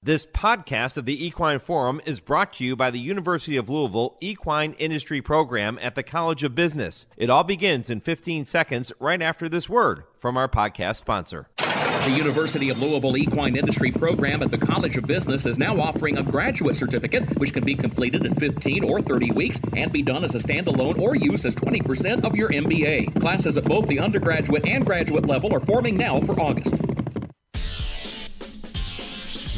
This podcast of the Equine Forum is brought to you by the University of Louisville Equine Industry Program at the College of Business. It all begins in 15 seconds right after this word from our podcast sponsor. The University of Louisville Equine Industry Program at the College of Business is now offering a graduate certificate, which can be completed in 15 or 30 weeks and be done as a standalone or used as 20% of your MBA. Classes at both the undergraduate and graduate level are forming now for August.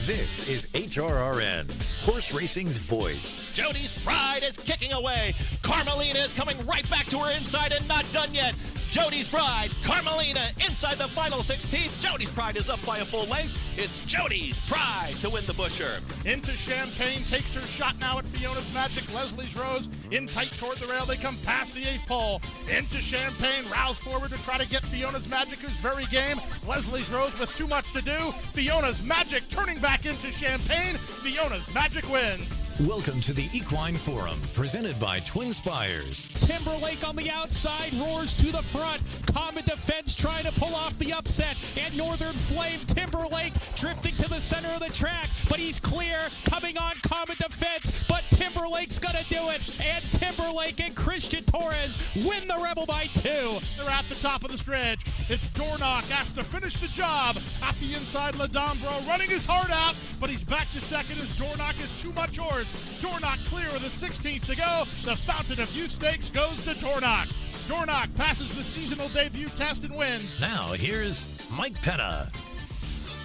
This is HRRN, horse racing's voice. Jody's Pride is kicking away. Carmelina is coming right back to her inside and not done yet. Jody's Pride, Carmelina inside the final 16th. Jody's Pride is up by a full length. It's Jody's Pride to win the Busher. Into Champagne, takes her shot now at Fiona's Magic. Leslie's Rose in tight toward the rail. They come past the 8th pole. Into Champagne, rouse forward to try to get Fiona's Magic, who's very game. Leslie's Rose with too much to do. Fiona's Magic turning back into Champagne. Fiona's Magic wins. Welcome to the Equine Forum, presented by TwinSpires. Timberlake on the outside, roars to the front. Common Defense trying to pull off the upset. And Northern Flame, Timberlake drifting to the center of the track. But he's clear, coming on Common Defense. But Timberlake's going to do it. And Timberlake and Christian Torres win the Rebel by 2. They're at the top of the stretch. It's Dornoch asked to finish the job. At the inside, Ladombro running his heart out. But he's back to second as Dornoch is too much horse. Dornoch clear with a 16th to go. The Fountain of Youth Stakes goes to Dornoch. Dornoch passes the seasonal debut test and wins. Now here's Mike Penna.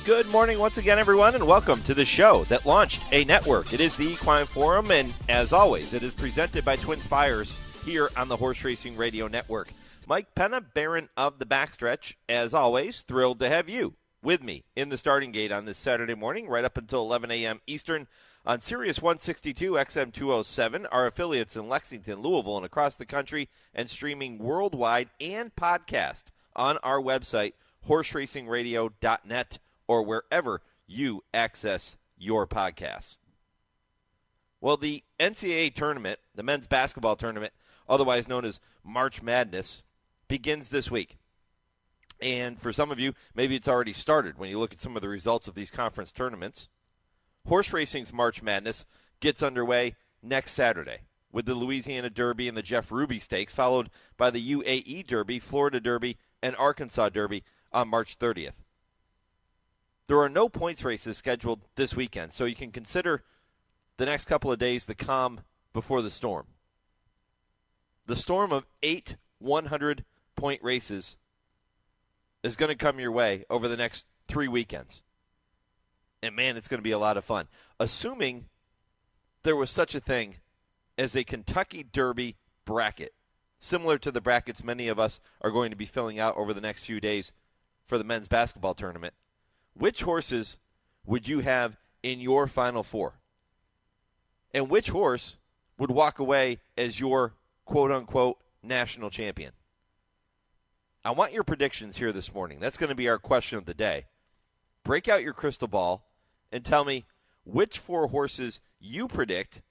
Good morning once again, everyone, and welcome to the show that launched a network. It is the Equine Forum, and as always, it is presented by TwinSpires here on the Horse Racing Radio Network. Mike Penna, Baron of the Backstretch, as always, thrilled to have you with me in the starting gate on this Saturday morning, right up until 11 a.m. Eastern on Sirius 162 XM 207, our affiliates in Lexington, Louisville, and across the country, and streaming worldwide and podcast on our website, horseracingradio.net, or wherever you access your podcasts. Well, the NCAA tournament, the men's basketball tournament, otherwise known as March Madness, begins this week. And for some of you, maybe it's already started when you look at some of the results of these conference tournaments. Horse racing's March Madness gets underway next Saturday with the Louisiana Derby and the Jeff Ruby Stakes, followed by the UAE Derby, Florida Derby, and Arkansas Derby on March 30th. There are no points races scheduled this weekend, so you can consider the next couple of days the calm before the storm. The storm of 8 100-point races is going to come your way over the next 3 weekends. And, man, it's going to be a lot of fun. Assuming there was such a thing as a Kentucky Derby bracket, similar to the brackets many of us are going to be filling out over the next few days for the men's basketball tournament, which horses would you have in your Final Four? And which horse would walk away as your quote-unquote national champion? I want your predictions here this morning. That's going to be our question of the day. Break out your crystal ball and tell me which 4 horses you predict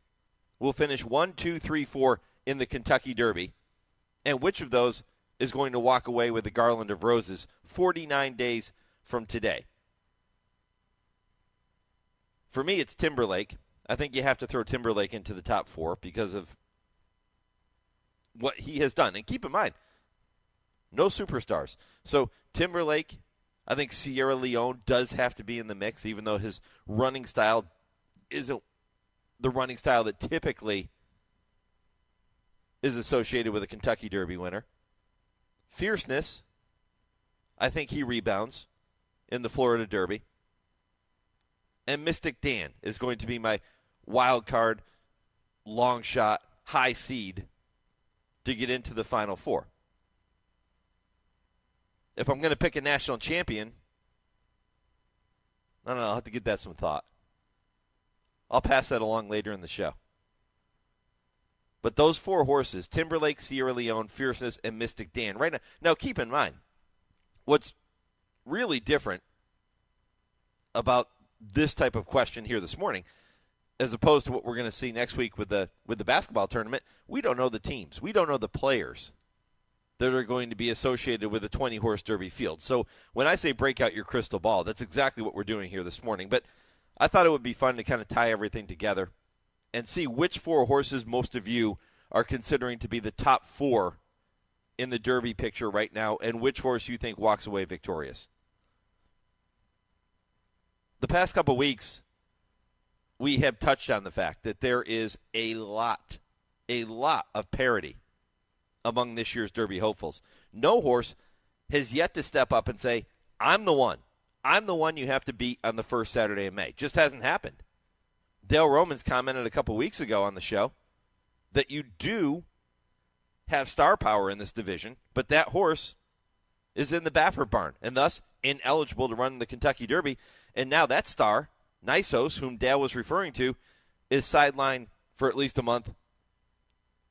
will finish 1, 2, 3, 4 in the Kentucky Derby, and which of those is going to walk away with the Garland of Roses 49 days from today. For me, it's Timberlake. I think you have to throw Timberlake into the top 4 because of what he has done. And keep in mind, no superstars. So Timberlake, I think Sierra Leone does have to be in the mix, even though his running style isn't the running style that typically is associated with a Kentucky Derby winner. Fierceness, I think he rebounds in the Florida Derby. And Mystic Dan is going to be my wild card, long shot, high seed to get into the Final Four. If I'm going to pick a national champion, I don't know, I'll have to give that some thought. I'll pass that along later in the show. But those 4 horses, Timberlake, Sierra Leone, Fierceness, and Mystic Dan, right now keep in mind, what's really different about this type of question here this morning, as opposed to what we're going to see next week with the basketball tournament, we don't know the teams. We don't know the players that are going to be associated with a 20-horse Derby field. So when I say break out your crystal ball, that's exactly what we're doing here this morning. But I thought it would be fun to kind of tie everything together and see which 4 horses most of you are considering to be the top 4 in the Derby picture right now, and which horse you think walks away victorious. The past couple weeks, we have touched on the fact that there is a lot of parity among this year's Derby hopefuls. No horse has yet to step up and say, I'm the one. I'm the one you have to beat on the first Saturday of May. Just hasn't happened. Dale Romans commented a couple weeks ago on the show that you do have star power in this division, but that horse is in the Baffert barn and thus ineligible to run the Kentucky Derby. And now that star, Nysos, whom Dale was referring to, is sidelined for at least a month.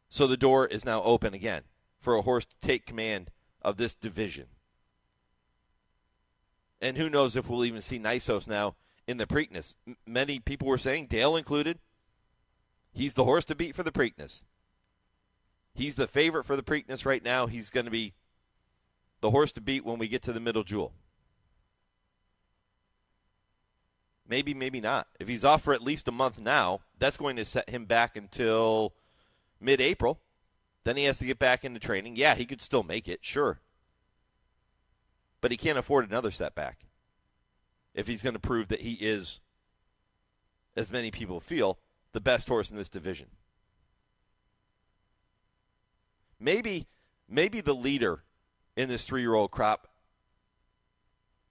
So the door is now open again for a horse to take command of this division. And who knows if we'll even see Nysos now in the Preakness. Many people were saying, Dale included, he's the horse to beat for the Preakness. He's the favorite for the Preakness right now. He's going to be the horse to beat when we get to the Middle Jewel. Maybe, maybe not. If he's off for at least a month now, that's going to set him back until mid-April. Then he has to get back into training. Yeah, he could still make it, sure. But he can't afford another setback if he's going to prove that he is, as many people feel, the best horse in this division. Maybe the leader in this 3-year-old crop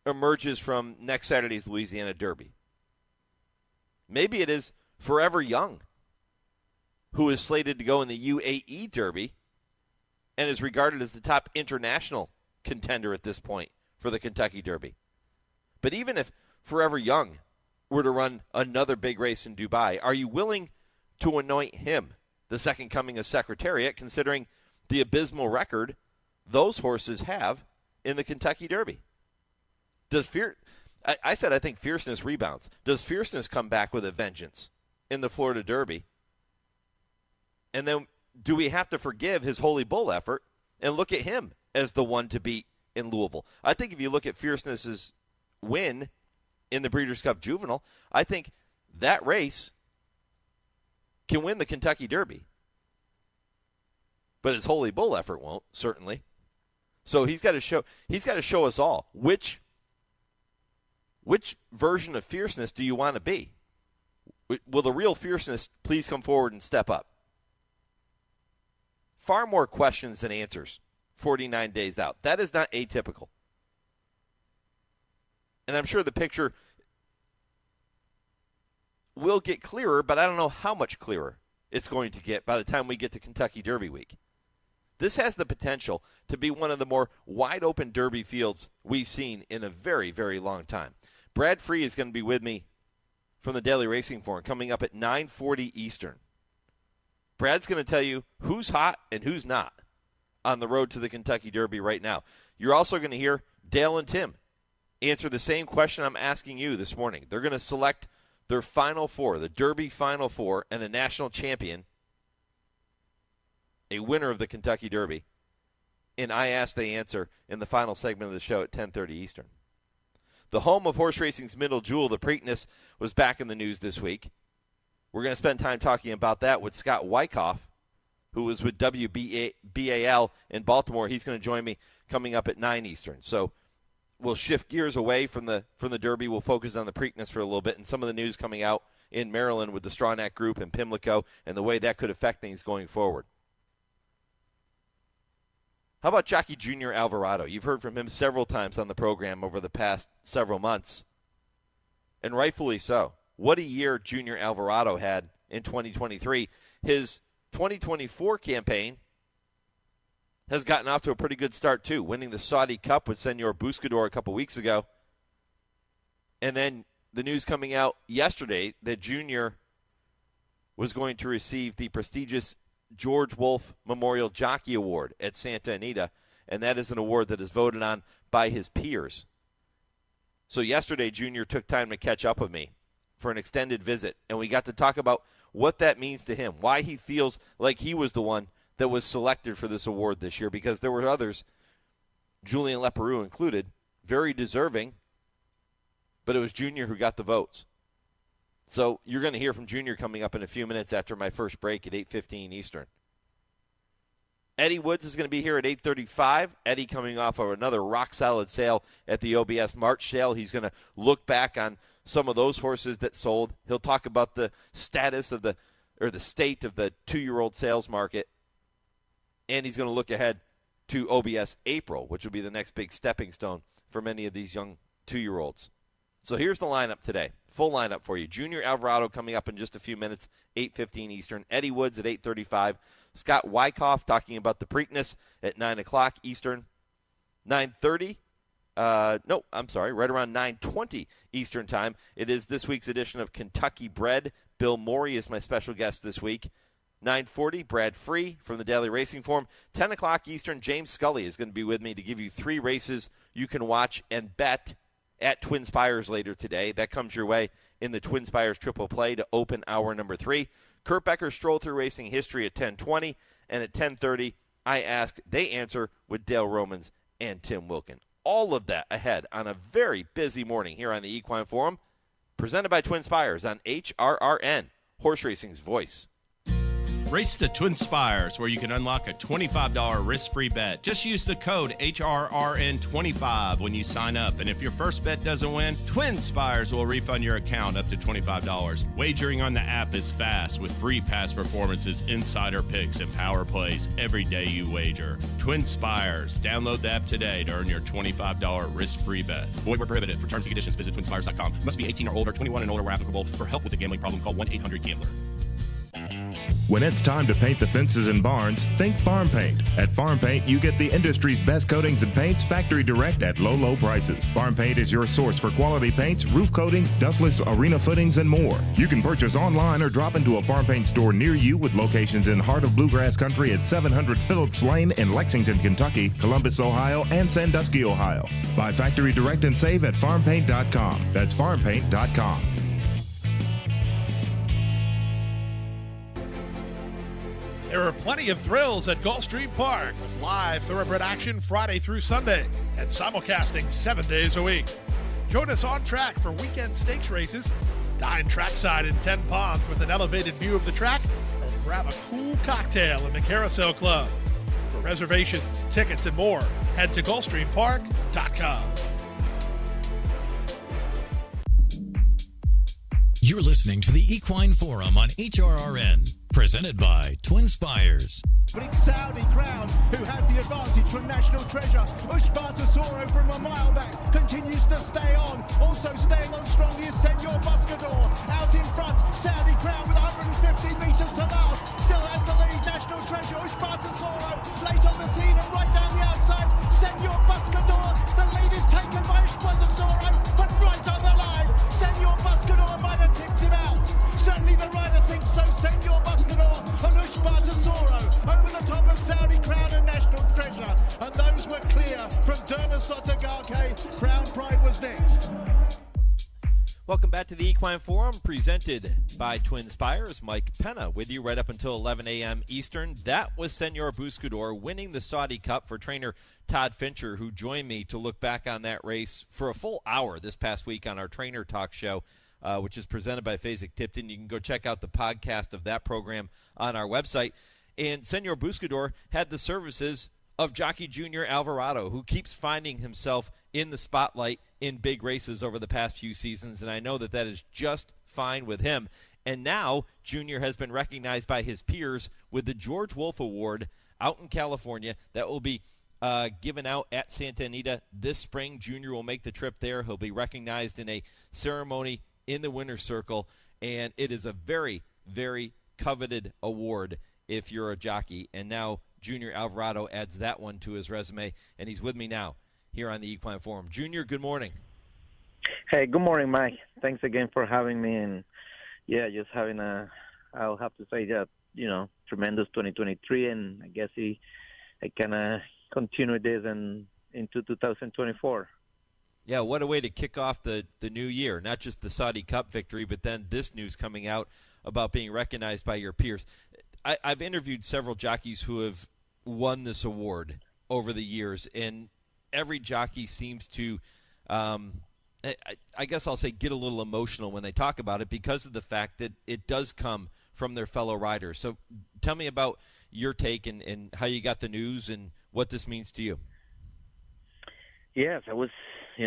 emerges from next Saturday's Louisiana Derby. Maybe it is Forever Young, who is slated to go in the UAE Derby and is regarded as the top international contender at this point for the Kentucky Derby. But even if Forever Young were to run another big race in Dubai, are you willing to anoint him the second coming of Secretariat, considering the abysmal record those horses have in the Kentucky Derby? I said I think Fierceness rebounds. Does Fierceness come back with a vengeance in the Florida Derby? And then do we have to forgive his Holy Bull effort and look at him as the one to beat in Louisville? I think if you look at Fierceness's win in the Breeders' Cup Juvenile, I think that race can win the Kentucky Derby. But his Holy Bull effort won't, certainly. So he's got to show us all which version of Fierceness do you want to be? Will the real Fierceness please come forward and step up? Far more questions than answers 49 days out. That is not atypical. And I'm sure the picture will get clearer, but I don't know how much clearer it's going to get by the time we get to Kentucky Derby week. This has the potential to be one of the more wide-open Derby fields we've seen in a very, very long time. Brad Free is going to be with me from the Daily Racing Forum coming up at 9:40 Eastern. Brad's going to tell you who's hot and who's not on the road to the Kentucky Derby right now. You're also going to hear Dale and Tim answer the same question I'm asking you this morning. They're going to select their Final Four, the Derby Final Four, and a national champion, a winner of the Kentucky Derby. And I ask, they answer in the final segment of the show at 10:30 Eastern. The home of horse racing's middle jewel, the Preakness, was back in the news this week. We're going to spend time talking about that with Scott Wykoff, who was with WBAL in Baltimore. He's going to join me coming up at 9 Eastern. So we'll shift gears away from the Derby. We'll focus on the Preakness for a little bit and some of the news coming out in Maryland with the Stronach Group and Pimlico and the way that could affect things going forward. How about Jockey Junior Alvarado? You've heard from him several times on the program over the past several months, and rightfully so. What a year Junior Alvarado had in 2023. His 2024 campaign has gotten off to a pretty good start, too, winning the Saudi Cup with Senor Buscador a couple weeks ago. And then the news coming out yesterday that Junior was going to receive the prestigious George Woolf Memorial Jockey Award at Santa Anita, and that is an award that is voted on by his peers. So yesterday, Junior took time to catch up with me for an extended visit, and we got to talk about what that means to him, why he feels like he was the one that was selected for this award this year, because there were others, Julian Leparoux included, very deserving, but it was Junior who got the votes. So you're going to hear from Junior coming up in a few minutes after my first break at 8:15 Eastern. Eddie Woods is going to be here at 8:35. Eddie coming off of another rock-solid sale at the OBS March Sale. He's going to look back on some of those horses that sold. He'll talk about the status of the state of the 2-year-old sales market. And he's going to look ahead to OBS April, which will be the next big stepping stone for many of these young 2-year-olds. So here's the lineup today. Full lineup for you. Junior Alvarado coming up in just a few minutes, 8:15 Eastern. Eddie Woods at 8:35. Scott Wykoff talking about the Preakness at 9 o'clock Eastern. 9:30. Right around 9:20 Eastern time. It is this week's edition of Kentucky Bred. Bill Morey is my special guest this week. 9:40, Brad Free from the Daily Racing Form. 10 o'clock Eastern, James Scully is going to be with me to give you 3 races you can watch and bet at TwinSpires later today. That comes your way in the TwinSpires Triple Play to open hour number 3. Kurt Becker, Stroll Through Racing History at 10:20. And at 10:30, I Ask, They Answer with Dale Romans and Tim Wilkin. All of that ahead on a very busy morning here on the Equine Forum, presented by TwinSpires on HRRN, Horse Racing's voice. Race to TwinSpires, where you can unlock a $25 risk-free bet. Just use the code HRRN25 when you sign up. And if your first bet doesn't win, TwinSpires will refund your account up to $25. Wagering on the app is fast with free past performances, insider picks, and power plays every day you wager. TwinSpires. Download the app today to earn your $25 risk-free bet. Void where prohibited. For terms and conditions, visit TwinSpires.com. Must be 18 or older, 21 and older where applicable. For help with a gambling problem, call 1-800-GAMBLER. When it's time to paint the fences and barns, think Farm Paint. At Farm Paint, you get the industry's best coatings and paints factory direct at low prices. Farm Paint is your source for quality paints, roof coatings, dustless arena footings, and more. You can purchase online or drop into a Farm Paint store near you with locations in Heart of Bluegrass Country at 700 Phillips Lane in Lexington, Kentucky, Columbus, Ohio, and Sandusky, Ohio. Buy factory direct and save at farmpaint.com. That's farmpaint.com. There are plenty of thrills at Gulfstream Park with live thoroughbred action Friday through Sunday and simulcasting 7 days a week. Join us on track for weekend stakes races, dine trackside in 10 Palms with an elevated view of the track, and grab a cool cocktail in the Carousel Club. For reservations, tickets, and more, head to GulfstreamPark.com. You're listening to the Equine Forum on HRRN, presented by TwinSpires. But it's Saudi Crown who had the advantage from National Treasure. Ushbartasoro from a mile back continues to stay on. Also staying on strongly is Senor Buscador. Out in front, Saudi Crown with 150 metres to last. Still has the lead, National Treasure. Ushbartasoro late on the scene and right down the outside. Senor Buscador, the lead is taken by Ushbartasoro, but right on the line. Senor Buscador might have tipped him out. Certainly the rider thinks so. Senor Buscador and Ushbartasoro over the top of Saudi Crown and National Treasure. And those were clear from Derna Sotogake. Crown Pride was next. Welcome back to the Equine Forum, presented by TwinSpires. Mike Penna with you right up until 11 a.m. Eastern. That was Senor Buscador winning the Saudi Cup for trainer Todd Fincher, who joined me to look back on that race for a full hour this past week on our Trainer Talk show, which is presented by Fasig-Tipton. You can go check out the podcast of that program on our website. And Senor Buscador had the services of Jockey Junior Alvarado, who keeps finding himself in the spotlight in big races over the past few seasons, and I know that that is just fine with him. And now Junior has been recognized by his peers with the George Woolf Award out in California that will be given out at Santa Anita this spring. Junior will make the trip there. He'll be recognized in a ceremony in the winner's circle, and it is a very, very coveted award if you're a jockey. And now Junior Alvarado adds that one to his resume, and he's with me now here on the Equine Forum. Junior, good morning. Hey, good morning, Mike. Thanks again for having me. And yeah, just having I'll have to say that, tremendous 2023. And I guess I can continue this into 2024. Yeah, what a way to kick off the new year. Not just the Saudi Cup victory, but then this news coming out about being recognized by your peers. I've interviewed several jockeys who have won this award over the years, and every jockey seems to I guess I'll say get a little emotional when they talk about it because of the fact that it does come from their fellow riders. So tell me about your take and how you got the news and what this means to you. Yes, I was, I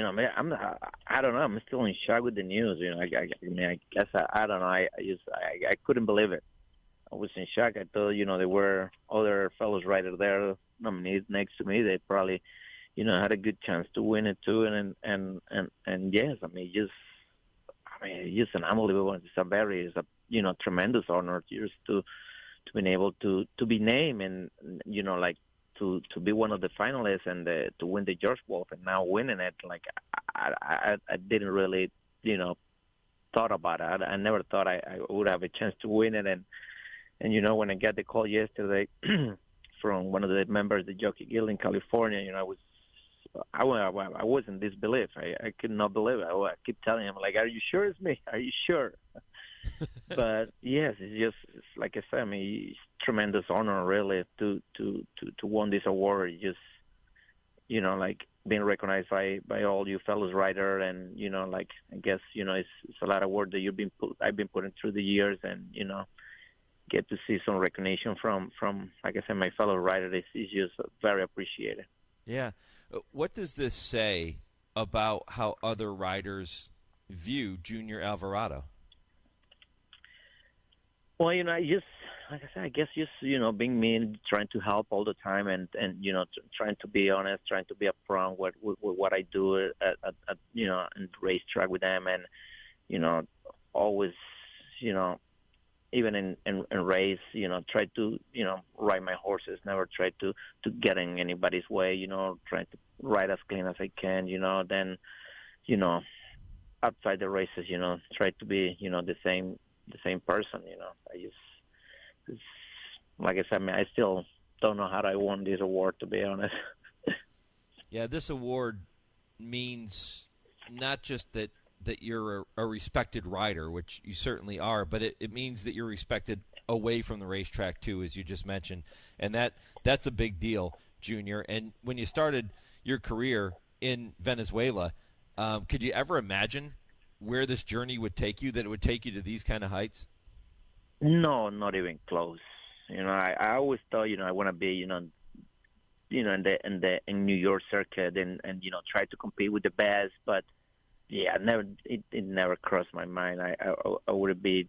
don't know. I'm still in shock with the news. I guess I don't know. I couldn't believe it. I was in shock. I thought, there were other fellows riders there next to me. They probably, had a good chance to win it too. And yes, just an unbelievable. It's a tremendous honor just to be able to be named and, to be one of the finalists and to win the George Wolf and now winning it. Like I didn't really, thought about it. I never thought I would have a chance to win it. And when I got the call yesterday from one of the members of the Jockey Guild in California, I was in disbelief. I could not believe it. I keep telling him, like, are you sure it's me? Are you sure? But yes, it's like I said, it's tremendous honor really to win this award. It's just, like being recognized by all you fellows riders, and like I guess it's a lot of work that I've been putting through the years, and get to see some recognition from like I said, my fellow riders is just very appreciated. Yeah, what does this say about how other riders view Junior Alvarado? Well, just like I said, I guess just being me and trying to help all the time, and trying to be honest, trying to be upfront with what I do at in the racetrack with them, and always even in race, try to ride my horses, never try to get in anybody's way, trying to ride as clean as I can, then outside the races, try to be the same person. It's, like I said, I still don't know how I won this award, to be honest. Yeah, this award means not just that you're a respected rider, which you certainly are, but it means that you're respected away from the racetrack too, as you just mentioned, and that's a big deal, Junior. And when you started your career in Venezuela, could you ever imagine where this journey would take you, that it would take you to these kind of heights? No, not even close. I always thought, I want to be, in New York circuit and try to compete with the best. But yeah, it never crossed my mind. I would be,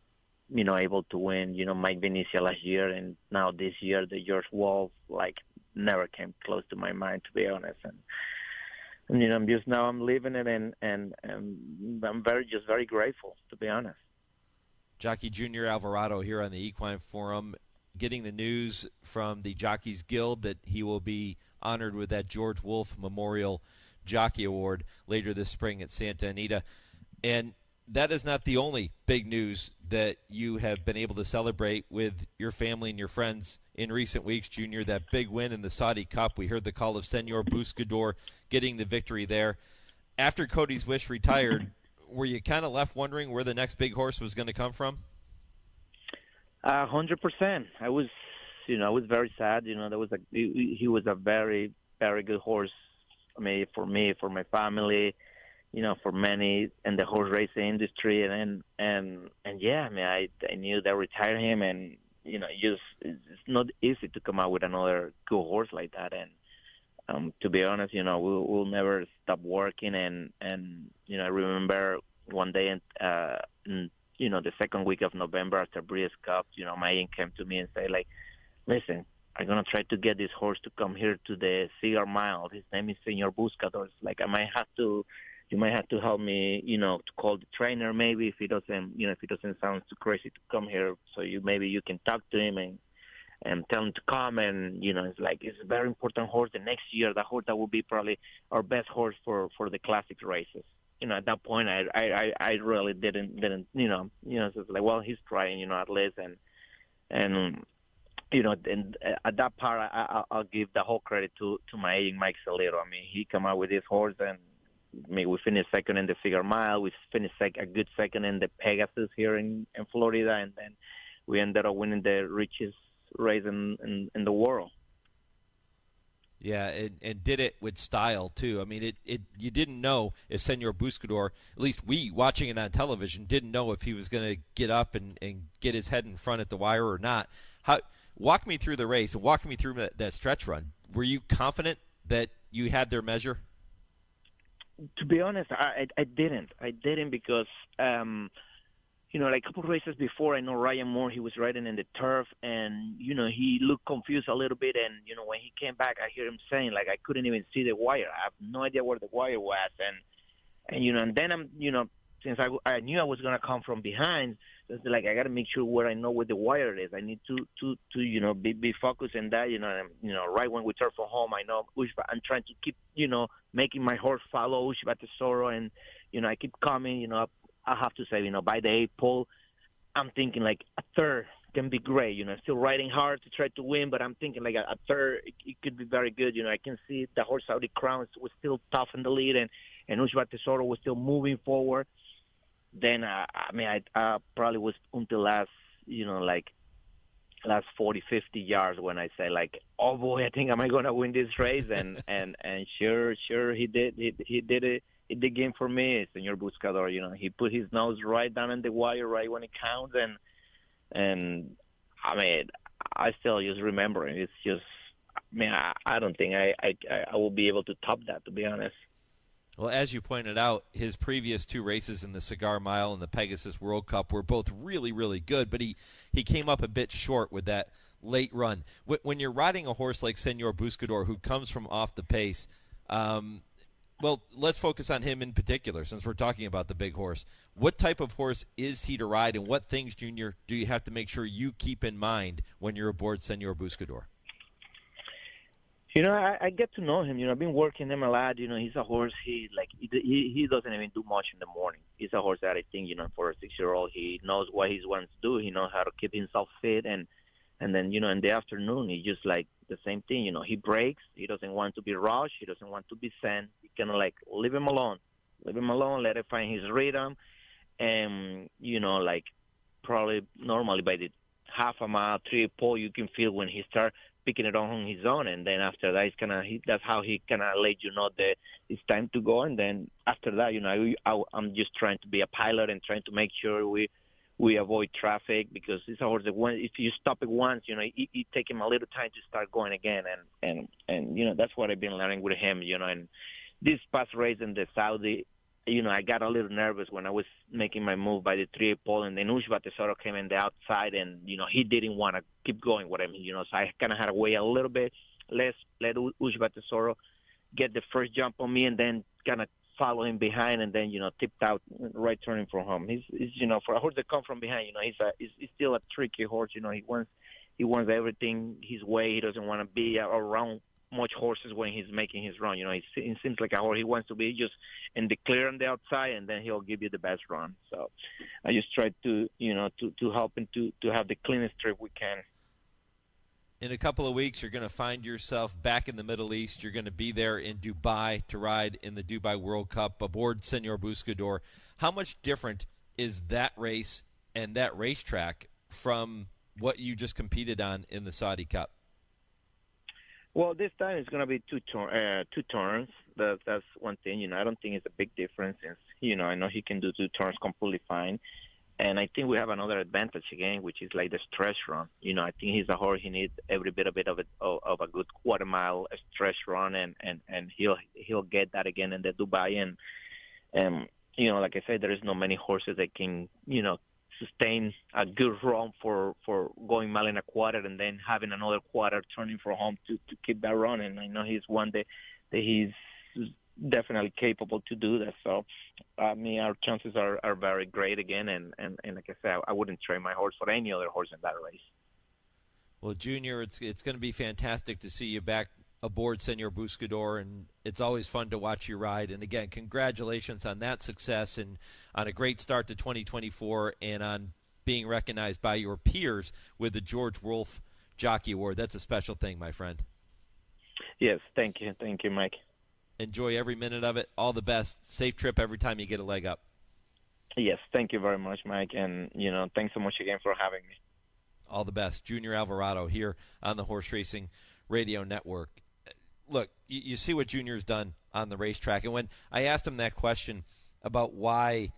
able to win, Mike Benicia last year, and now this year the George Wolf, like, never came close to my mind, to be honest. And I'm living it, and I'm very grateful, to be honest. Jockey Junior Alvarado here on the Equine Forum, getting the news from the Jockeys Guild that he will be honored with that George Wolf Memorial Jockey Award later this spring at Santa Anita. And that is not the only big news that you have been able to celebrate with your family and your friends in recent weeks, Junior. That big win in the Saudi Cup. We heard the call of Senor Buscador getting the victory there. After Cody's Wish retired, were you kind of left wondering where the next big horse was going to come from? 100%. I was very sad. He was a very, very good horse. For me, for my family, for many in the horse racing industry, and yeah, I knew they retired him, and it's not easy to come out with another good horse like that. And to be honest, we'll never stop working, and I remember one day in the second week of November after Breeders' Cup, my agent came to me and said, like, listen, I'm going to try to get this horse to come here to the Cigar Mile. His name is Senor Buscador. It's like, you might have to help me, to call the trainer maybe if he doesn't sound too crazy to come here. So maybe you can talk to him and tell him to come. And, it's like, it's a very important horse. The next year, that horse that will be probably our best horse for the classic races. At that point, I really didn't, so it's like, well, he's trying, at least. And at that part, I'll give the whole credit to my agent, Mike Salero. He came out with this horse, and we finished second in the Cigar Mile. We finished a good second in the Pegasus here in Florida, and then we ended up winning the richest race in the world. Yeah, and did it with style, too. I mean, you didn't know if Senor Buscador, at least we, watching it on television, didn't know if he was going to get up and get his head in front at the wire or not. Walk me through the race and walk me through that stretch run. Were you confident that you had their measure? To be honest, I didn't. I didn't because, like a couple of races before, I know Ryan Moore, he was riding in the turf, and, he looked confused a little bit. And, when he came back, I hear him saying, like, I couldn't even see the wire. I have no idea where the wire was. And then I'm, since I knew I was going to come from behind, it's like I got to make sure where I know where the wire is. I need to be focused in that, right when we turn for home, I know I'm trying to keep, making my horse follow Ushba Tesoro, and, I keep coming, I have to say, by the 8th pole, I'm thinking like a third can be great, still riding hard to try to win, but I'm thinking like a third, it could be very good. I can see the horse Saudi Crowns was still tough in the lead, and Ushba Tesoro was still moving forward. Then, I probably was until last 40, 50 yards when I say, like, oh, boy, I think am I going to win this race? And sure he did. He did it. It did game for me, Senor Buscador. He put his nose right down in the wire right when it counts. And I still just remember it. It's just, I don't think I will be able to top that, to be honest. Well, as you pointed out, his previous 2 races in the Cigar Mile and the Pegasus World Cup were both really, really good, but he came up a bit short with that late run. When you're riding a horse like Senor Buscador, who comes from off the pace, well, let's focus on him in particular since we're talking about the big horse. What type of horse is he to ride, and what things, Junior, do you have to make sure you keep in mind when you're aboard Senor Buscador? I get to know him. I've been working him a lot. He's a horse. He doesn't even do much in the morning. He's a horse that I think, for a 6-year-old, he knows what he wants to do. He knows how to keep himself fit. And then, in the afternoon, he just like the same thing. He breaks. He doesn't want to be rushed. He doesn't want to be sent. He kind of like leave him alone. Leave him alone. Let him find his rhythm. And, probably normally by the half a mile, 3 pole, you can feel when he starts picking it on his own, and then after that, that's how he kind of let you know that it's time to go. And then after that, I'm just trying to be a pilot and trying to make sure we avoid traffic, because it's a horse that if you stop it once, it take him a little time to start going again, and that's what I've been learning with him, and this past race in the Saudi, I got a little nervous when I was making my move by the 3 pole, and then Ushba Tesoro came in the outside, and, he didn't want to keep going with him, so I kind of had to wait a little bit, let Ushba Tesoro get the first jump on me, and then kind of follow him behind, and then, tipped out right turning from home. He's for a horse that comes from behind, he's still a tricky horse, he wants everything his way. He doesn't want to be around much horses when he's making his run. It seems like a horse he wants to be just in the clear on the outside, and then he'll give you the best run. So I just try to, to help him to have the cleanest trip we can. In a couple of weeks, you're going to find yourself back in the Middle East. You're going to be there in Dubai to ride in the Dubai World Cup aboard Senor Buscador. How much different is that race and that racetrack from what you just competed on in the Saudi Cup? Well, this time it's going to be two turns. That's one thing. I don't think it's a big difference since, I know he can do 2 turns completely fine. And I think we have another advantage again, which is like the stretch run. I think he's a horse. He needs every bit of a good quarter-mile stretch run, and he'll get that again in the Dubai. And like I said, there is not many horses that can, sustain a good run for going mile and a quarter and then having another quarter turning for home to keep that run. And I know he's one that he's definitely capable to do that. So, our chances are very great again. And like I said, I wouldn't trade my horse for any other horse in that race. Well, Junior, it's going to be fantastic to see you back aboard Senor Buscador, and it's always fun to watch you ride. And again, congratulations on that success and on a great start to 2024 and on being recognized by your peers with the George Woolf Jockey Award. That's a special thing, my friend. Yes, thank you, Mike. Enjoy every minute of it. All the best. Safe trip every time you get a leg up. Yes, thank you very much, Mike, and thanks so much again for having me. All the best. Junior Alvarado here on the Horse Racing Radio Network. look, you see what Junior's done on the racetrack. And when I asked him that question about why,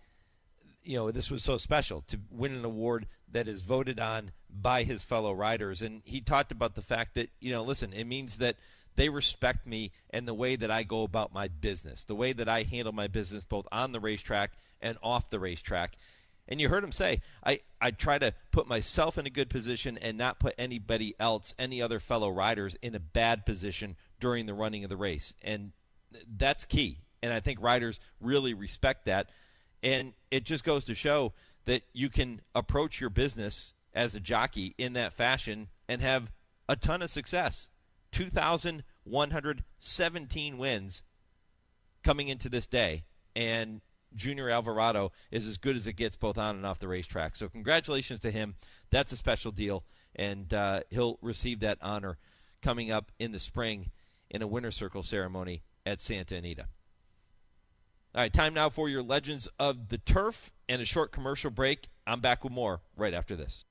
this was so special to win an award that is voted on by his fellow riders, and he talked about the fact that, listen, it means that they respect me and the way that I go about my business, the way that I handle my business both on the racetrack and off the racetrack. And you heard him say, I try to put myself in a good position and not put anybody else, any other fellow riders, in a bad position during the running of the race. And that's key. And I think riders really respect that. And it just goes to show that you can approach your business as a jockey in that fashion and have a ton of success. 2,117 wins coming into this day. And Junior Alvarado is as good as it gets both on and off the racetrack. So congratulations to him. That's a special deal, and he'll receive that honor coming up in the spring in a winner's circle ceremony at Santa Anita. All right, time now for your Legends of the Turf and a short commercial break. I'm back with more right after this.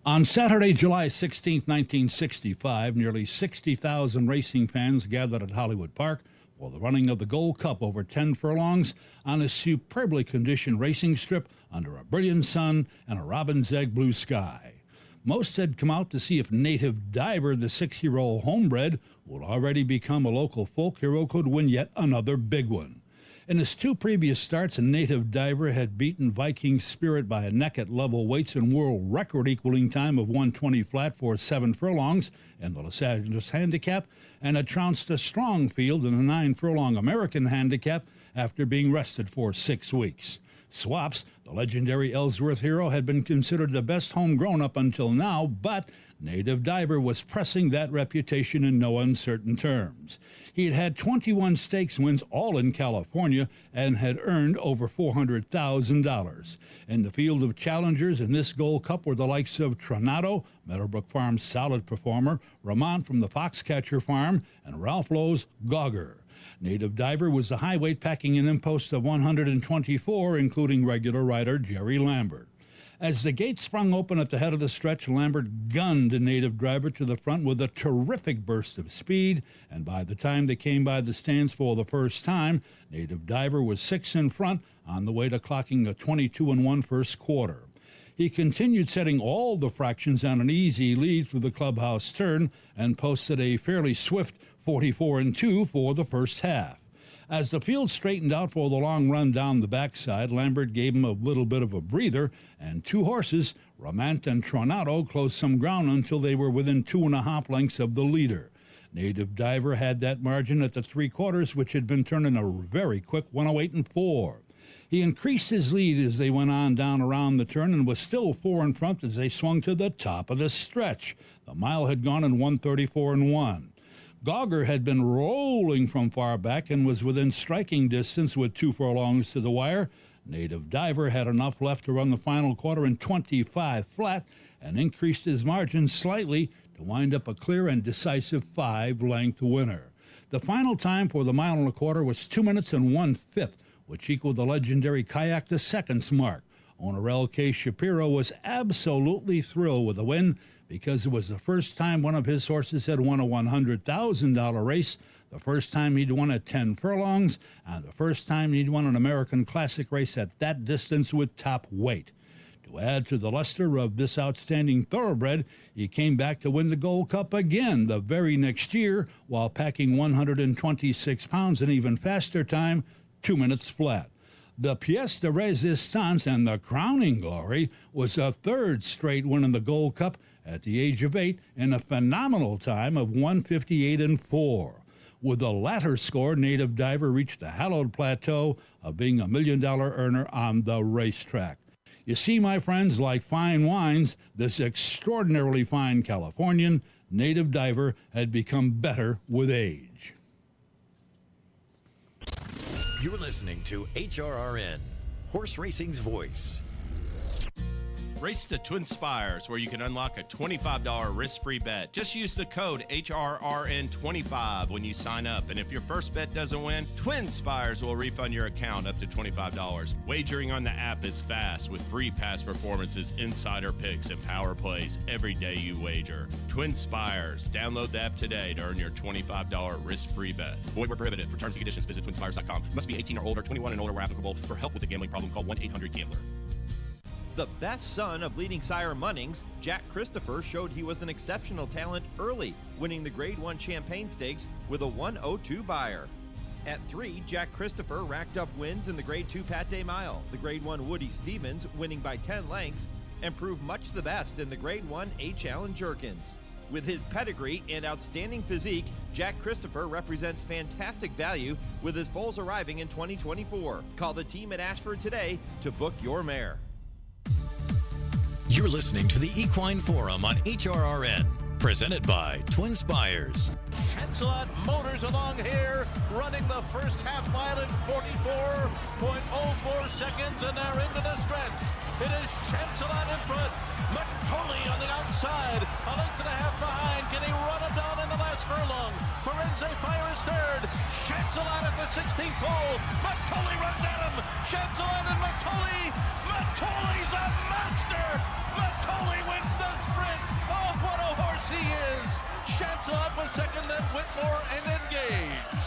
On Saturday, July 16, 1965, nearly 60,000 racing fans gathered at Hollywood Park for the running of the Gold Cup over 10 furlongs on a superbly conditioned racing strip under a brilliant sun and a robin's egg blue sky. Most had come out to see if Native Diver, the 6-year-old homebred, who had already become a local folk hero, could win yet another big one. In his 2 previous starts, Native Diver had beaten Viking Spirit by a neck at level weights and world record equaling time of 1:20 flat for 7 furlongs in the Los Angeles Handicap, and had trounced a strong field in the 9-furlong American Handicap after being rested for 6 weeks. Swaps, the legendary Ellsworth hero, had been considered the best homegrown up until now, but Native Diver was pressing that reputation in no uncertain terms. He had had 21 stakes wins, all in California, and had earned over $400,000. In the field of challengers in this Gold Cup were the likes of Tronado, Meadowbrook Farm's solid performer, Ramon from the Foxcatcher Farm, and Ralph Lowe's Gauger. Native Diver was the high weight, packing an impost of 124, including regular rider Jerry Lambert. As the gate sprung open at the head of the stretch, Lambert gunned Native Diver to the front with a terrific burst of speed, and by the time they came by the stands for the first time, Native Diver was 6 in front on the way to clocking a 22-1 first quarter. He continued setting all the fractions on an easy lead through the clubhouse turn and posted a fairly swift 44-2 for the first half. As the field straightened out for the long run down the backside, Lambert gave him a little bit of a breather, and 2 horses, Romant and Tronado, closed some ground until they were within 2.5 lengths of the leader. Native Diver had that margin at the 3/4, which had been turned in a very quick 108-4. He increased his lead as they went on down around the turn and was still 4 in front as they swung to the top of the stretch. The mile had gone in 134-1. Gauger had been rolling from far back and was within striking distance with 2 furlongs to the wire. Native Diver had enough left to run the final quarter in 25 flat and increased his margin slightly to wind up a clear and decisive 5-length winner. The final time for the 1.25 miles was 2 minutes and 1/5, which equaled the legendary Kayak II's mark. Owner L.K. Shapiro was absolutely thrilled with the win because it was the first time one of his horses had won a $100,000 race, the first time he'd won at 10 furlongs, and the first time he'd won an American Classic race at that distance with top weight. To add to the luster of this outstanding thoroughbred, he came back to win the Gold Cup again the very next year while packing 126 pounds, an even faster time, 2 minutes flat. The pièce de résistance and the crowning glory was a 3rd straight win in the Gold Cup at the age of 8 in a phenomenal time of 158-4. With the latter score, Native Diver reached the hallowed plateau of being a $1 million earner on the racetrack. You see, my friends, like fine wines, this extraordinarily fine Californian, Native Diver, had become better with age. You're listening to HRRN, Horse Racing's Voice. Race to TwinSpires, where you can unlock a $25 risk-free bet. Just use the code HRRN25 when you sign up. And if your first bet doesn't win, TwinSpires will refund your account up to $25. Wagering on the app is fast with free past performances, insider picks, and power plays every day you wager. TwinSpires. Download the app today to earn your $25 risk-free bet. Void where prohibited. For terms and conditions, visit TwinSpires.com. Must be 18 or older, 21 and older where applicable. For help with a gambling problem, call 1-800-GAMBLER. The best son of leading sire Munnings, Jack Christopher, showed he was an exceptional talent early, winning the Grade 1 Champagne Stakes with a 1:02 Beyer. At 3, Jack Christopher racked up wins in the Grade 2 Pat Day Mile, the Grade 1 Woody Stevens winning by 10 lengths, and proved much the best in the Grade 1 H. Allen Jerkins. With his pedigree and outstanding physique, Jack Christopher represents fantastic value with his foals arriving in 2024. Call the team at Ashford today to book your mare. You're listening to the Equine Forum on HRRN, presented by TwinSpires. Chancelot Motors along here, running the first half mile in 44.04 seconds, and they're into the stretch. It is Chancelot in front, Matoli on the outside, a length and a half behind. Can he run him down in the last furlong? Firenze fires third. Chancelot at the 16th pole. Matoli runs at him. Chancelot and Matoli. Matoli's a monster. Matoli wins the sprint. Oh, what a horse he is. Chancelot was second, then Whitmore and Engage.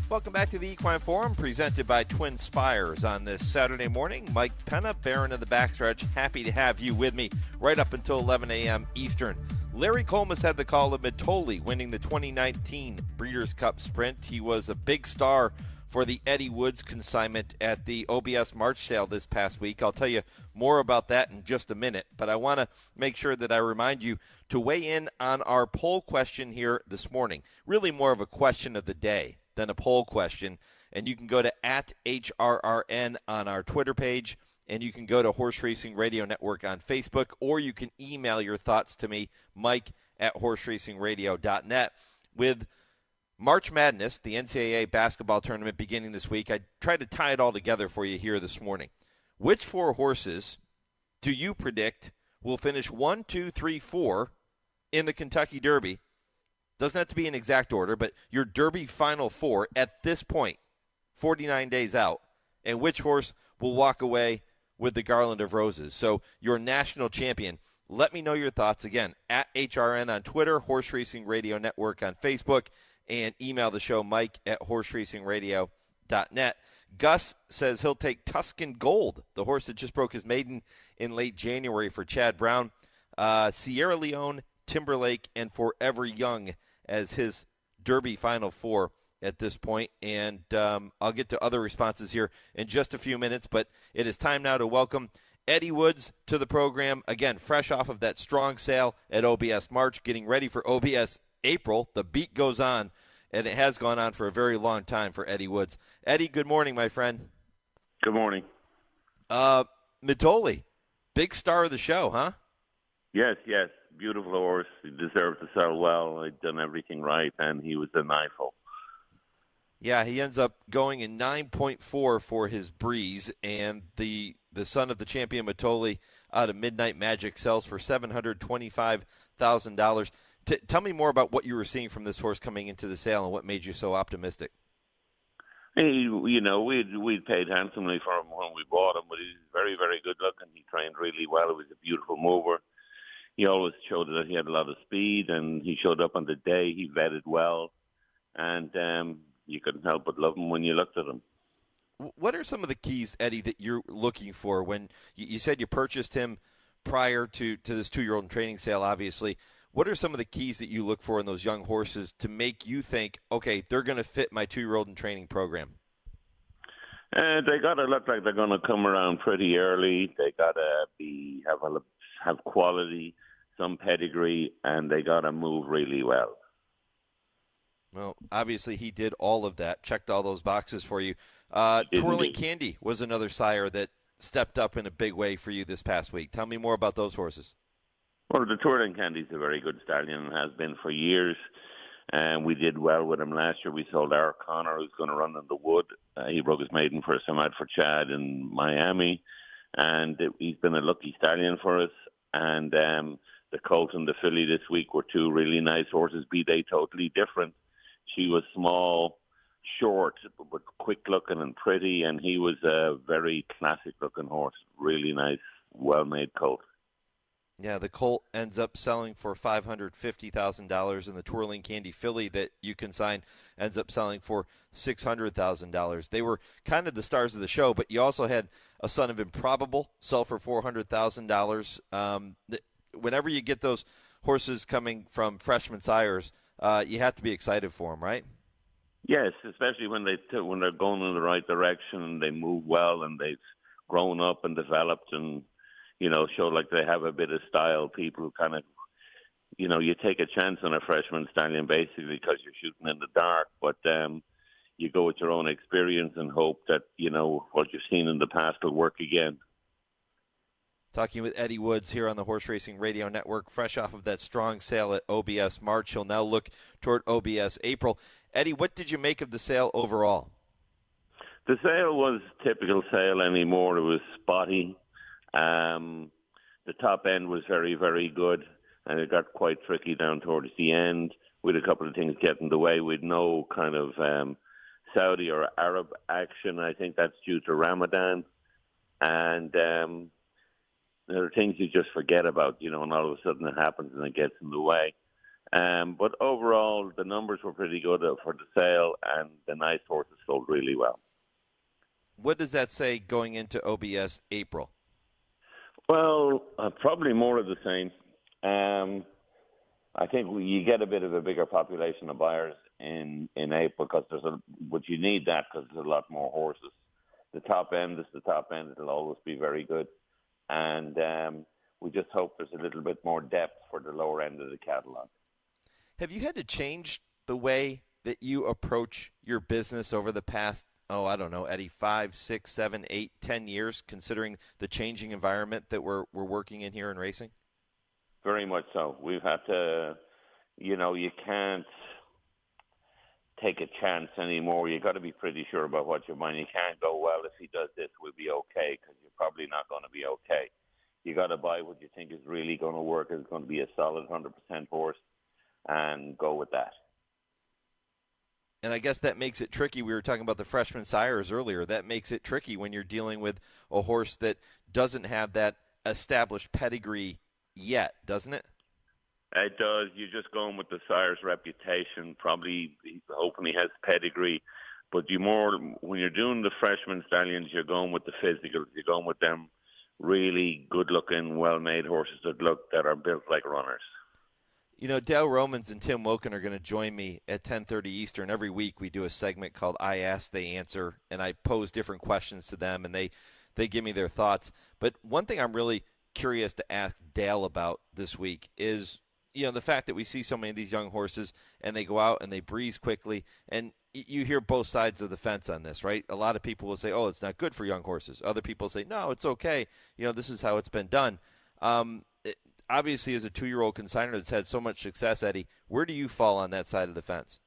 Welcome back to the Equine Forum, presented by TwinSpires on this Saturday morning. Mike Penna, Baron of the Backstretch, happy to have you with me right up until 11 a.m. Eastern. Larry Colmus had the call of Matoli winning the 2019 Breeders' Cup Sprint. He was a big star for the Eddie Woods consignment at the OBS March Sale this past week. I'll tell you more about that in just a minute, but I want to make sure that I remind you to weigh in on our poll question here this morning. Really more of a question of the day than a poll question, and you can go to @HRRN on our Twitter page, and you can go to Horse Racing Radio Network on Facebook, or you can email your thoughts to me, Mike@horseracingradio.net. With March Madness, the NCAA basketball tournament beginning this week, I tried to tie it all together for you here this morning. Which 4 horses do you predict will finish 1, 2, 3, 4 in the Kentucky Derby? Doesn't have to be in exact order, but your Derby Final 4 at this point, 49 days out, and which horse will walk away with the garland of roses? So your national champion. Let me know your thoughts, again, @HRN on Twitter, Horse Racing Radio Network on Facebook, and email the show, Mike@horseracingradio.net. Gus says he'll take Tuscan Gold, the horse that just broke his maiden in late January for Chad Brown. Sierra Leone, Timberlake, and Forever Young as his Derby Final 4 at this point. And I'll get to other responses here in just a few minutes, but it is time now to welcome Eddie Woods to the program. Again, fresh off of that strong sale at OBS March, getting ready for OBS April. The beat goes on, and it has gone on for a very long time for Eddie Woods. Eddie, good morning, my friend. Good morning. Matoli, big star of the show, huh? Yes. Beautiful horse. He deserved to sell well. He'd done everything right, and he was an eyeful. Yeah, he ends up going in 9.4 for his Breeze, and the son of the champion Matoli out of Midnight Magic sells for $725,000. Tell me more about what you were seeing from this horse coming into the sale and what made you so optimistic. We'd paid handsomely for him when we bought him, but he's very, very good looking. He trained really well. He was a beautiful mover. He always showed that he had a lot of speed, and he showed up on the day. He vetted well, and you couldn't help but love him when you looked at him. What are some of the keys, Eddie, that you're looking for when you said you purchased him prior to this 2-year-old in training sale, obviously? What are some of the keys that you look for in those young horses to make you think, okay, they're going to fit my 2-year-old in training program? They got to look like they're going to come around pretty early. They got to have quality, some pedigree, and they got to move really well. Well, obviously he did all of that, checked all those boxes for you. Twirling Candy was another sire that stepped up in a big way for you this past week. Tell me more about those horses. Well, the Twirling Candy's a very good stallion and has been for years. And we did well with him last year. We sold our Connor, who's going to run in the Wood. He broke his maiden first time out for Chad in Miami. and he's been a lucky stallion for us. And the colt and the filly this week were two really nice horses, be they totally different. She was small, short, but quick-looking and pretty, and he was a very classic-looking horse, really nice, well-made colt. Yeah, the colt ends up selling for $550,000, and the Twirling Candy filly that you consign ends up selling for $600,000. They were kind of the stars of the show, but you also had a Son of Improbable sell for $400,000. Whenever you get those horses coming from freshman sires, you have to be excited for them, right? Yes, especially when they're going in the right direction and they move well and they've grown up and developed and show like they have a bit of style. People who kind of, you take a chance on a freshman stallion basically because you're shooting in the dark, but you go with your own experience and hope that, what you've seen in the past will work again. Talking with Eddie Woods here on the Horse Racing Radio Network, fresh off of that strong sale at OBS March. He'll now look toward OBS April. Eddie, what did you make of the sale overall? The sale was typical sale anymore. It was spotty. The top end was very, very good, and it got quite tricky down towards the end with a couple of things getting in the way with no kind of Saudi or Arab action. I think that's due to Ramadan. And there are things you just forget about, and all of a sudden it happens and it gets in the way. But overall, the numbers were pretty good for the sale, and the nice horses sold really well. What does that say going into OBS April? Well, probably more of the same. I think you get a bit of a bigger population of buyers in April because but you need that because there's a lot more horses. The top end is the top end. It'll always be very good. And we just hope there's a little bit more depth for the lower end of the catalog. Have you had to change the way that you approach your business over the past, I don't know, Eddie, 5, 6, 7, 8, 10 years, considering the changing environment that we're working in here in racing? Very much so. We've had to, you can't take a chance anymore. You got to be pretty sure about what you're buying. You can't go, well, if he does this, we'll be okay, because you're probably not going to be okay. You got to buy what you think is really going to work, is going to be a solid 100% horse, and go with that. And I guess that makes it tricky. We were talking about the freshman sires earlier. That makes it tricky when you're dealing with a horse that doesn't have that established pedigree yet, doesn't it? It does. You're just going with the sire's reputation, probably hoping he has pedigree. But when you're doing the freshman stallions, you're going with the physicals. You're going with them really good-looking, well-made horses that are built like runners. Dale Romans and Tim Wilkin are going to join me at 10:30 Eastern. Every week we do a segment called I Ask, They Answer, and I pose different questions to them, and they give me their thoughts. But one thing I'm really curious to ask Dale about this week is, the fact that we see so many of these young horses, and they go out and they breeze quickly, and you hear both sides of the fence on this, right? A lot of people will say, oh, it's not good for young horses. Other people say, no, it's okay. This is how it's been done. Obviously, as a 2-year-old consignor that's had so much success, Eddie, where do you fall on that side of the fence?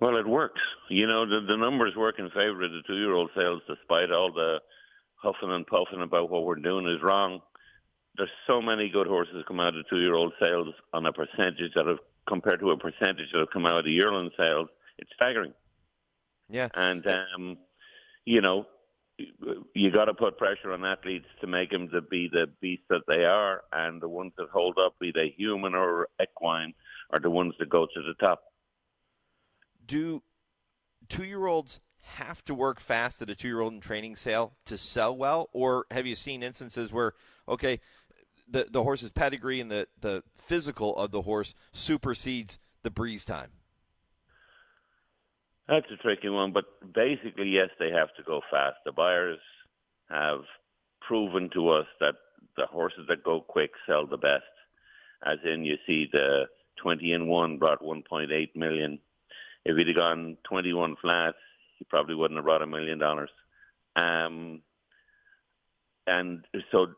Well, it works. The numbers work in favor of the 2-year-old sales, despite all the huffing and puffing about what we're doing is wrong. There's so many good horses come out of 2-year-old sales on a percentage compared to a percentage that have come out of the yearling sales. It's staggering. Yeah. And, you got to put pressure on athletes to make them to be the beast that they are, and the ones that hold up, be they human or equine, are the ones that go to the top. Do 2-year-olds have to work fast at a 2-year-old in training sale to sell well, or have you seen instances where, okay, the horse's pedigree and the physical of the horse supersedes the breeze time? That's a tricky one, but basically, yes, they have to go fast. The buyers have proven to us that the horses that go quick sell the best. As in, you see the 20-1 brought $1.8 million. If he'd have gone 21 flats, he probably wouldn't have brought $1 million. And so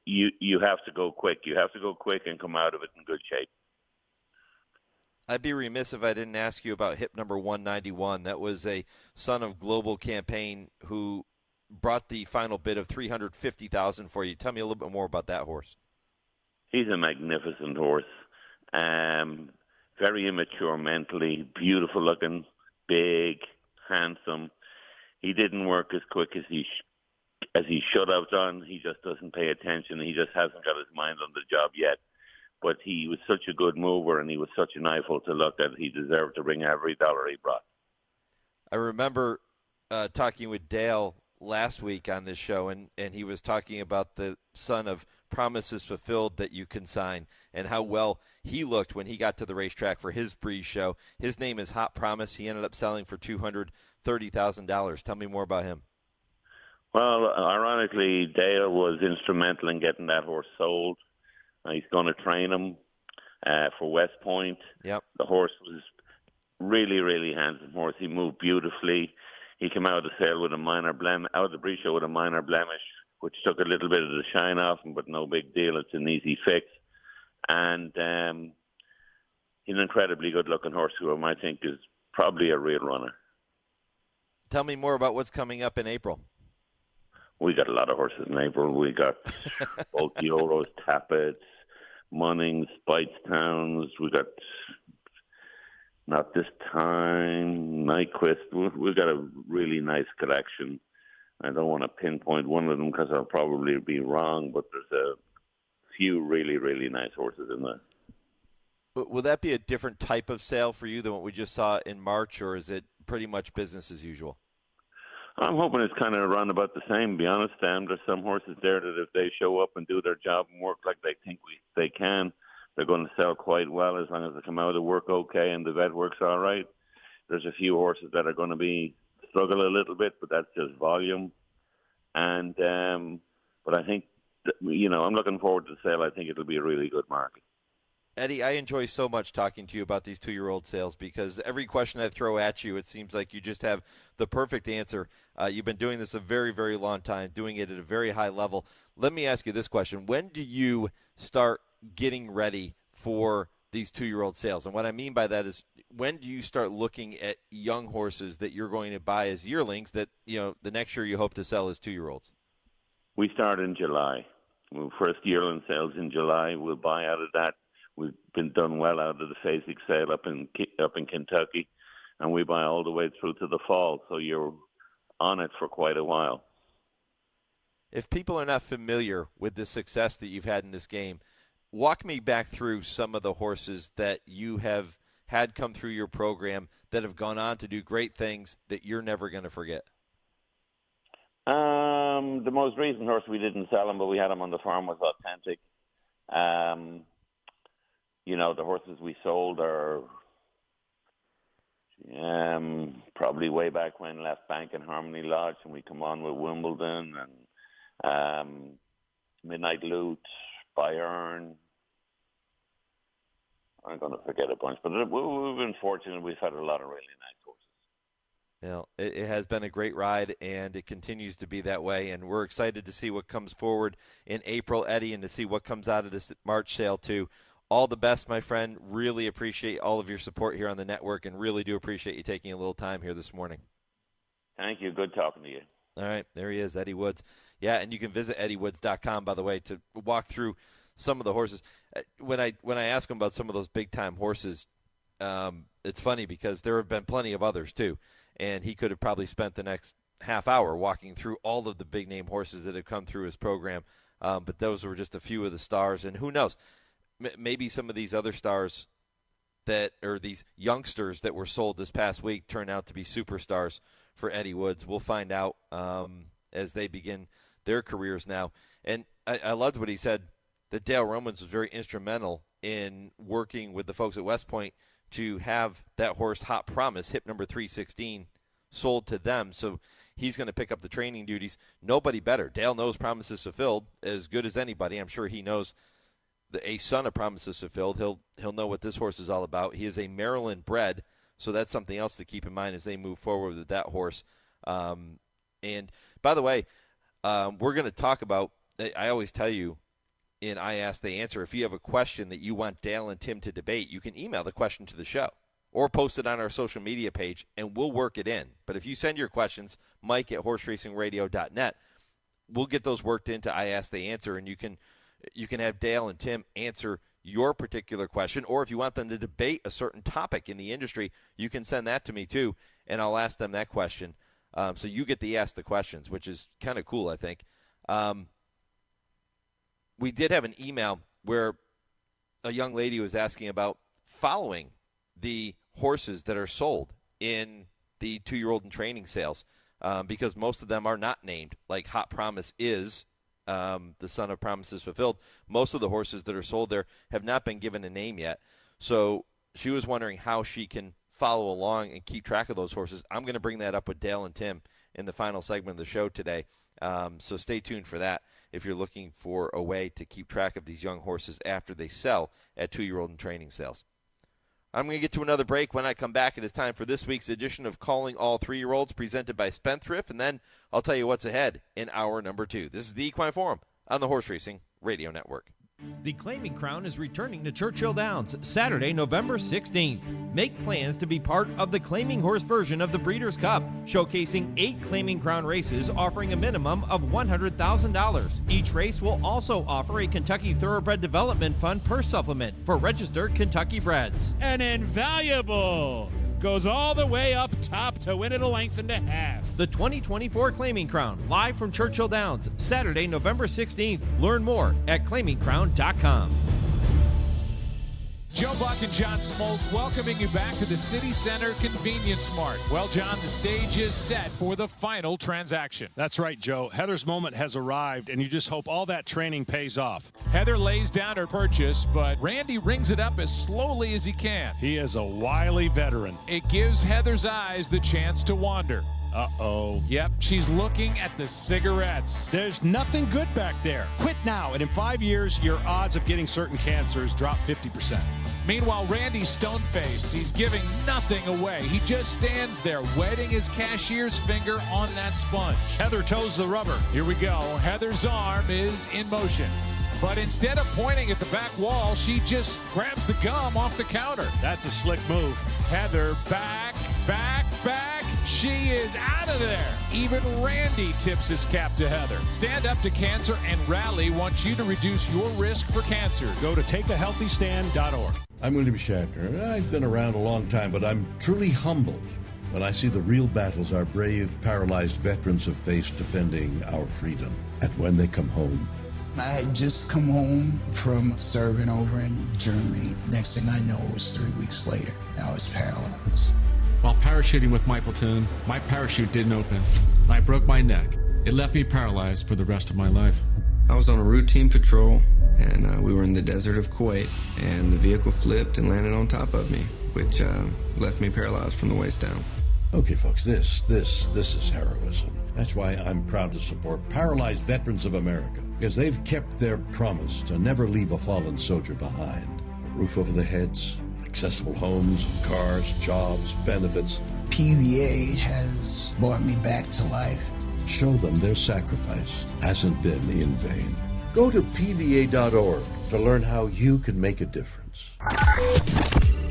you have to go quick. You have to go quick and come out of it in good shape. I'd be remiss if I didn't ask you about hip number 191. That was a son of Global Campaign who brought the final bid of $350,000 for you. Tell me a little bit more about that horse. He's a magnificent horse. Very immature mentally, beautiful looking, big, handsome. He didn't work as quick as he should have done. He just doesn't pay attention. He just hasn't got his mind on the job yet. But he was such a good mover, and he was such an eyeful to look at. He deserved to bring every dollar he brought. I remember talking with Dale last week on this show, and he was talking about the son of Promises Fulfilled that you consign and how well he looked when he got to the racetrack for his Breeze show. His name is Hot Promise. He ended up selling for $230,000. Tell me more about him. Well, ironically, Dale was instrumental in getting that horse sold. He's going to train him for West Point. Yep. The horse was really, really handsome horse. He moved beautifully. He came out of the sale with a minor blemish, out of the Breeze show with a minor blemish, which took a little bit of the shine off him, but no big deal. It's an easy fix. And he's an incredibly good-looking horse who I think is probably a real runner. Tell me more about what's coming up in April. We got a lot of horses in April. We got both Euros, Tappets, Munnings, Speightstowns. We got Not This Time, Nyquist. We've got a really nice collection. I don't want to pinpoint one of them because I'll probably be wrong, but there's a few really, really nice horses in there. Will that be a different type of sale for you than what we just saw in March, or is it pretty much business as usual? I'm hoping it's kind of around about the same, to be honest. There's some horses there that if they show up and do their job and work like they think they can, they're going to sell quite well as long as they come out of work okay and the vet works all right. There's a few horses that are going to struggle a little bit, but that's just volume. And but I think, I'm looking forward to the sale. I think it'll be a really good market. Eddie, I enjoy so much talking to you about these 2-year-old sales because every question I throw at you, it seems like you just have the perfect answer. You've been doing this a very, very long time, doing it at a very high level. Let me ask you this question. When do you start getting ready for these 2-year-old sales? And what I mean by that is, when do you start looking at young horses that you're going to buy as yearlings that, the next year you hope to sell as 2-year-olds? We start in July. First yearling sales in July. We'll buy out of that. We've been done well out of the Fasig sale up in Kentucky, and we buy all the way through to the fall. So you're on it for quite a while. If people are not familiar with the success that you've had in this game, walk me back through some of the horses that you have had come through your program that have gone on to do great things that you're never going to forget. The most recent horse we didn't sell him, but we had him on the farm, was Authentic. The horses we sold are probably way back when Left Bank and Harmony Lodge, and we come on with Wimbledon and Midnight Loot, Bayern. I'm going to forget a bunch, but we've been fortunate. We've had a lot of really nice horses. It has been a great ride, and it continues to be that way, and we're excited to see what comes forward in April, Eddie, and to see what comes out of this March sale, too. All the best, my friend. Really appreciate all of your support here on the network, and really do appreciate you taking a little time here this morning. Thank you. Good talking to you. All right, there he is, Eddie Woods. Yeah, and you can visit eddieWoods.com, by the way, to walk through some of the horses. When I ask him about some of those big-time horses, it's funny because there have been plenty of others, too, and he could have probably spent the next half hour walking through all of the big-name horses that have come through his program, but those were just a few of the stars, and who knows? Maybe some of these other stars or these youngsters that were sold this past week turn out to be superstars for Eddie Woods. We'll find out as they begin their careers now. And I loved what he said, that Dale Romans was very instrumental in working with the folks at West Point to have that horse, Hot Promise, hip number 316, sold to them. So he's going to pick up the training duties. Nobody better. Dale knows Promises Fulfilled as good as anybody. I'm sure he knows a son of Promises Fulfilled. He'll know what this horse is all about. He is a Maryland bred, so that's something else to keep in mind as they move forward with that horse. And by the way, we're going to talk about, I always tell you in I Ask, They Answer, if you have a question that you want Dale and Tim to debate, you can email the question to the show. or post it on our social media page, and we'll work it in. But if you send your questions, Mike@horseracingradio.net, we'll get those worked into I Ask, They Answer, and you can have Dale and Tim answer your particular question, or if you want them to debate a certain topic in the industry, you can send that to me too, and I'll ask them that question. So you get to ask the questions, which is kind of cool, I think. We did have an email where a young lady was asking about following the horses that are sold in the 2-year-old and training sales, because most of them are not named, like Hot Promise is the son of Promises Fulfilled. Most of the horses that are sold there have not been given a name yet. So she was wondering how she can follow along and keep track of those horses. I'm going to bring that up with Dale and Tim in the final segment of the show today. So stay tuned for that if you're looking for a way to keep track of these young horses after they sell at 2-year-old and training sales. I'm going to get to another break. When I come back, it is time for this week's edition of Calling All 3-Year-Olds presented by Spendthrift, and then I'll tell you what's ahead in hour number 2. This is the Equine Forum on the Horse Racing Radio Network. The Claiming Crown is returning to Churchill Downs Saturday, November 16th. Make plans to be part of the Claiming Horse version of the Breeders' Cup, showcasing 8 Claiming Crown races offering a minimum of $100,000. Each race will also offer a Kentucky Thoroughbred Development Fund purse supplement for registered Kentucky breds. An invaluable goes all the way up top to win it a length and a half. The 2024 Claiming Crown, live from Churchill Downs, Saturday, November 16th. Learn more at claimingcrown.com. Joe Buck and John Smoltz welcoming you back to the City Center Convenience Mart. Well, John, the stage is set for the final transaction. That's right, Joe. Heather's moment has arrived, and you just hope all that training pays off. Heather lays down her purchase, but Randy rings it up as slowly as he can. He is a wily veteran. It gives Heather's eyes the chance to wander. Uh-oh. Yep, she's looking at the cigarettes. There's nothing good back there. Quit now, and in 5 years, your odds of getting certain cancers drop 50%. Meanwhile, Randy's stone-faced. He's giving nothing away. He just stands there, wetting his cashier's finger on that sponge. Heather toes the rubber. Here we go. Heather's arm is in motion. But instead of pointing at the back wall, she just grabs the gum off the counter. That's a slick move. Heather back. She is out of there. Even Randy tips his cap to Heather. Stand Up to Cancer and Rally wants you to reduce your risk for cancer. Go to takeahealthystand.org. I'm William Shatner. I've been around a long time, but I'm truly humbled when I see the real battles our brave, paralyzed veterans have faced defending our freedom. And when they come home, I had just come home from serving over in Germany. Next thing I know, it was 3 weeks later. I was paralyzed. While parachuting with my platoon, my parachute didn't open. I broke my neck. It left me paralyzed for the rest of my life. I was on a routine patrol, and we were in the desert of Kuwait, and the vehicle flipped and landed on top of me, which left me paralyzed from the waist down. Okay, folks, this is heroism. That's why I'm proud to support Paralyzed Veterans of America, because they've kept their promise to never leave a fallen soldier behind. A roof over their heads, accessible homes, cars, jobs, benefits. PVA has brought me back to life. Show them their sacrifice hasn't been in vain. Go to PVA.org to learn how you can make a difference.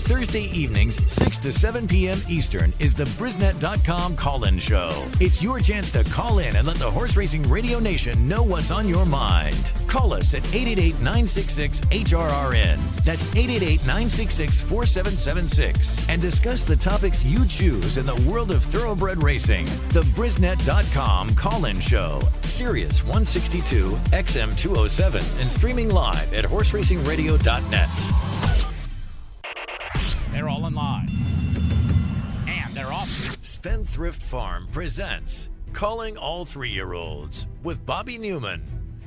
Thursday evenings, 6 to 7 p.m. Eastern, is the Brisnet.com call-in show. It's your chance to call in and let the Horse Racing Radio Nation know what's on your mind. Call us at 888-966-HRRN. That's 888-966-4776. And discuss the topics you choose in the world of thoroughbred racing. The Brisnet.com call-in show. Sirius 162, XM 207, and streaming live at horseracingradio.net. They're all in line. And they're off. Spendthrift Farm presents Calling All 3-Year-Olds with Bobby Newman.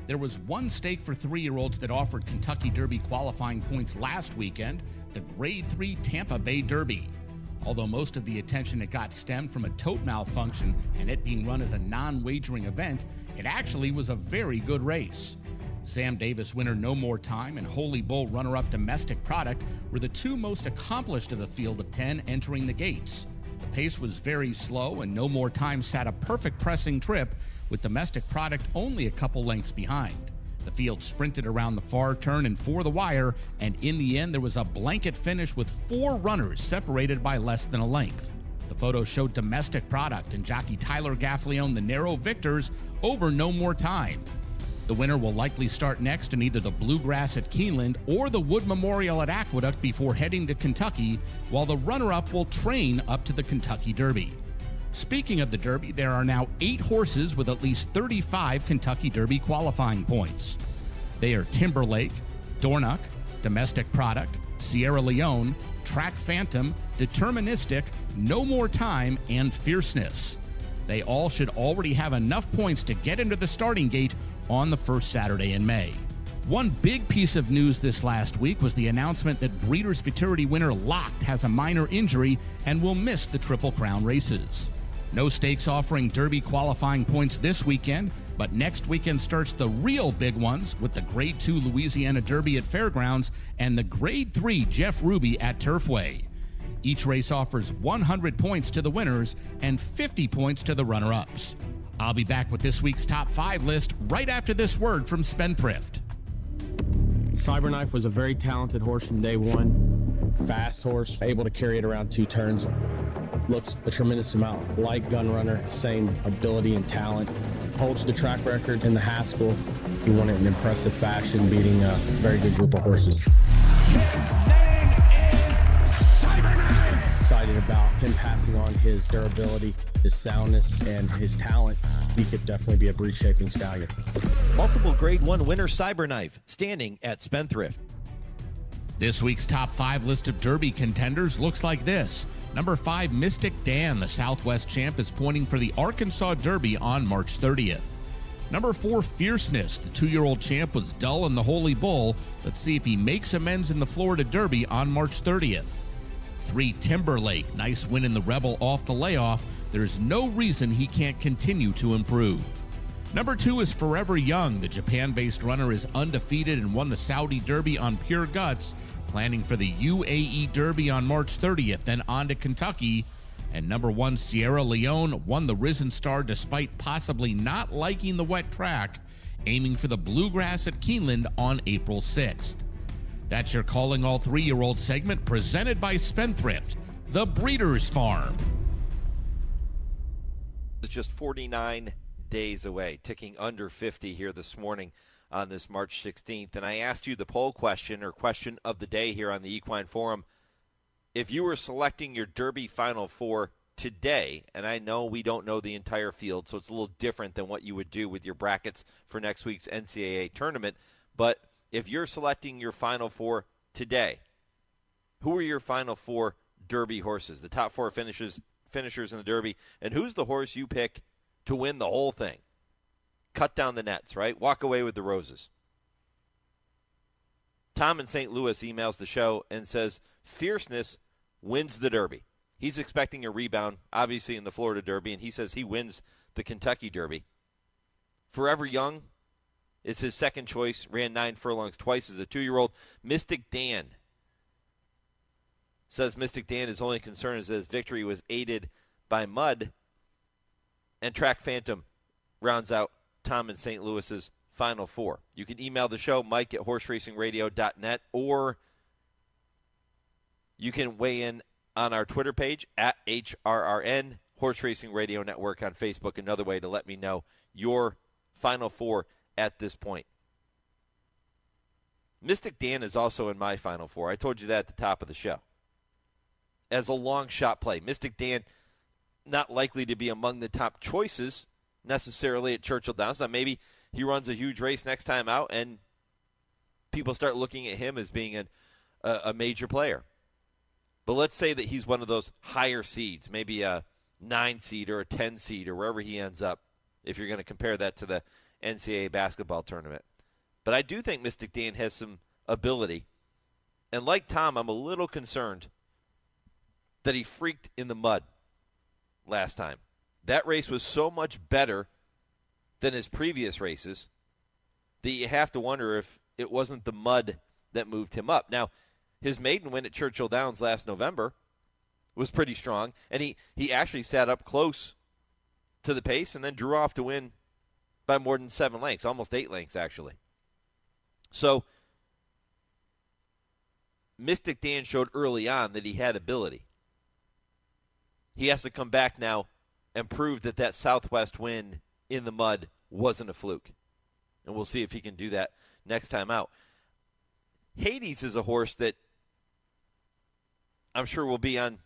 There was one stake for 3-year-olds that offered Kentucky Derby qualifying points last weekend, the Grade 3 Tampa Bay Derby. Although most of the attention it got stemmed from a tote malfunction and it being run as a non-wagering event, it actually was a very good race. Sam Davis winner No More Time and Holy Bull runner-up Domestic Product were the two most accomplished of the field of 10 entering the gates. The pace was very slow and No More Time sat a perfect pressing trip with Domestic Product only a couple lengths behind. The field sprinted around the far turn and for the wire, and in the end there was a blanket finish with 4 runners separated by less than a length. The photo showed Domestic Product and jockey Tyler Gaffalione, the narrow victors, over No More Time. The winner will likely start next in either the Bluegrass at Keeneland or the Wood Memorial at Aqueduct before heading to Kentucky, while the runner-up will train up to the Kentucky Derby. Speaking of the Derby, there are now 8 horses with at least 35 Kentucky Derby qualifying points. They are Timberlake, Dornoch, Domestic Product, Sierra Leone, Track Phantom, Deterministic, No More Time, and Fierceness. They all should already have enough points to get into the starting gate on the first Saturday in May. One big piece of news this last week was the announcement that Breeders' Futurity winner Locked has a minor injury and will miss the Triple Crown races. No stakes offering Derby qualifying points this weekend, but next weekend starts the real big ones with the Grade 2 Louisiana Derby at Fairgrounds and the Grade 3 Jeff Ruby at Turfway. Each race offers 100 points to the winners and 50 points to the runner-ups. I'll be back with this week's top 5 list right after this word from Spendthrift. Cyberknife was a very talented horse from day one. Fast horse, able to carry it around 2 turns. Looks a tremendous amount like Gunrunner, same ability and talent. Holds the track record in the Haskell. He won it in impressive fashion, beating a very good group of horses. Excited about him passing on his durability, his soundness, and his talent. He could definitely be a breed-shaping stallion. Multiple Grade 1 winner Cyberknife, standing at Spendthrift. This week's top 5 list of Derby contenders looks like this. Number 5, Mystic Dan, the Southwest champ, is pointing for the Arkansas Derby on March 30th. Number 4, Fierceness, the 2-year-old champ, was dull in the Holy Bull. Let's see if he makes amends in the Florida Derby on March 30th. 3, Timberlake, nice win in the Rebel off the layoff. There's no reason he can't continue to improve. Number 2 is Forever Young. The Japan-based runner is undefeated and won the Saudi Derby on pure guts, planning for the UAE Derby on March 30th, then on to Kentucky. And number 1, Sierra Leone, won the Risen Star despite possibly not liking the wet track, aiming for the Bluegrass at Keeneland on April 6th. That's your Calling All 3-Year-Old segment, presented by Spendthrift, the Breeders' Farm. It's just 49 days away, ticking under 50 here this morning on this March 16th. And I asked you the poll question, or question of the day here on the Equine Forum. If you were selecting your Derby Final Four today, and I know we don't know the entire field, so it's a little different than what you would do with your brackets for next week's NCAA tournament, but if you're selecting your Final Four today, who are your Final Four Derby horses, the top 4 finishers in the Derby, and who's the horse you pick to win the whole thing? Cut down the nets, right? Walk away with the roses. Tom in St. Louis emails the show and says, Fierceness wins the Derby. He's expecting a rebound, obviously, in the Florida Derby, and he says he wins the Kentucky Derby. Forever Young is his second choice, ran 9 furlongs twice as a 2-year-old. Mystic Dan says Mystic Dan, his only concern is that his victory was aided by mud. And Track Phantom rounds out Tom in St. Louis's Final Four. You can email the show, mike@horseracingradio.net, or you can weigh in on our Twitter page, at HRRN, Horse Racing Radio Network on Facebook. Another way to let me know your Final Four at this point. Mystic Dan is also in my Final Four. I told you that at the top of the show. As a long shot play. Mystic Dan, not likely to be among the top choices necessarily at Churchill Downs. Now maybe he runs a huge race next time out and people start looking at him as being a major player. But let's say that he's one of those higher seeds, maybe a 9 seed or a 10 seed or wherever he ends up, if you're going to compare that to the NCAA basketball tournament. But I do think Mystic Dan has some ability. And like Tom, I'm a little concerned that he freaked in the mud last time. That race was so much better than his previous races that you have to wonder if it wasn't the mud that moved him up. Now, his maiden win at Churchill Downs last November was pretty strong, and he actually sat up close to the pace and then drew off to win by more than 7 lengths, almost 8 lengths actually. So Mystic Dan showed early on that he had ability. He has to come back now and prove that that Southwest win in the mud wasn't a fluke. And we'll see if he can do that next time out. Hades is a horse that I'm sure will be on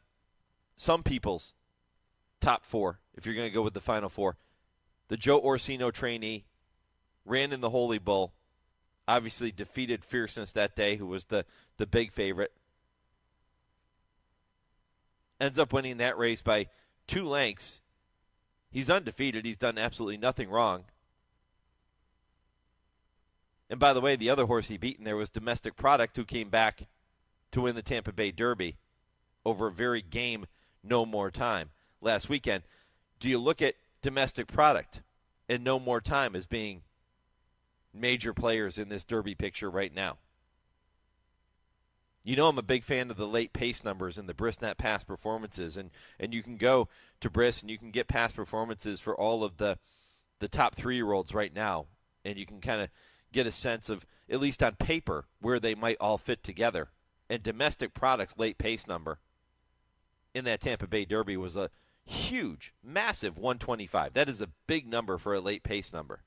some people's top four if you're going to go with the Final Four. The Joe Orsino trainee, ran in the Holy Bull, obviously defeated Fierceness that day, who was the big favorite. Ends up winning that race by 2 lengths. He's undefeated. He's done absolutely nothing wrong. And by the way, the other horse he beat in there was Domestic Product, who came back to win the Tampa Bay Derby over a very game No More Time last weekend. Do you look at Domestic Product and No More Time as being major players in this Derby picture right now? You know I'm a big fan of the late pace numbers and the Brisnet past performances, and you can go to Briss and you can get past performances for all of the top 3-year-olds right now, and you can kind of get a sense of, at least on paper, where they might all fit together. And Domestic Product's late pace number in that Tampa Bay Derby was a huge, massive 125. That is a big number for a late pace number.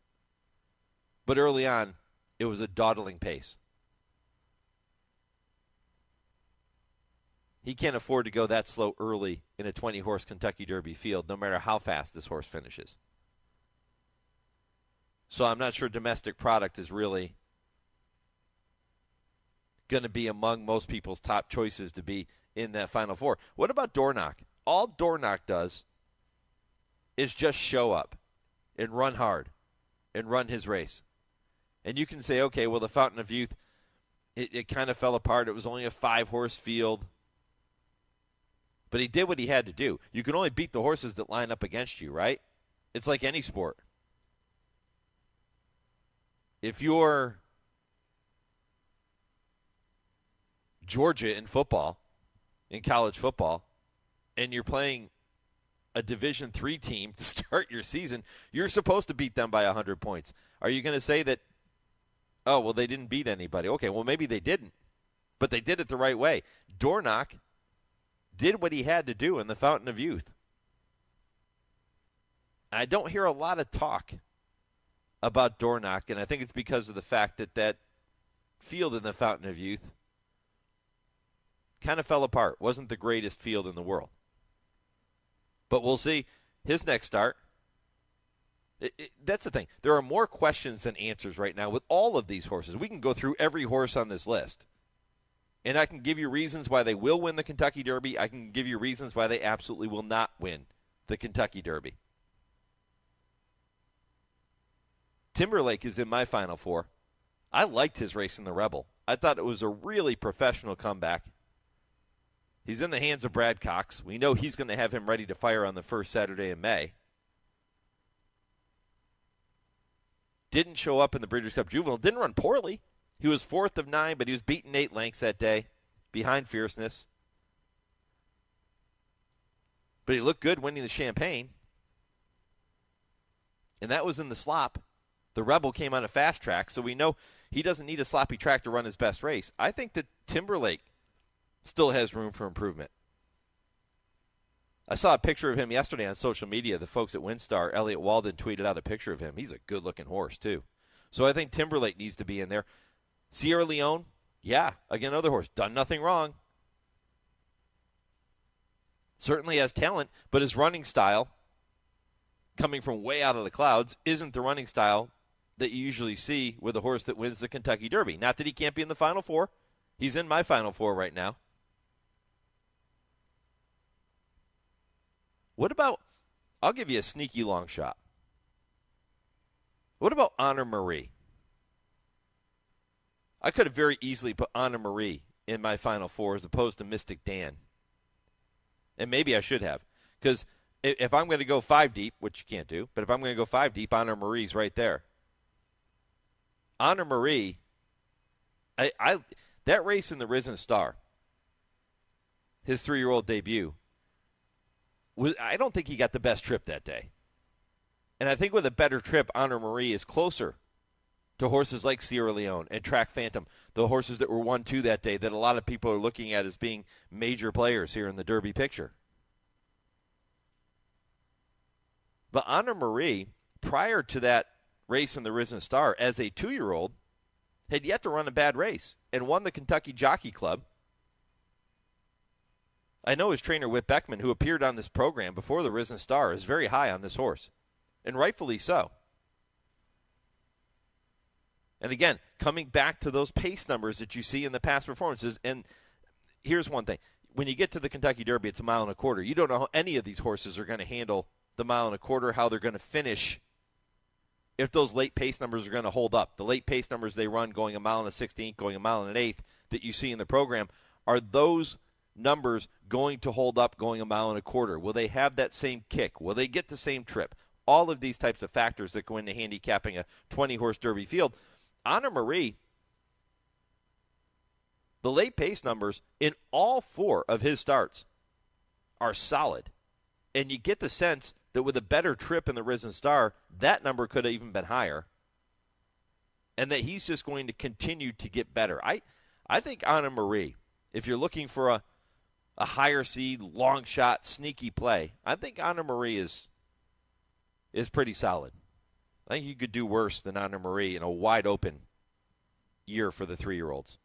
But early on, it was a dawdling pace. He can't afford to go that slow early in a 20-horse Kentucky Derby field, no matter how fast this horse finishes. So I'm not sure Domestic Product is really going to be among most people's top choices to be in that Final Four. What about Dornoch? All Dornoch does is just show up and run hard and run his race. And you can say, okay, well, the Fountain of Youth, it kind of fell apart. It was only a 5-horse field. But he did what he had to do. You can only beat the horses that line up against you, right? It's like any sport. If you're Georgia in football, in college football, and you're playing a Division III team to start your season, you're supposed to beat them by 100 points. Are you going to say that, oh, well, they didn't beat anybody? Okay, well, maybe they didn't, but they did it the right way. Dornoch did what he had to do in the Fountain of Youth. I don't hear a lot of talk about Dornoch, and I think it's because of the fact that that field in the Fountain of Youth kind of fell apart. Wasn't the greatest field in the world. But we'll see his next start. That's the thing. There are more questions than answers right now with all of these horses. We can go through every horse on this list. And I can give you reasons why they will win the Kentucky Derby. I can give you reasons why they absolutely will not win the Kentucky Derby. Timberlake is in my Final Four. I liked his race in the Rebel. I thought it was a really professional comeback. He's in the hands of Brad Cox. We know he's going to have him ready to fire on the first Saturday in May. Didn't show up in the Breeders' Cup Juvenile. Didn't run poorly. He was 4th of 9, but he was beaten 8 lengths that day behind Fierceness. But he looked good winning the Champagne. And that was in the slop. The Rebel came on a fast track, so we know he doesn't need a sloppy track to run his best race. I think that Timberlake still has room for improvement. I saw a picture of him yesterday on social media. The folks at WinStar, Elliot Walden, tweeted out a picture of him. He's a good-looking horse, too. So I think Timberlake needs to be in there. Sierra Leone, yeah, again, another horse. Done nothing wrong. Certainly has talent, but his running style, coming from way out of the clouds, isn't the running style that you usually see with a horse that wins the Kentucky Derby. Not that he can't be in the Final Four. He's in my Final Four right now. What about, I'll give you a sneaky long shot. What about Honor Marie? I could have very easily put Honor Marie in my Final Four as opposed to Mystic Dan. And maybe I should have. Because if I'm going to go 5 deep, which you can't do, but if I'm going to go 5 deep, Honor Marie's right there. Honor Marie, that race in the Risen Star, his 3-year-old debut, I don't think he got the best trip that day. And I think with a better trip, Honor Marie is closer to horses like Sierra Leone and Track Phantom, the horses that were 1-2 that day that a lot of people are looking at as being major players here in the Derby picture. But Honor Marie, prior to that race in the Risen Star, as a 2-year-old, had yet to run a bad race and won the Kentucky Jockey Club. I know his trainer, Whit Beckman, who appeared on this program before the Risen Star, is very high on this horse, and rightfully so. And again, coming back to those pace numbers that you see in the past performances, and here's one thing. When you get to the Kentucky Derby, it's 1.25 miles. You don't know how any of these horses are going to handle the 1.25 miles, how they're going to finish, if those late pace numbers are going to hold up. The late pace numbers they run going 1.16 miles, going 1.125 miles that you see in the program, are those numbers going to hold up going 1.25 miles? Will they have that same kick? Will they get the same trip? All of these types of factors that go into handicapping a 20-horse Derby field. Honor Marie, the late pace numbers in all 4 of his starts are solid. And you get the sense that with a better trip in the Risen Star, that number could have even been higher. And that he's just going to continue to get better. I think Honor Marie, if you're looking for a higher seed, long shot, sneaky play, I think Honor Marie is pretty solid. I think you could do worse than Honor Marie in a wide-open year for the 3-year-olds.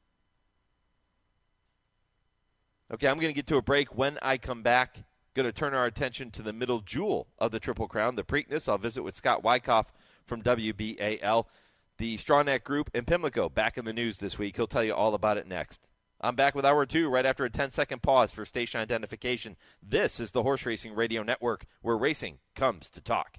Okay, I'm going to get to a break. When I come back, going to turn our attention to the middle jewel of the Triple Crown, the Preakness. I'll visit with Scott Wykoff from WBAL. The Stronach Group in Pimlico back in the news this week. He'll tell you all about it next. I'm back with Hour 2 right after a 10-second pause for station identification. This is the Horse Racing Radio Network, where racing comes to talk.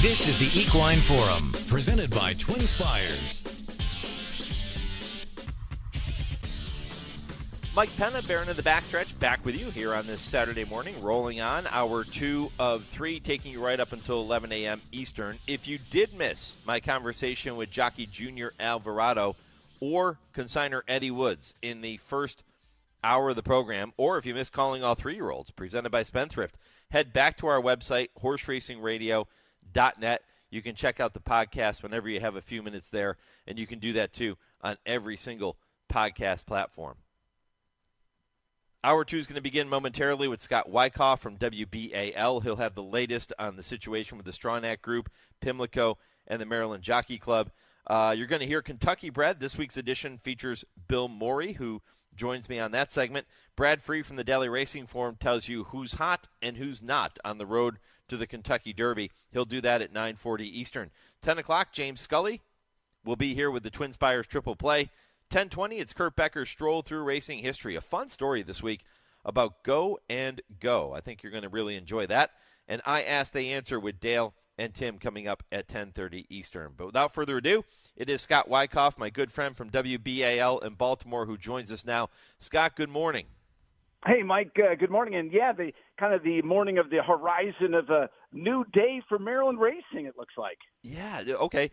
This is the Equine Forum, presented by TwinSpires. Mike Penna, Baron of the Backstretch, back with you here on this Saturday morning, rolling on Hour 2 of 3, taking you right up until 11 a.m. Eastern. If you did miss my conversation with Jockey Junior Alvarado or consignor Eddie Woods in the first hour of the program, or if you missed Calling All 3-Year-Olds, presented by Spendthrift, head back to our website, horseracingradio.net. You can check out the podcast whenever you have a few minutes there, and you can do that too on every single podcast platform. Hour 2 is going to begin momentarily with Scott Wykoff from WBAL. He'll have the latest on the situation with the Stronach Group, Pimlico, and the Maryland Jockey Club. You're going to hear Kentucky Bred. This week's edition features Bill Morey, who joins me on that segment. Brad Free from the Daily Racing Forum tells you who's hot and who's not on the road to the Kentucky Derby. He'll do that at 9:40 Eastern. 10 o'clock, James Scully will be here with the TwinSpires Triple Play. 10:20, it's Kurt Becker's Stroll Through Racing History. A fun story this week about Go and Go. I think you're going to really enjoy that. And I Ask, They Answer with Dale and Tim coming up at 10:30 Eastern. But without further ado, it is Scott Wykoff, my good friend from WBAL in Baltimore, who joins us now. Scott, good morning. Hey, Mike, good morning. And, yeah, the kind of the morning of the horizon of a new day for Maryland racing, it looks like. Yeah, okay.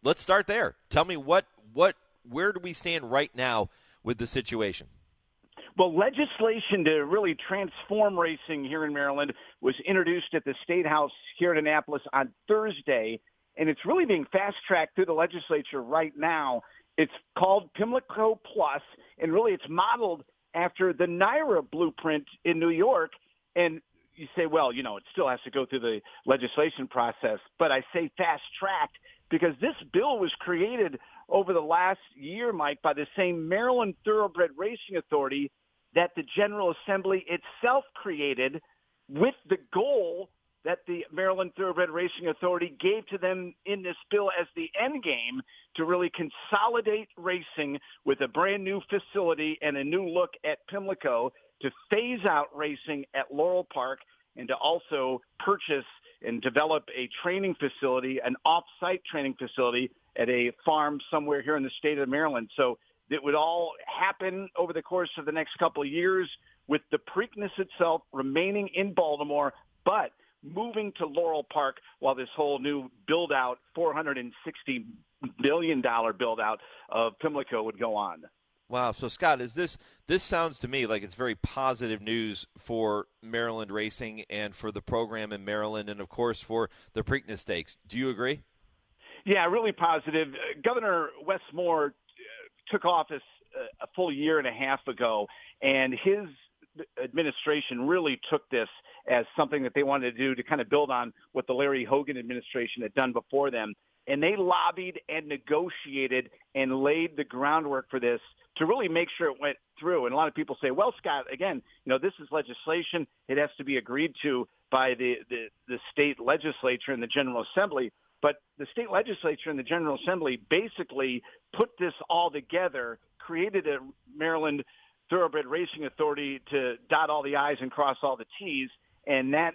Let's start there. Tell me where do we stand right now with the situation? Well, legislation to really transform racing here in Maryland was introduced at the State House here in Annapolis on Thursday, and it's really being fast-tracked through the legislature right now. It's called Pimlico Plus, and really it's modeled after the NYRA blueprint in New York. And you say, well, you know, it still has to go through the legislation process. But I say fast-tracked because this bill was created over the last year, Mike, by the same Maryland Thoroughbred Racing Authority that the General Assembly itself created, with the goal that the Maryland Thoroughbred Racing Authority gave to them in this bill as the end game to really consolidate racing with a brand new facility and a new look at Pimlico, to phase out racing at Laurel Park, and to also purchase and develop a training facility, an off-site training facility at a farm somewhere here in the state of Maryland. So it would all happen over the course of the next couple of years, with the Preakness itself remaining in Baltimore, but moving to Laurel Park while this whole new build-out, $460 billion build-out of Pimlico would go on. Wow. So, Scott, this sounds to me like it's very positive news for Maryland racing and for the program in Maryland and, of course, for the Preakness Stakes. Do you agree? Yeah, really positive. Governor Wes Moore took office a full year and a half ago, and his administration really took this as something that they wanted to do to kind of build on what the Larry Hogan administration had done before them. And they lobbied and negotiated and laid the groundwork for this to really make sure it went through. And a lot of people say, well, Scott, again, this is legislation. It has to be agreed to by the state legislature and the General Assembly. But the state legislature and the General Assembly basically put this all together, created a Maryland Thoroughbred Racing Authority to dot all the I's and cross all the T's. And that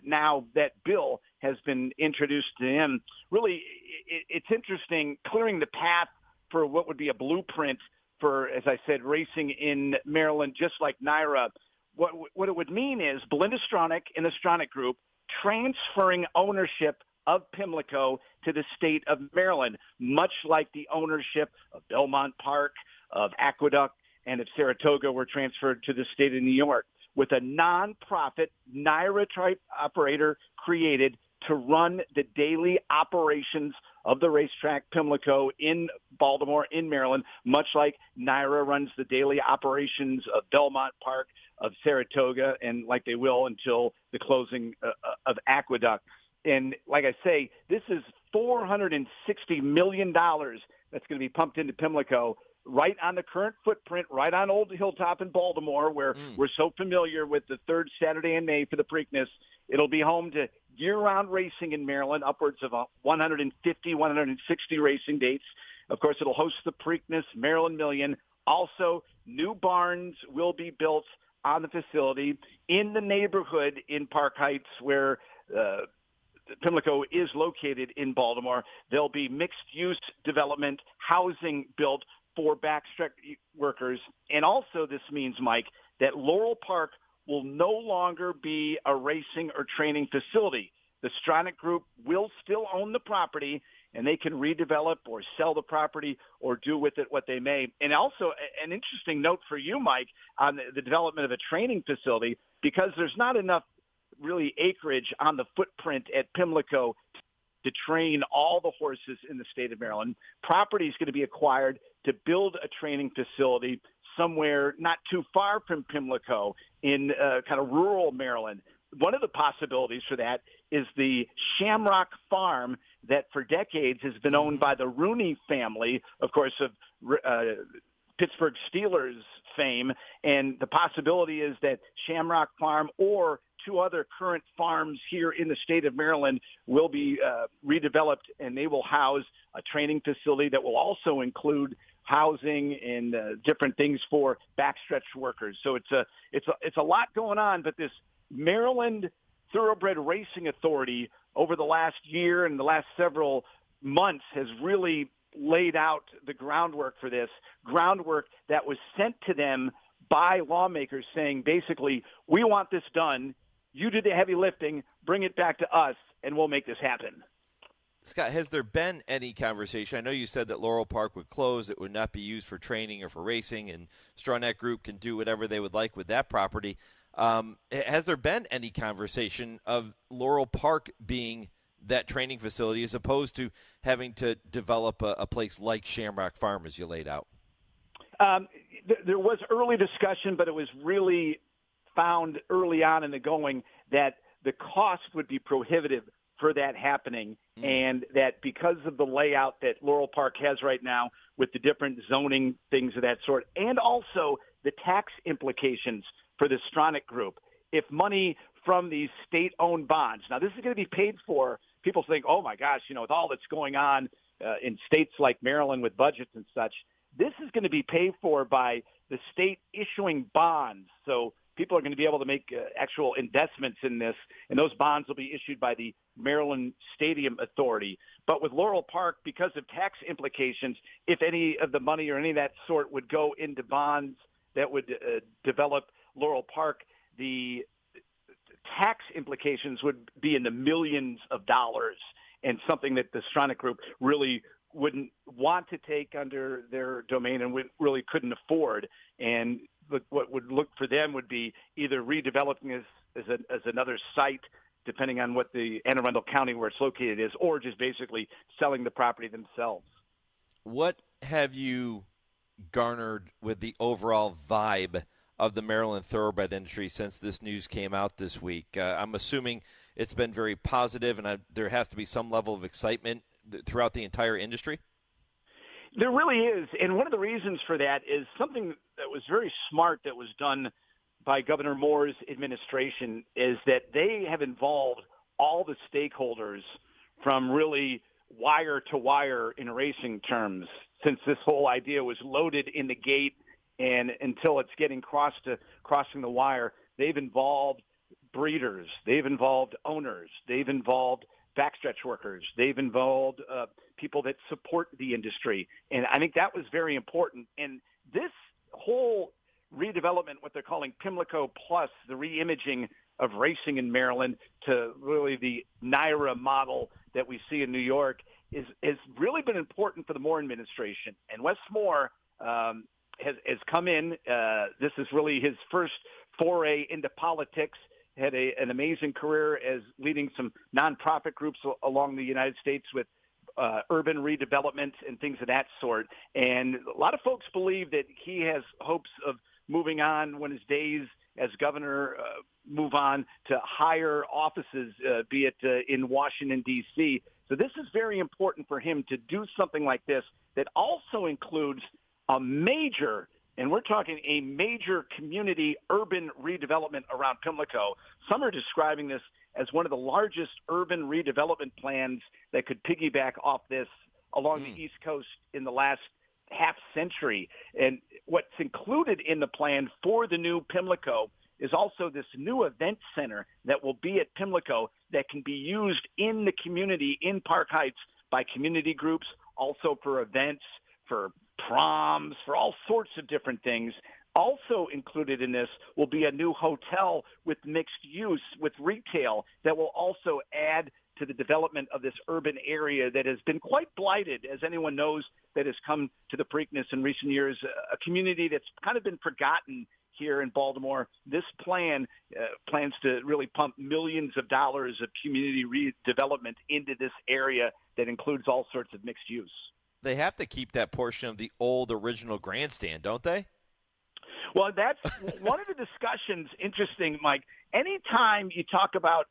bill has been introduced to him. Really, it's interesting, clearing the path for what would be a blueprint for, as I said, racing in Maryland, just like NYRA. What it would mean is Belinda Stronach and the Stronach Group transferring ownership of Pimlico to the state of Maryland, much like the ownership of Belmont Park, of Aqueduct, and of Saratoga were transferred to the state of New York, with a nonprofit NYRA-type operator created to run the daily operations of the racetrack Pimlico in Baltimore, in Maryland, much like NYRA runs the daily operations of Belmont Park, of Saratoga, and like they will until the closing of Aqueduct. And like I say, this is $460 million that's going to be pumped into Pimlico, right on the current footprint, right on Old Hilltop in Baltimore, where we're so familiar with the third Saturday in May for the Preakness. It'll be home to year-round racing in Maryland, upwards of 150, 160 racing dates. Of course, it'll host the Preakness Maryland Million. Also, new barns will be built on the facility in the neighborhood in Park Heights, where Pimlico is located in Baltimore. There'll be mixed-use development, housing built for backstretch workers. And also this means, Mike, that Laurel Park will no longer be a racing or training facility. The Stronach Group will still own the property, and they can redevelop or sell the property or do with it what they may. And also an interesting note for you, Mike, on the development of a training facility, because there's not enough really acreage on the footprint at Pimlico to train all the horses in the state of Maryland. Property is going to be acquired to build a training facility somewhere not too far from Pimlico in kind of rural Maryland. One of the possibilities for that is the Shamrock Farm that for decades has been owned by the Rooney family, of course, of Pittsburgh Steelers fame. And the possibility is that Shamrock Farm or two other current farms here in the state of Maryland will be redeveloped, and they will house a training facility that will also include housing and different things for backstretch workers. So it's a lot going on, but this Maryland Thoroughbred Racing Authority over the last year and the last several months has really laid out the groundwork for this, groundwork that was sent to them by lawmakers saying, basically, we want this done. You do the heavy lifting, bring it back to us, and we'll make this happen. Scott, has there been any conversation? I know you said that Laurel Park would close. It would not be used for training or for racing, and Stronach Group can do whatever they would like with that property. Has there been any conversation of Laurel Park being that training facility as opposed to having to develop a place like Shamrock Farm as you laid out? There was early discussion, but it was really found early on in the going that the cost would be prohibitive for that happening, and that because of the layout that Laurel Park has right now with the different zoning things of that sort, and also the tax implications for the Stronach Group, if money from these state-owned bonds, now this is going to be paid for, people think, oh my gosh, with all that's going on in states like Maryland with budgets and such, this is going to be paid for by the state issuing bonds. So people are going to be able to make actual investments in this, and those bonds will be issued by the Maryland Stadium Authority. But with Laurel Park, because of tax implications, if any of the money or any of that sort would go into bonds that would develop Laurel Park, the tax implications would be in the millions of dollars, and something that the Stronach Group really wouldn't want to take under their domain and really couldn't afford. And what would look for them would be either redeveloping as another site, depending on what the Anne Arundel County where it's located is, or just basically selling the property themselves. What have you garnered with the overall vibe of the Maryland thoroughbred industry since this news came out this week? I'm assuming it's been very positive, and there has to be some level of excitement throughout the entire industry. There really is, and one of the reasons for that is something that was very smart that was done by Governor Moore's administration, is that they have involved all the stakeholders from really wire to wire in racing terms, since this whole idea was loaded in the gate and until it's getting crossing the wire. They've involved breeders, they've involved owners, they've involved backstretch workers, they've involved people that support the industry. And I think that was very important. And this whole redevelopment, what they're calling Pimlico Plus, the reimaging of racing in Maryland to really the NYRA model that we see in New York, has really been important for the Moore administration. And Wes Moore has come in. This is really his first foray into politics. Had an amazing career as leading some nonprofit groups along the United States with urban redevelopment and things of that sort. And a lot of folks believe that he has hopes of moving on when his days as governor move on to higher offices, be it in Washington, D.C. So this is very important for him to do something like this that also includes a major, and we're talking a major community urban redevelopment around Pimlico. Some are describing this as one of the largest urban redevelopment plans that could piggyback off this along the East Coast in the last half century. And what's included in the plan for the new Pimlico is also this new event center that will be at Pimlico that can be used in the community in Park Heights by community groups, also for events, for proms, for all sorts of different things. Also included in this will be a new hotel with mixed use, with retail, that will also add to the development of this urban area that has been quite blighted, as anyone knows that has come to the Preakness in recent years, a community that's kind of been forgotten here in Baltimore. This plan plans to really pump millions of dollars of community redevelopment into this area that includes all sorts of mixed use. They have to keep that portion of the old original grandstand, don't they? Well, that's one of the discussions. Interesting, Mike. Anytime you talk about,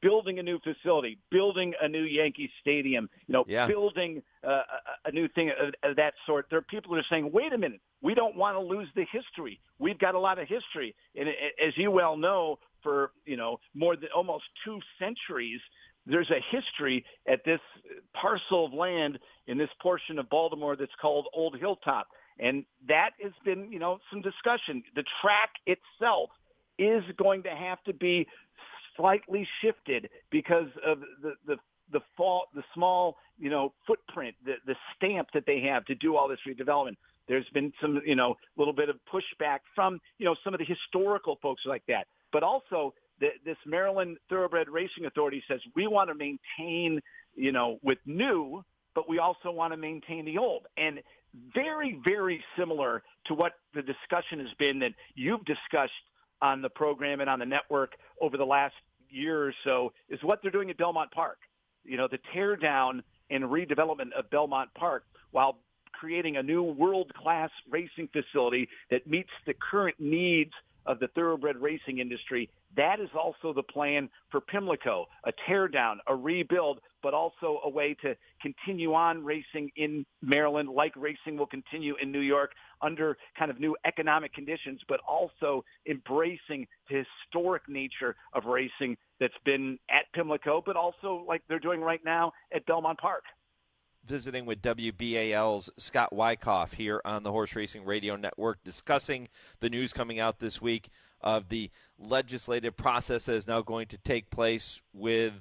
building a new facility, building a new Yankee Stadium, building a new thing of that sort, there are people who are saying, wait a minute, we don't want to lose the history. We've got a lot of history. And as you well know, for, more than almost 2 centuries, there's a history at this parcel of land in this portion of Baltimore that's called Old Hilltop. And that has been, some discussion. The track itself is going to have to be slightly shifted because of the small, footprint, the stamp that they have to do all this redevelopment. There's been some, little bit of pushback from, some of the historical folks like that. But also this Maryland Thoroughbred Racing Authority says we want to maintain, with new, but we also want to maintain the old. And very, very similar to what the discussion has been that you've discussed on the program and on the network over the last year or so is what they're doing at Belmont Park. The tear down and redevelopment of Belmont Park while creating a new world-class racing facility that meets the current needs of the thoroughbred racing industry. That is also the plan for Pimlico, a tear down, a rebuild, but also a way to continue on racing in Maryland like racing will continue in New York under kind of new economic conditions, but also embracing the historic nature of racing that's been at Pimlico, but also like they're doing right now at Belmont Park. Visiting with WBAL's Scott Wykoff here on the Horse Racing Radio Network, discussing the news coming out this week of the legislative process that is now going to take place with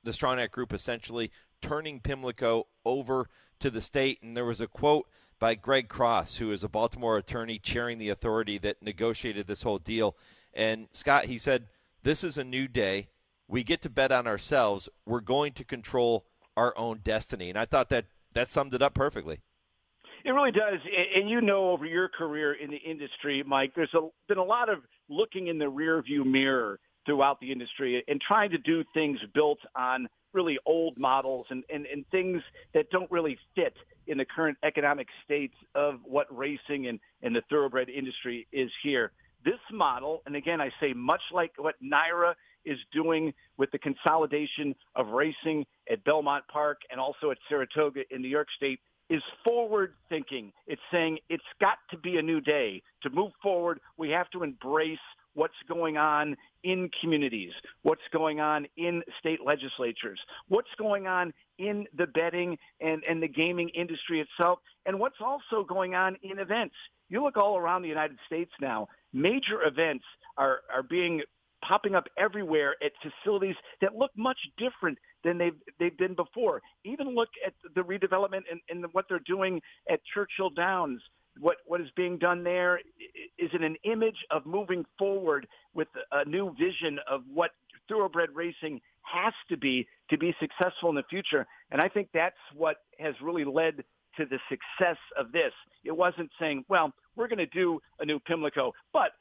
the Stronach Group essentially turning Pimlico over to the state. And there was a quote by Greg Cross, who is a Baltimore attorney chairing the authority that negotiated this whole deal. And Scott, he said, "This is a new day. We get to bet on ourselves. We're going to control our own destiny." And I thought that that summed it up perfectly. It really does. And you know, over your career in the industry, Mike, there's been a lot of looking in the rearview mirror throughout the industry and trying to do things built on really old models and things that don't really fit in the current economic state of what racing and the thoroughbred industry is here. This model, and again, I say much like what NYRA is doing with the consolidation of racing at Belmont Park and also at Saratoga in New York State, is forward thinking. It's saying it's got to be a new day. To move forward, we have to embrace what's going on in communities, what's going on in state legislatures, what's going on in the betting and the gaming industry itself, and what's also going on in events. You look all around the United States now, major events are popping up everywhere at facilities that look much different than they've been before. Even look at the redevelopment and what they're doing at Churchill Downs. What is being done there is an image of moving forward with a new vision of what thoroughbred racing has to be successful in the future. And I think that's what has really led to the success of this. It wasn't saying, well, we're going to do a new Pimlico, but,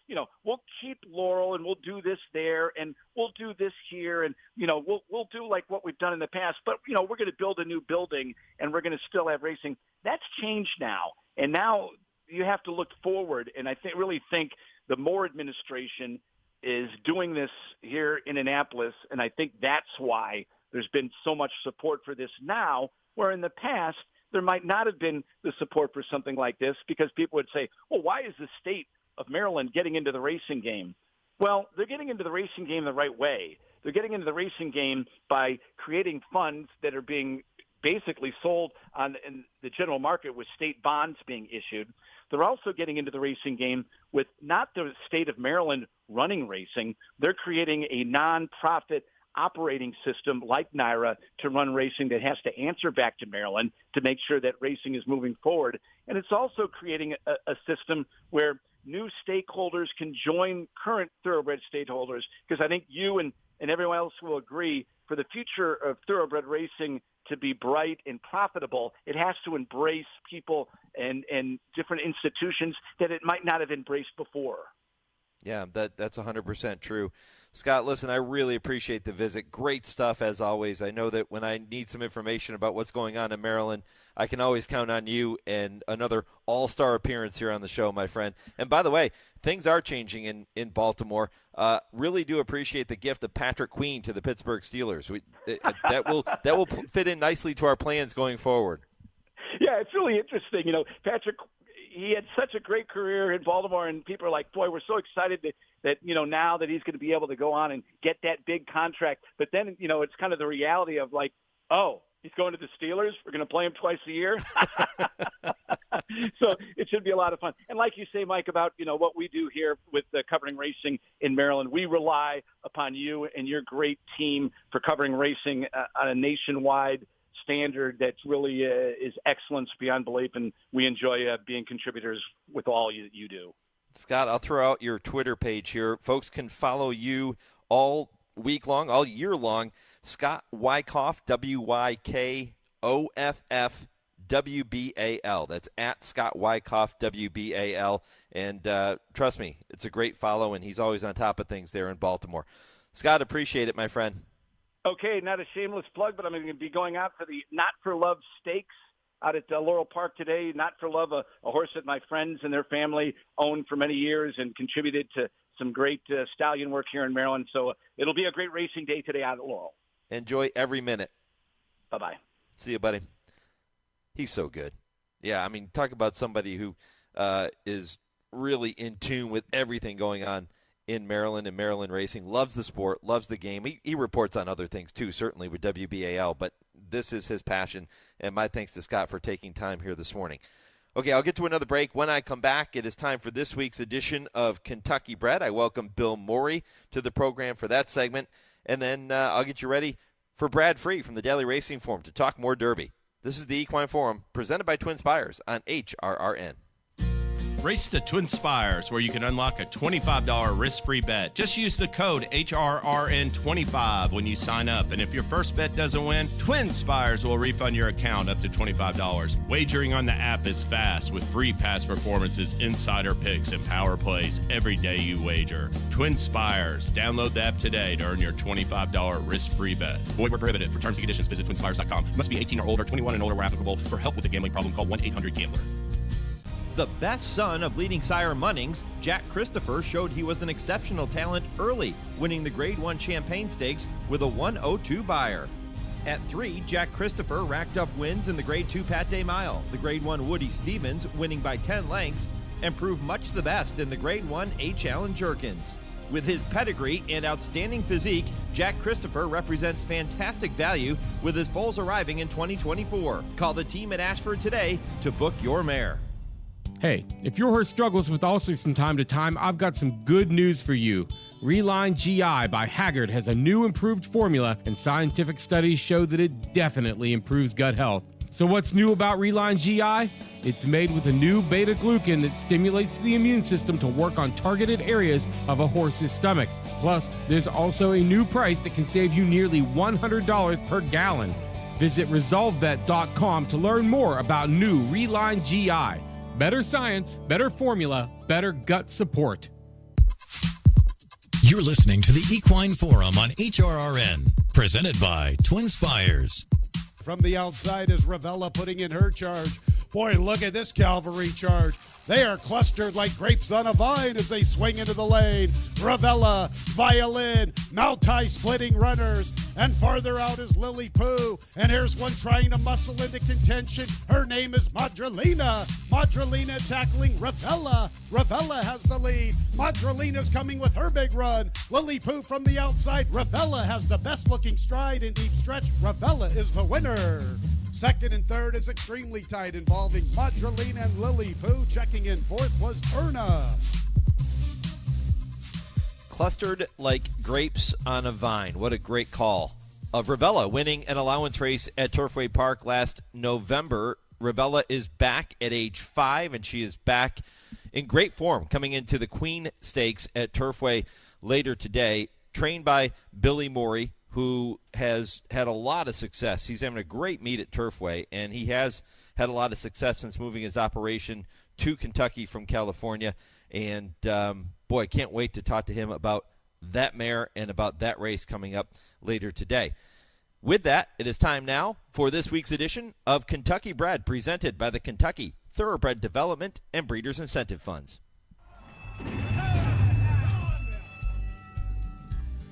we'll keep Laurel and we'll do this there and we'll do this here and, we'll do like what we've done in the past, but, we're going to build a new building and we're going to still have racing. That's changed now. And now you have to look forward. And I really think the Moore administration is doing this here in Annapolis. And I think that's why there's been so much support for this now, where in the past, there might not have been the support for something like this because people would say, well, why is the state of Maryland getting into the racing game? Well, they're getting into the racing game the right way. They're getting into the racing game by creating funds that are being basically sold in the general market with state bonds being issued. They're also getting into the racing game with not the state of Maryland running racing. They're creating a nonprofit operating system like NYRA to run racing that has to answer back to Maryland to make sure that racing is moving forward. And it's also creating a system where new stakeholders can join current thoroughbred stakeholders, because I think you and everyone else will agree, for the future of thoroughbred racing to be bright and profitable, it has to embrace people and different institutions that it might not have embraced before. Yeah, that's 100% true. Scott, listen, I really appreciate the visit. Great stuff, as always. I know that when I need some information about what's going on in Maryland, I can always count on you and another all-star appearance here on the show, my friend. And by the way, things are changing in Baltimore. Really do appreciate the gift of Patrick Queen to the Pittsburgh Steelers. That will fit in nicely to our plans going forward. Yeah, it's really interesting. Patrick, he had such a great career in Baltimore, and people are like, boy, we're so excited that now that he's going to be able to go on and get that big contract. But then, it's kind of the reality of like, oh, he's going to the Steelers. We're going to play him twice a year. So it should be a lot of fun. And like you say, Mike, about, what we do here with covering racing in Maryland, we rely upon you and your great team for covering racing on a nationwide standard that really is excellence beyond belief, and we enjoy being contributors with all you do. Scott, I'll throw out your Twitter page here. Folks can follow you all week long, all year long. Scott Wykoff, Wykoff, WBAL. That's at Scott Wykoff, WBAL. And trust me, it's a great follow, and he's always on top of things there in Baltimore. Scott, appreciate it, my friend. Okay, not a shameless plug, but I'm going to be going out for the Not for Love Stakes out at Laurel Park today. Not for Love, a horse that my friends and their family owned for many years and contributed to some great stallion work here in Maryland. So it'll be a great racing day today out at Laurel. Enjoy every minute. Bye-bye. See you, buddy. He's so good. Yeah, I mean, talk about somebody who is really in tune with everything going on in Maryland and Maryland racing, loves the sport, loves the game. He reports on other things too, certainly with WBAL, but this is his passion, and my thanks to Scott for taking time here this morning. Okay, I'll get to another break. When I come back, it is time for this week's edition of Kentucky Bred. I welcome Bill Morey to the program for that segment, and then I'll get you ready for Brad Free from the Daily Racing Forum to talk more Derby. This is the Equine Forum, presented by TwinSpires on HRRN. Race to TwinSpires, where you can unlock a $25 risk-free bet. Just use the code HRRN25 when you sign up, and if your first bet doesn't win, TwinSpires will refund your account up to $25. Wagering on the app is fast with free past performances, insider picks, and power plays every day you wager. TwinSpires. Download the app today to earn your $25 risk-free bet. Void where prohibited. For terms and conditions, visit TwinSpires.com. Must be 18 or older, 21 and older where applicable. For help with a gambling problem, call 1-800-GAMBLER. The best son of leading sire Munnings, Jack Christopher, showed he was an exceptional talent early, winning the Grade 1 Champagne Stakes with a 1:02 buyer. At 3, Jack Christopher racked up wins in the Grade 2 Pate Mile, the Grade 1 Woody Stevens winning by 10 lengths, and proved much the best in the Grade 1 H. Allen Jerkins. With his pedigree and outstanding physique, Jack Christopher represents fantastic value with his foals arriving in 2024. Call the team at Ashford today to book your mare. Hey, if your horse struggles with ulcers from time to time, I've got some good news for you. Reline GI by Haggard has a new improved formula, and scientific studies show that it definitely improves gut health. So what's new about Reline GI? It's made with a new beta-glucan that stimulates the immune system to work on targeted areas of a horse's stomach. Plus, there's also a new price that can save you nearly $100 per gallon. Visit ResolveVet.com to learn more about new Reline GI. Better science, better formula, better gut support. You're listening to the Equine Forum on HRRN, presented by TwinSpires. From the outside is Ravella putting in her charge. Boy, look at this cavalry charge. They are clustered like grapes on a vine as they swing into the lane. Ravella, Violin, Maltai splitting runners. And farther out is Lily Poo. And here's one trying to muscle into contention. Her name is Madrelina. Madrelina tackling Ravella. Ravella has the lead. Madrelina's coming with her big run. Lily Poo from the outside. Ravella has the best looking stride in deep stretch. Ravella is the winner. Second and third is extremely tight, involving Madrelina and Lily Poo. Checking in fourth was Erna. Clustered like grapes on a vine. What a great call of Ravella winning an allowance race at Turfway Park last November. Ravella is back at age 5, and she is back in great form coming into the Queen Stakes at Turfway later today. Trained by Billy Morey, who has had a lot of success. He's having a great meet at Turfway, and he has had a lot of success since moving his operation to Kentucky from California. And, boy, I can't wait to talk to him about that mare and about that race coming up later today. With that, it is time now for this week's edition of Kentucky Bred, presented by the Kentucky Thoroughbred Development and Breeders' Incentive Funds.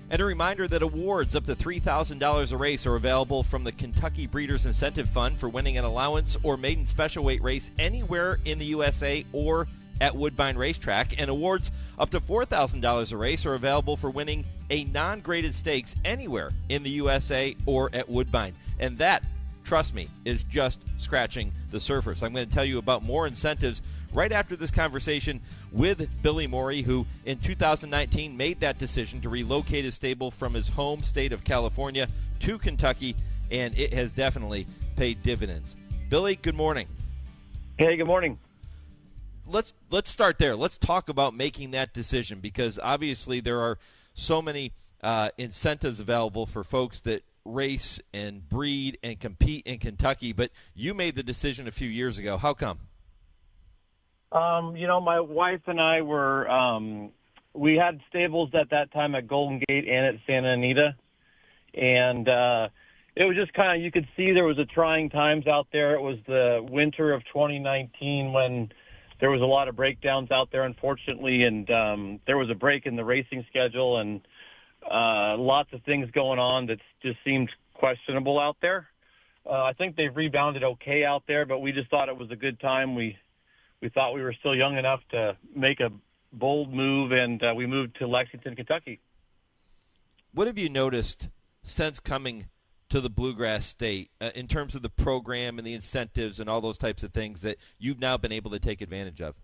And a reminder that awards up to $3,000 a race are available from the Kentucky Breeders' Incentive Fund for winning an allowance or maiden special weight race anywhere in the USA or at Woodbine Racetrack. And awards up to $4,000 a race are available for winning a non-graded stakes anywhere in the USA or at Woodbine. And that, trust me, is just scratching the surface. I'm going to tell you about more incentives right after this conversation with Billy Morey, who in 2019 made that decision to relocate his stable from his home state of California to Kentucky, and it has definitely paid dividends. Billy, good morning. Hey, good morning. Let's start there. Let's talk about making that decision, because obviously there are so many incentives available for folks that race and breed and compete in Kentucky, but you made the decision a few years ago. How come? My wife and I were, we had stables at that time at Golden Gate and at Santa Anita. And it was just kind of, you could see there was a trying times out there. It was the winter of 2019 when there was a lot of breakdowns out there, unfortunately. And there was a break in the racing schedule and lots of things going on that just seemed questionable out there. I think they've rebounded okay out there, but we just thought it was a good time. We thought we were still young enough to make a bold move, and we moved to Lexington, Kentucky. What have you noticed since coming to the Bluegrass State in terms of the program and the incentives and all those types of things that you've now been able to take advantage of?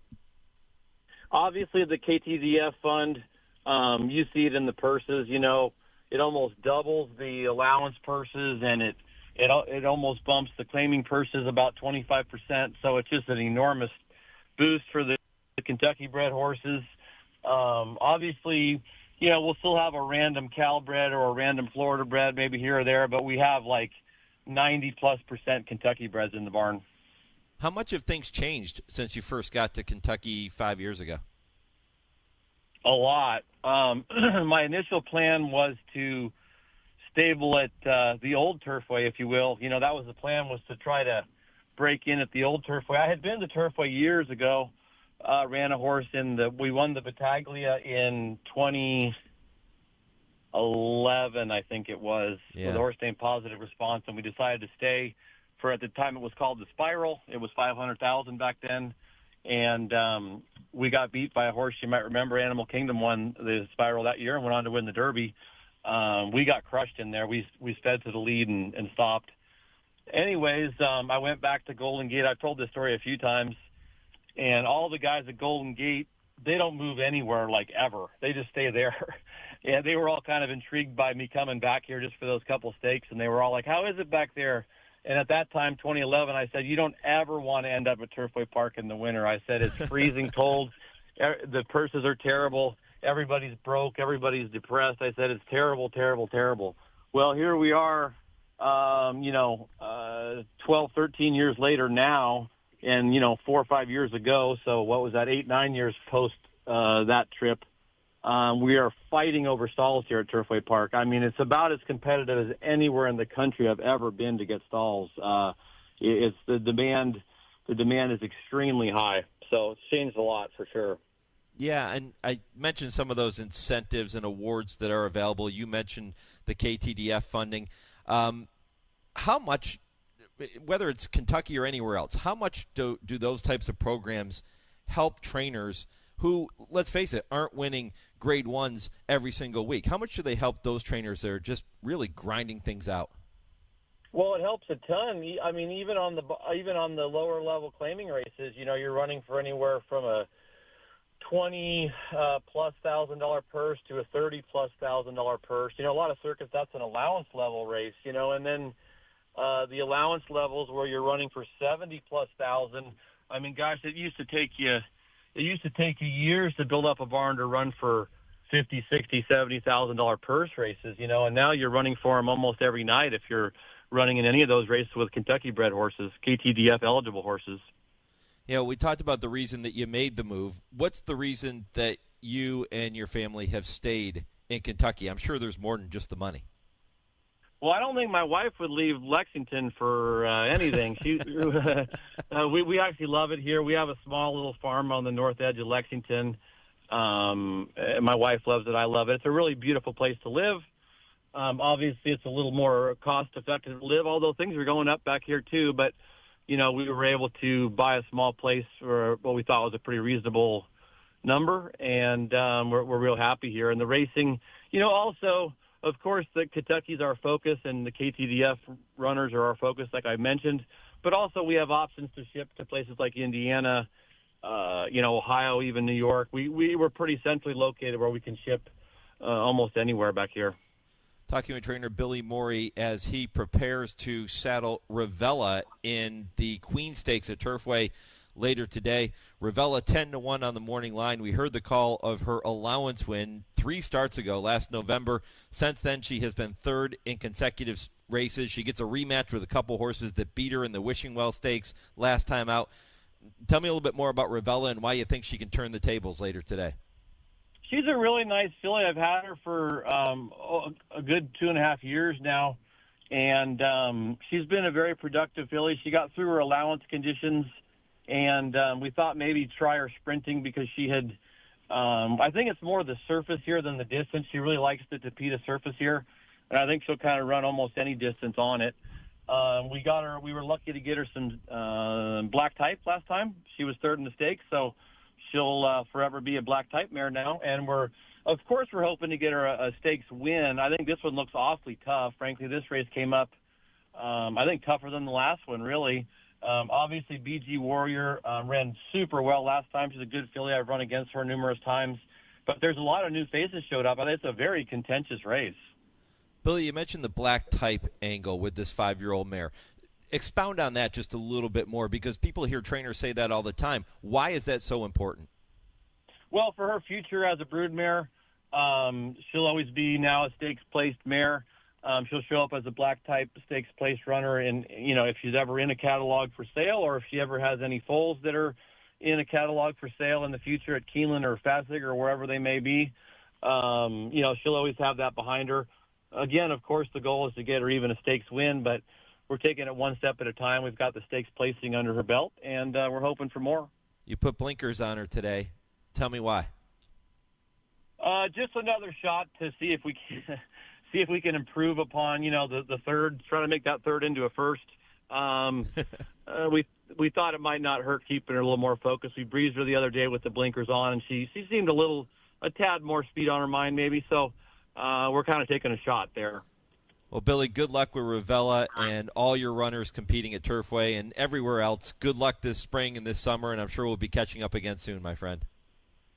Obviously, the KTDF fund, you see it in the purses. It almost doubles the allowance purses, and it almost bumps the claiming purses about 25%. So it's just an enormous boost for the the Kentucky-bred horses. Obviously, we'll still have a random Cal-bred or a random Florida-bred maybe here or there, but we have like 90+% Kentucky-breds in the barn. How much have things changed since you first got to Kentucky 5 years ago? A lot. My initial plan was to stable at the old Turfway, if you will. That was the plan, was to try to break in at the old Turfway. I had been to Turfway years ago, ran a horse we won the Battaglia in 2011, I think it was, with a horse named Positive Response, and we decided to stay for, at the time it was called the Spiral. It was $500,000 back then, and we got beat by a horse you might remember. Animal Kingdom won the Spiral that year and went on to win the Derby. We got crushed in there. We sped to the lead and stopped. Anyways, I went back to Golden Gate. I've told this story a few times, and all the guys at Golden Gate, they don't move anywhere like ever. They just stay there. Yeah, they were all kind of intrigued by me coming back here just for those couple stakes, and they were all like, how is it back there? And at that time, 2011, I said, you don't ever want to end up at Turfway Park in the winter. I said, it's freezing cold. The purses are terrible. Everybody's broke. Everybody's depressed. I said, it's terrible, terrible, terrible. Well, here we are, 12, 13 years later now, and, 4 or 5 years ago. So what was that, 8, 9 years post that trip? We are fighting over stalls here at Turfway Park. I mean, it's about as competitive as anywhere in the country I've ever been to get stalls. It's the demand is extremely high. So it's changed a lot for sure. Yeah, and I mentioned some of those incentives and awards that are available. You mentioned the KTDF funding. How much, whether it's Kentucky or anywhere else, how much do those types of programs help trainers who, let's face it, aren't winning grade ones every single week? How much do they help those trainers that are just really grinding things out? Well, it helps a ton. I mean, even on the lower level claiming races, you're running for anywhere from a $20,000+ purse to a $30,000+ purse. A lot of circuits, that's an allowance level race, and then the allowance levels where you're running for $70,000+. I mean, gosh, it used to take you years to build up a barn to run for $50,000, $60,000, $70,000 purse races, and now you're running for them almost every night if you're running in any of those races with Kentucky-bred horses, KTDF-eligible horses. We talked about the reason that you made the move. What's the reason that you and your family have stayed in Kentucky? I'm sure there's more than just the money. Well, I don't think my wife would leave Lexington for anything. We actually love it here. We have a small little farm on the north edge of Lexington. My wife loves it. I love it. It's a really beautiful place to live. Obviously, it's a little more cost-effective to live, although things are going up back here too. But, we were able to buy a small place for what we thought was a pretty reasonable number, and we're real happy here. And the racing, also, of course, the Kentucky's our focus, and the KTDF runners are our focus, like I mentioned. But also we have options to ship to places like Indiana, Ohio, even New York. We're pretty centrally located where we can ship almost anywhere back here. Talking with trainer Billy Morey as he prepares to saddle Ravella in the Queen Stakes at Turfway later today. Ravella 10-1 on the morning line. We heard the call of her allowance win 3 starts ago last November. Since then, she has been third in consecutive races. She gets a rematch with a couple horses that beat her in the Wishing Well Stakes last time out. Tell me a little bit more about Ravella and why you think she can turn the tables later today. She's a really nice filly. I've had her for a good 2.5 years now, and she's been a very productive filly. She got through her allowance conditions, and we thought maybe try her sprinting because she had I think it's more the surface here than the distance. She really likes the Tapeta surface here, and I think she'll kind of run almost any distance on it. We were lucky to get her some black type last time. She was third in the stakes, so she'll forever be a black type mare now. And we're hoping to get her a stakes win. I think this one looks awfully tough. Frankly, this race came up, I think, tougher than the last one, really. Obviously, BG Warrior ran super well last time. She's a good filly. I've run against her numerous times. But there's a lot of new faces showed up. I think it's a very contentious race. Billy, you mentioned the black type angle with this 5-year-old mare. Expound on that just a little bit more, because people hear trainers say that all the time. Why is that so important? Well, for her future as a broodmare, she'll always be now a stakes-placed mare. She'll show up as a black-type stakes-placed runner, and if she's ever in a catalog for sale, or if she ever has any foals that are in a catalog for sale in the future at Keeneland or Fasig or wherever they may be, she'll always have that behind her. Again, of course, the goal is to get her even a stakes win, but we're taking it one step at a time. We've got the stakes placing under her belt, and we're hoping for more. You put blinkers on her today. Tell me why. Just another shot to see if we can improve upon, the third, try to make that third into a first. We thought it might not hurt keeping her a little more focused. We breezed her the other day with the blinkers on, and she seemed a tad more speed on her mind maybe. So we're kind of taking a shot there. Well, Billy, good luck with Ravella and all your runners competing at Turfway and everywhere else. Good luck this spring and this summer, and I'm sure we'll be catching up again soon, my friend.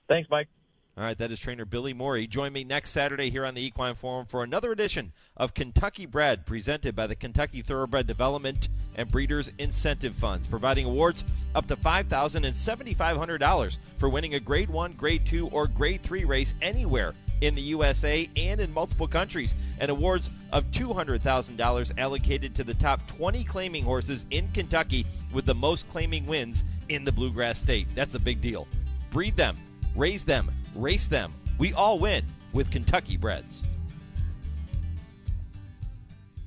Thanks, Mike. All right, that is trainer Billy Morey. Join me next Saturday here on the Equine Forum for another edition of Kentucky Bred, presented by the Kentucky Thoroughbred Development and Breeders Incentive Funds, providing awards up to $5,000 and $7,500 for winning a Grade 1, Grade 2, or Grade 3 race anywhere in the USA and in multiple countries, and awards of $200,000 allocated to the top 20 claiming horses in Kentucky with the most claiming wins in the Bluegrass State. That's a big deal. Breed them, raise them, race them. We all win with Kentucky Breds.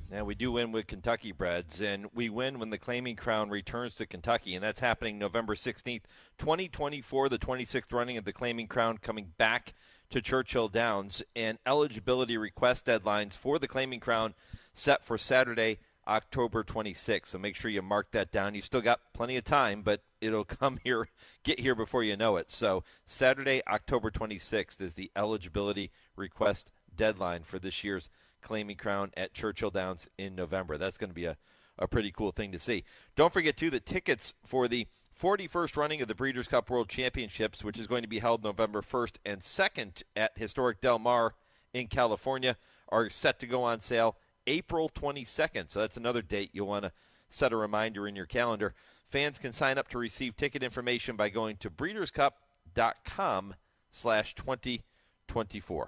Now, we do win with Kentucky Breds, and we win when the Claiming Crown returns to Kentucky, and that's happening November 16th, 2024, the 26th running of the Claiming Crown coming back to Churchill Downs, and eligibility request deadlines for the Claiming Crown set for Saturday, October 26th. So make sure you mark that down. You've still got plenty of time, but it'll get here before you know it. So Saturday, October 26th is the eligibility request deadline for this year's Claiming Crown at Churchill Downs in November. That's going to be a pretty cool thing to see. Don't forget, too, that tickets for the 41st running of the Breeders' Cup World Championships, which is going to be held November 1st and 2nd at historic Del Mar in California, are set to go on sale April 22nd. So that's another date you'll want to set a reminder in your calendar. Fans can sign up to receive ticket information by going to breederscup.com/2024.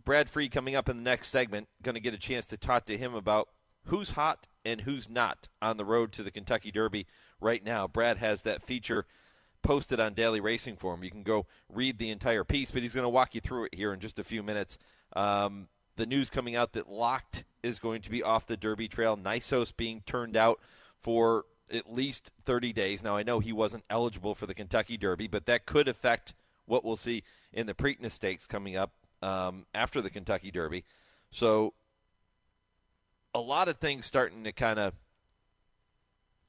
Brad Free coming up in the next segment. Going to get a chance to talk to him about who's hot and who's not on the road to the Kentucky Derby right now. Brad has that feature posted on Daily Racing Forum. You can go read the entire piece, but he's going to walk you through it here in just a few minutes. The news coming out that Locked is going to be off the Derby trail. Nysos being turned out for at least 30 days. Now, I know he wasn't eligible for the Kentucky Derby, but that could affect what we'll see in the Preakness Stakes coming up after the Kentucky Derby. So a lot of things starting to kind of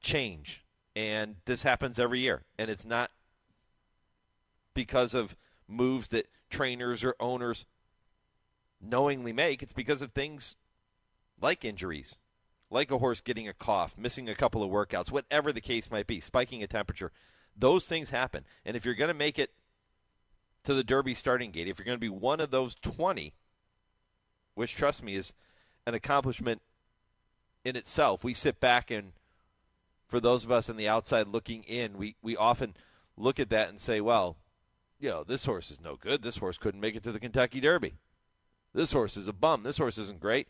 change, and this happens every year, and it's not because of moves that trainers or owners knowingly make. It's because of things like injuries, like a horse getting a cough, missing a couple of workouts, whatever the case might be, spiking a temperature. Those things happen, and if you're going to make it to the Derby starting gate, if you're going to be one of those 20, which, trust me, is an accomplishment in itself. We sit back, and for those of us on the outside looking in, we often look at that and say, well, this horse is no good. This horse couldn't make it to the Kentucky Derby. This horse is a bum. This horse isn't great.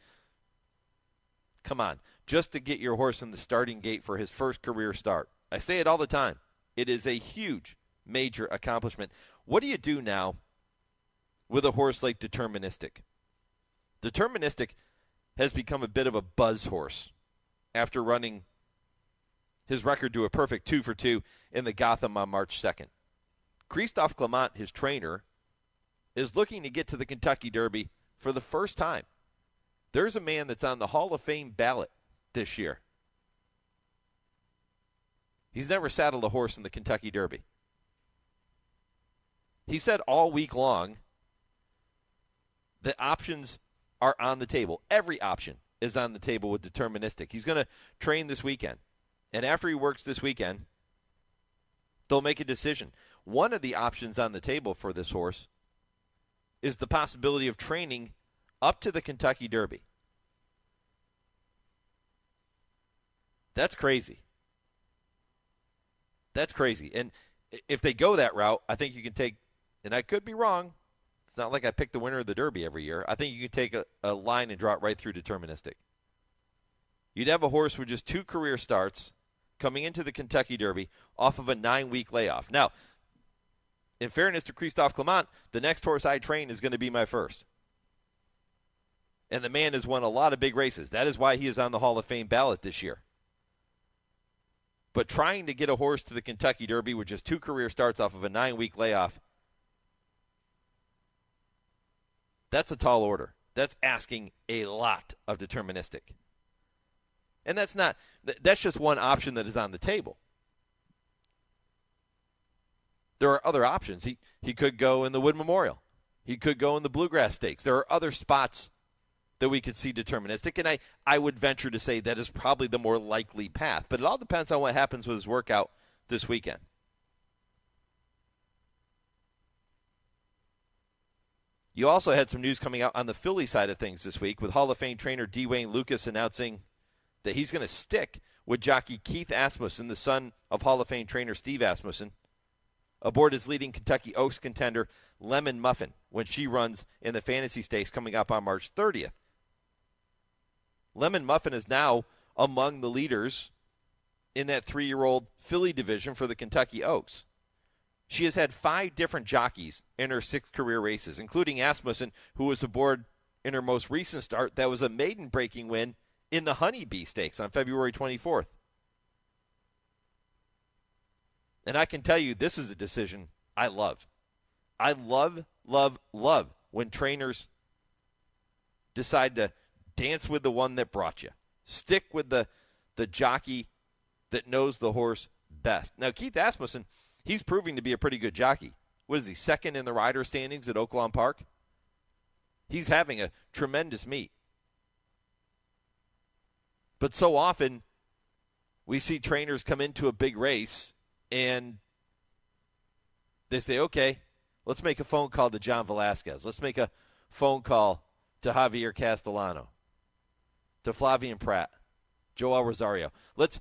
Come on. Just to get your horse in the starting gate for his first career start. I say it all the time. It is a huge, major accomplishment. What do you do now with a horse like Deterministic? Deterministic has become a bit of a buzz horse after running his record to a perfect 2 for 2 in the Gotham on March 2nd. Christophe Clement, his trainer, is looking to get to the Kentucky Derby for the first time. There's a man that's on the Hall of Fame ballot this year. He's never saddled a horse in the Kentucky Derby. He said all week long that options are on the table. Every option is on the table with Deterministic. He's going to train this weekend. And after he works this weekend, they'll make a decision. One of the options on the table for this horse is the possibility of training up to the Kentucky Derby. That's crazy. That's crazy. And if they go that route, I think you can take, and I could be wrong, it's not like I pick the winner of the Derby every year. I think you can take a line and draw it right through deterministic. You'd have a horse with just 2 career starts coming into the Kentucky Derby off of a 9-week layoff. Now, in fairness to Christophe Clement, the next horse I train is going to be my first. And the man has won a lot of big races. That is why he is on the Hall of Fame ballot this year. But trying to get a horse to the Kentucky Derby with just 2 career starts off of a 9-week layoff, that's a tall order. That's asking a lot of deterministic. And that's just one option that is on the table. There are other options. He could go in the Wood Memorial. He could go in the Bluegrass Stakes. There are other spots that we could see deterministic, and I would venture to say that is probably the more likely path. But it all depends on what happens with his workout this weekend. You also had some news coming out on the filly side of things this week with Hall of Fame trainer D. Wayne Lucas announcing that he's going to stick with jockey Keith Asmussen, the son of Hall of Fame trainer Steve Asmussen, aboard his leading Kentucky Oaks contender Lemon Muffin when she runs in the Fantasy Stakes coming up on March 30th. Lemon Muffin is now among the leaders in that 3-year-old filly division for the Kentucky Oaks. She has had 5 different jockeys in her 6 career races, including Asmussen, who was aboard in her most recent start. That was a maiden-breaking win in the Honeybee Stakes on February 24th. And I can tell you, this is a decision I love. I love, love, love when trainers decide to dance with the one that brought you. Stick with the jockey that knows the horse best. Now, Keith Asmussen, he's proving to be a pretty good jockey. What is he, second in the rider standings at Oaklawn Park? He's having a tremendous meet. But so often we see trainers come into a big race and they say, okay, let's make a phone call to John Velasquez. Let's make a phone call to Javier Castellano, to Flavian Pratt, Joel Rosario. Let's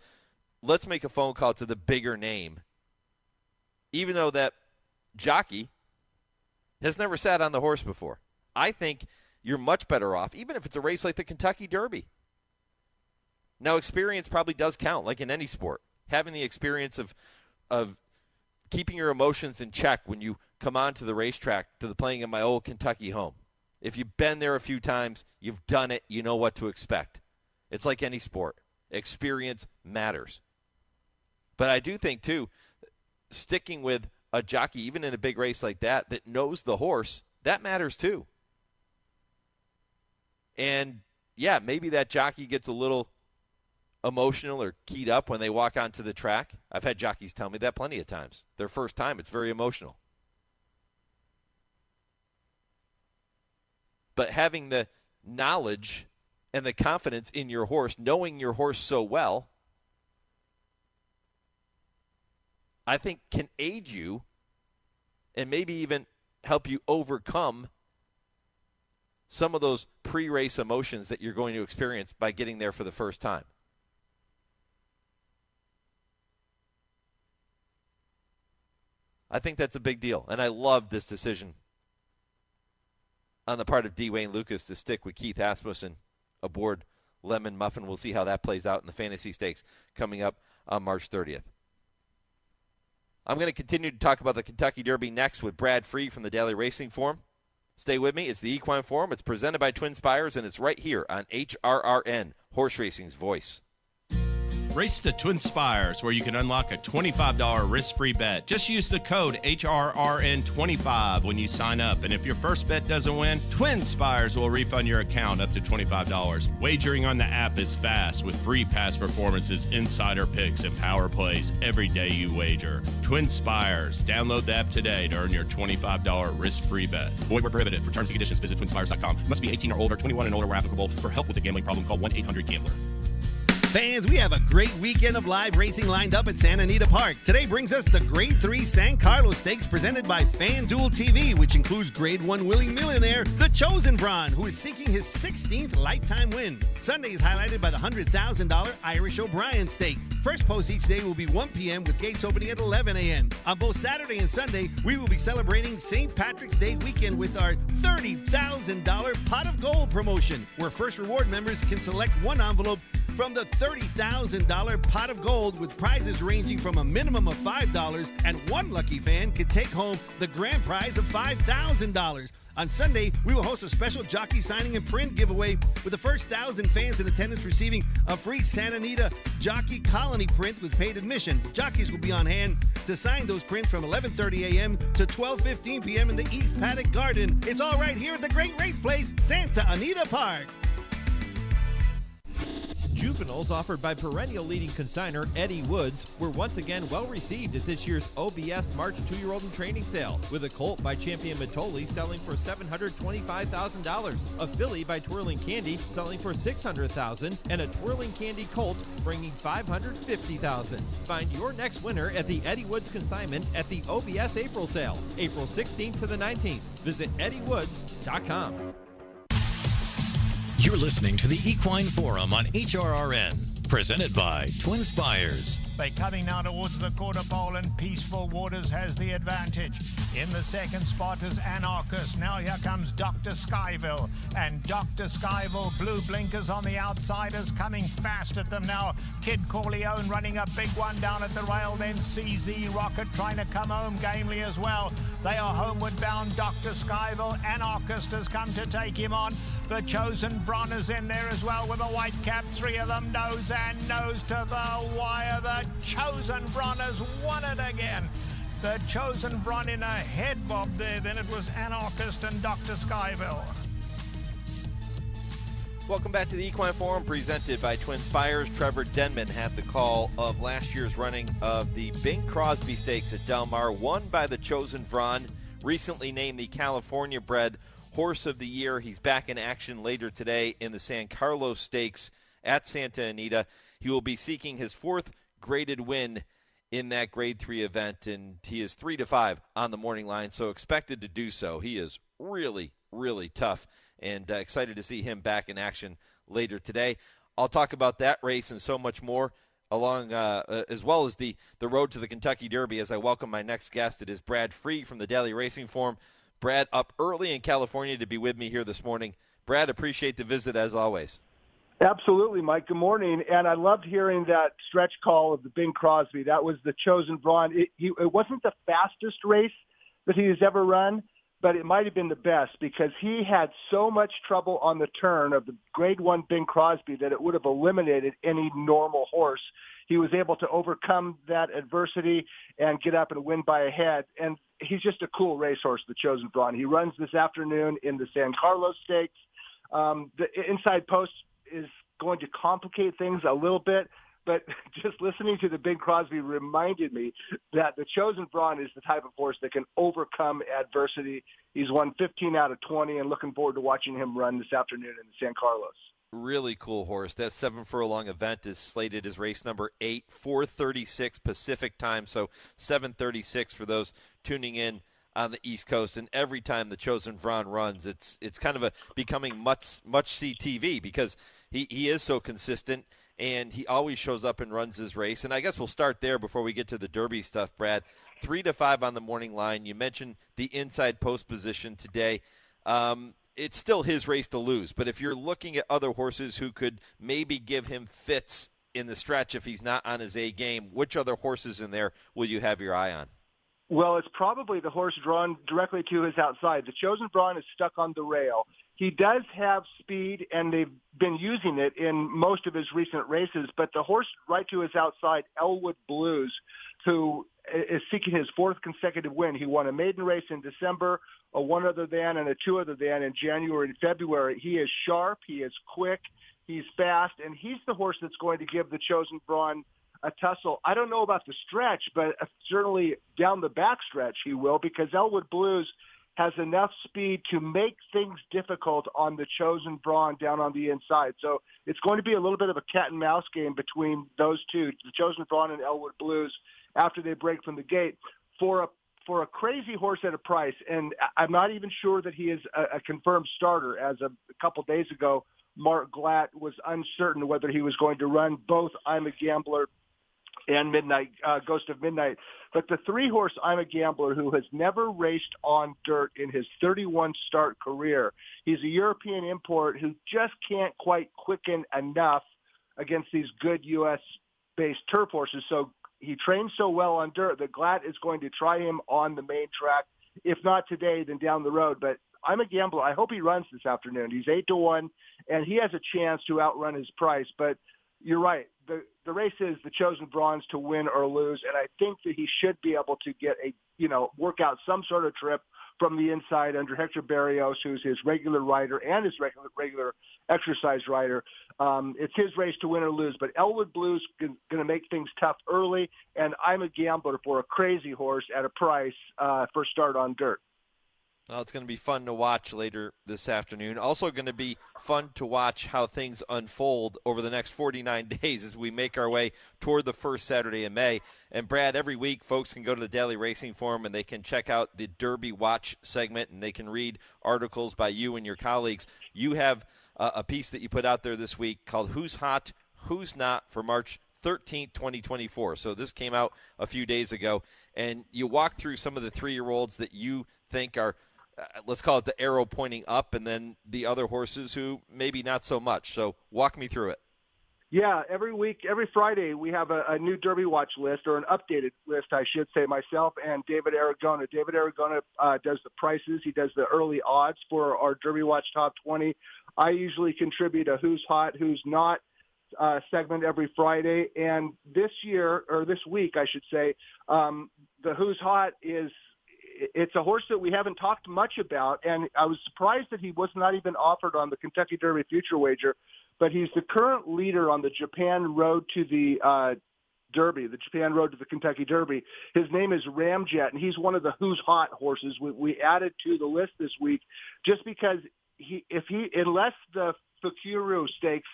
make a phone call to the bigger name, even though that jockey has never sat on the horse before. I think you're much better off, even if it's a race like the Kentucky Derby. Now, experience probably does count, like in any sport. Having the experience of keeping your emotions in check when you come onto the racetrack to the playing in my old Kentucky home. If you've been there a few times, you've done it, you know what to expect. It's like any sport. Experience matters. But I do think, too, sticking with a jockey, even in a big race like that knows the horse, that matters, too. And, yeah, maybe that jockey gets a little emotional or keyed up when they walk onto the track. I've had jockeys tell me that plenty of times. Their first time, it's very emotional. But having the knowledge and the confidence in your horse, knowing your horse so well, I think can aid you and maybe even help you overcome some of those pre-race emotions that you're going to experience by getting there for the first time. I think that's a big deal, and I love this decision on the part of D. Wayne Lucas to stick with Keith Asmussen aboard Lemon Muffin. We'll see how that plays out in the Fantasy Stakes coming up on March 30th. I'm going to continue to talk about the Kentucky Derby next with Brad Free from the Daily Racing Form. Stay with me. It's the Equine Forum. It's presented by TwinSpires, and it's right here on HRRN, Horse Racing's voice. Race to TwinSpires, where you can unlock a $25 risk-free bet. Just use the code HRRN25 when you sign up. And if your first bet doesn't win, TwinSpires will refund your account up to $25. Wagering on the app is fast with free past performances, insider picks, and power plays every day you wager. TwinSpires. Download the app today to earn your $25 risk-free bet. Void where prohibited. For terms and conditions, visit TwinSpires.com. Must be 18 or older, 21 and older where applicable. For help with a gambling problem, call 1-800-GAMBLER. Fans, we have a great weekend of live racing lined up at Santa Anita Park. Today brings us the Grade 3 San Carlos Stakes presented by FanDuel TV, which includes Grade 1 willing millionaire, The Chosen Brawn, who is seeking his 16th lifetime win. Sunday is highlighted by the $100,000 Irish O'Brien Stakes. First post each day will be 1 p.m. with gates opening at 11 a.m. On both Saturday and Sunday, we will be celebrating St. Patrick's Day weekend with our $30,000 Pot of Gold promotion, where first reward members can select one envelope from the $30,000 pot of gold with prizes ranging from a minimum of $5, and one lucky fan can take home the grand prize of $5,000. On Sunday, we will host a special jockey signing and print giveaway with the first 1,000 fans in attendance receiving a free Santa Anita Jockey Colony print with paid admission. Jockeys will be on hand to sign those prints from 11:30 a.m. to 12:15 p.m. in the East Paddock Garden. It's all right here at the Great Race Place, Santa Anita Park. Juveniles offered by perennial leading consignor Eddie Woods were once again well received at this year's OBS March 2-year-old and training sale, with a colt by Champion Matoli selling for $725,000, a filly by Twirling Candy selling for $600,000, and a Twirling Candy colt bringing $550,000. Find your next winner at the Eddie Woods consignment at the OBS April sale, April 16th to the 19th. Visit eddywoods.com. You're listening to the Equine Forum on HRRN, presented by TwinSpires. They're coming now towards the quarter pole, and Peaceful Waters has the advantage. In the second spot is Anarchist. Now here comes Dr. Skyville. And Dr. Skyville, blue blinkers on the outsiders, coming fast at them now. Kid Corleone running a big one down at the rail. Then CZ Rocket trying to come home gamely as well. They are homeward bound. Dr. Skyville, Anarchist has come to take him on. The Chosen Brawn is in there as well with a white cap. Three of them nose and nose to the wire. The Chosen Brawn has won it again. The Chosen Brawn in a head bob there. Then it was Anarchist and Dr. Skyville. Welcome back to the Equine Forum, presented by TwinSpires. Trevor Denman had the call of last year's running of the Bing Crosby Stakes at Del Mar, won by the Chosen Brawn, recently named the California bred Horse of the Year. He's back in action later today in the San Carlos Stakes at Santa Anita. He will be seeking his fourth graded win in that Grade 3 event, and he is 3-5 on the morning line, so expected to do so. He is really, really tough, and excited to see him back in action later today. I'll talk about that race and so much more, along as well as the road to the Kentucky Derby, as I welcome my next guest. It is Brad Free from the Daily Racing Forum. Brad, up early in California to be with me here this morning. Brad, appreciate the visit as always. Absolutely, Mike. Good morning. And I loved hearing that stretch call of the Bing Crosby. That was the Chosen Brawn. It wasn't the fastest race that he has ever run, but it might have been the best because he had so much trouble on the turn of the Grade 1 Bing Crosby that it would have eliminated any normal horse. He was able to overcome that adversity and get up and win by a head. And he's just a cool racehorse, the Chosen Brawn. He runs this afternoon in the San Carlos Stakes. The inside post is going to complicate things a little bit, but just listening to the Bing Crosby reminded me that the Chosen Brawn is the type of horse that can overcome adversity. He's won 15 out of 20, and looking forward to watching him run this afternoon in San Carlos. Really cool horse. That 7-furlong event is slated as race number 8, 4:36 Pacific time, so 7:36 for those tuning in on the East Coast. And every time the Chosen Brawn runs, it's kind of becoming much-see TV because he is so consistent, and he always shows up and runs his race. And I guess we'll start there before we get to the Derby stuff, Brad. 3-5 on the morning line. You mentioned the inside post position today. It's still his race to lose, but if you're looking at other horses who could maybe give him fits in the stretch if he's not on his A game, which other horses in there will you have your eye on? Well, it's probably the horse drawn directly to his outside. The Chosen Brawn is stuck on the rail. He does have speed, and they've been using it in most of his recent races, but the horse right to his outside, Elwood Blues, who is seeking his fourth consecutive win. He won a maiden race in December, a one other than, and a two other than in January and February. He is sharp, he is quick, he's fast, and he's the horse that's going to give the Chosen Brawn a tussle. I don't know about the stretch, but certainly down the back stretch he will, because Elwood Blues has enough speed to make things difficult on the Chosen Brawn down on the inside. So it's going to be a little bit of a cat and mouse game between those two, the Chosen Brawn and Elwood Blues, after they break from the gate for a crazy horse at a price. And I'm not even sure that he is a confirmed starter. As a couple days ago, Mark Glatt was uncertain whether he was going to run both I'm a Gambler and Ghost of Midnight. But the 3-horse I'm a Gambler, who has never raced on dirt in his 31-start career, he's a European import who just can't quite quicken enough against these good U.S.-based turf horses. So he trains so well on dirt that Glatt is going to try him on the main track, if not today, then down the road. But I'm a Gambler. I hope he runs this afternoon. He's 8-1, and he has a chance to outrun his price. But you're right. The race is the Chosen Bronze to win or lose, and I think that he should be able to get work out some sort of trip from the inside under Hector Barrios, who's his regular rider and his regular exercise rider. It's his race to win or lose, but Elwood Blues going to make things tough early, and I'm a Gambler for a crazy horse at a price for start on dirt. Well, it's going to be fun to watch later this afternoon. Also going to be fun to watch how things unfold over the next 49 days as we make our way toward the first Saturday in May. And, Brad, every week folks can go to the Daily Racing Forum and they can check out the Derby Watch segment and they can read articles by you and your colleagues. You have a piece that you put out there this week called Who's Hot, Who's Not for March 13th, 2024. So this came out a few days ago. And you walk through some of the 3-year-olds that you think are let's call it the arrow pointing up, and then the other horses who maybe not so much. So walk me through it. Yeah, every week, every Friday, we have a new Derby Watch list, or an updated list, I should say, myself and David Aragona. David Aragona does the prices. He does the early odds for our Derby Watch Top 20. I usually contribute a Who's Hot, Who's Not segment every Friday. And this week, I should say, the Who's Hot it's a horse that we haven't talked much about, and I was surprised that he was not even offered on the Kentucky Derby Future Wager, but he's the current leader on the Japan Road to the Derby, the Japan Road to the Kentucky Derby. His name is Ramjet, and he's one of the Who's Hot horses we added to the list this week, just because unless the Fukuru Stakes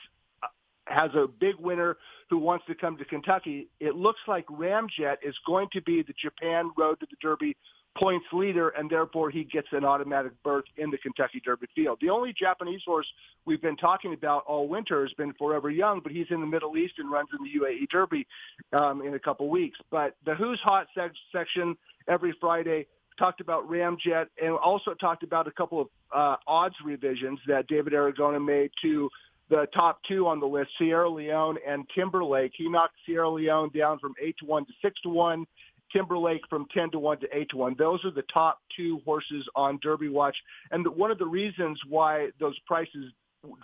has a big winner who wants to come to Kentucky, it looks like Ramjet is going to be the Japan Road to the Derby points leader, and therefore he gets an automatic berth in the Kentucky Derby field. The only Japanese horse we've been talking about all winter has been Forever Young, but he's in the Middle East and runs in the UAE Derby in a couple weeks. But the Who's Hot section every Friday talked about Ramjet, and also talked about a couple of odds revisions that David Aragona made to the top 2 on the list, Sierra Leone and Timberlake. He knocked Sierra Leone down from 8-1 to 6-1. Timberlake from 10-1 to 8-1. Those are the top 2 horses on Derby Watch. And one of the reasons why those prices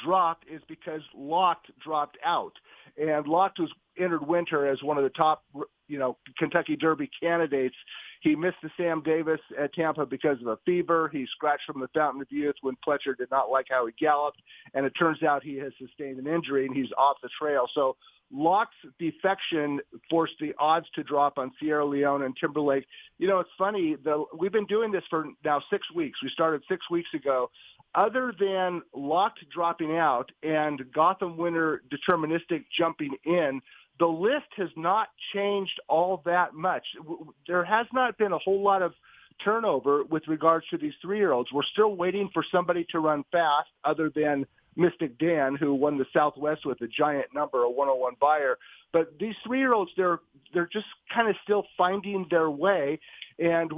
dropped is because Locked dropped out. And Locked was entered winter as one of the top, Kentucky Derby candidates. He missed the Sam Davis at Tampa because of a fever. He scratched from the Fountain of Youth when Pletcher did not like how he galloped. And it turns out he has sustained an injury and he's off the trail. So Locke's defection forced the odds to drop on Sierra Leone and Timberlake. It's funny. We've been doing this for now 6 weeks. We started 6 weeks ago. Other than Locked dropping out and Gotham winner Deterministic jumping in, the list has not changed all that much. There has not been a whole lot of turnover with regards to these 3-year-olds. We're still waiting for somebody to run fast other than Mystic Dan, who won the Southwest with a giant number, a 101 buyer. But these 3-year-olds, they're just kind of still finding their way. And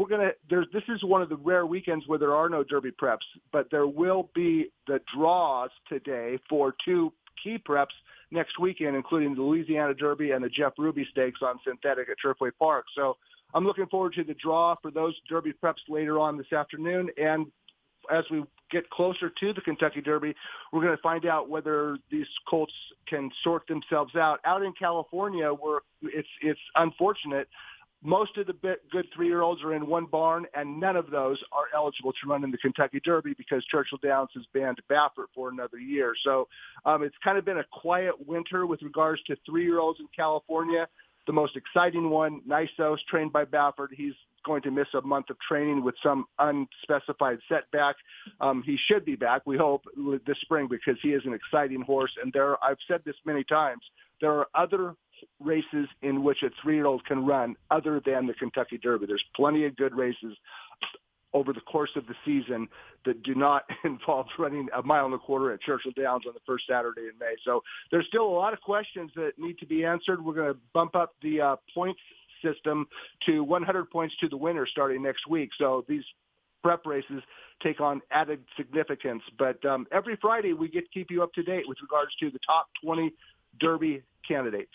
this is one of the rare weekends where there are no Derby preps, but there will be the draws today for 2 key preps next weekend, including the Louisiana Derby and the Jeff Ruby Stakes on synthetic at Turfway Park. So I'm looking forward to the draw for those Derby preps later on this afternoon. And as we get closer to the Kentucky Derby, we're going to find out whether these colts can sort themselves out. Out in California, where it's unfortunate, most of the good 3-year-olds are in one barn, and none of those are eligible to run in the Kentucky Derby because Churchill Downs has banned Baffert for another year. So it's kind of been a quiet winter with regards to 3-year-olds in California. The most exciting one, Nisos, trained by Baffert. He's going to miss a month of training with some unspecified setback. He should be back, we hope, this spring because he is an exciting horse. And I've said this many times, there are other races in which a 3-year-old can run other than the Kentucky Derby. There's plenty of good races over the course of the season that do not involve running a mile and a quarter at Churchill Downs on the first Saturday in May. So there's still a lot of questions that need to be answered. We're going to bump up the points system to 100 points to the winner starting next week. So these prep races take on added significance. But every Friday we get to keep you up to date with regards to the top 20 Derby candidates.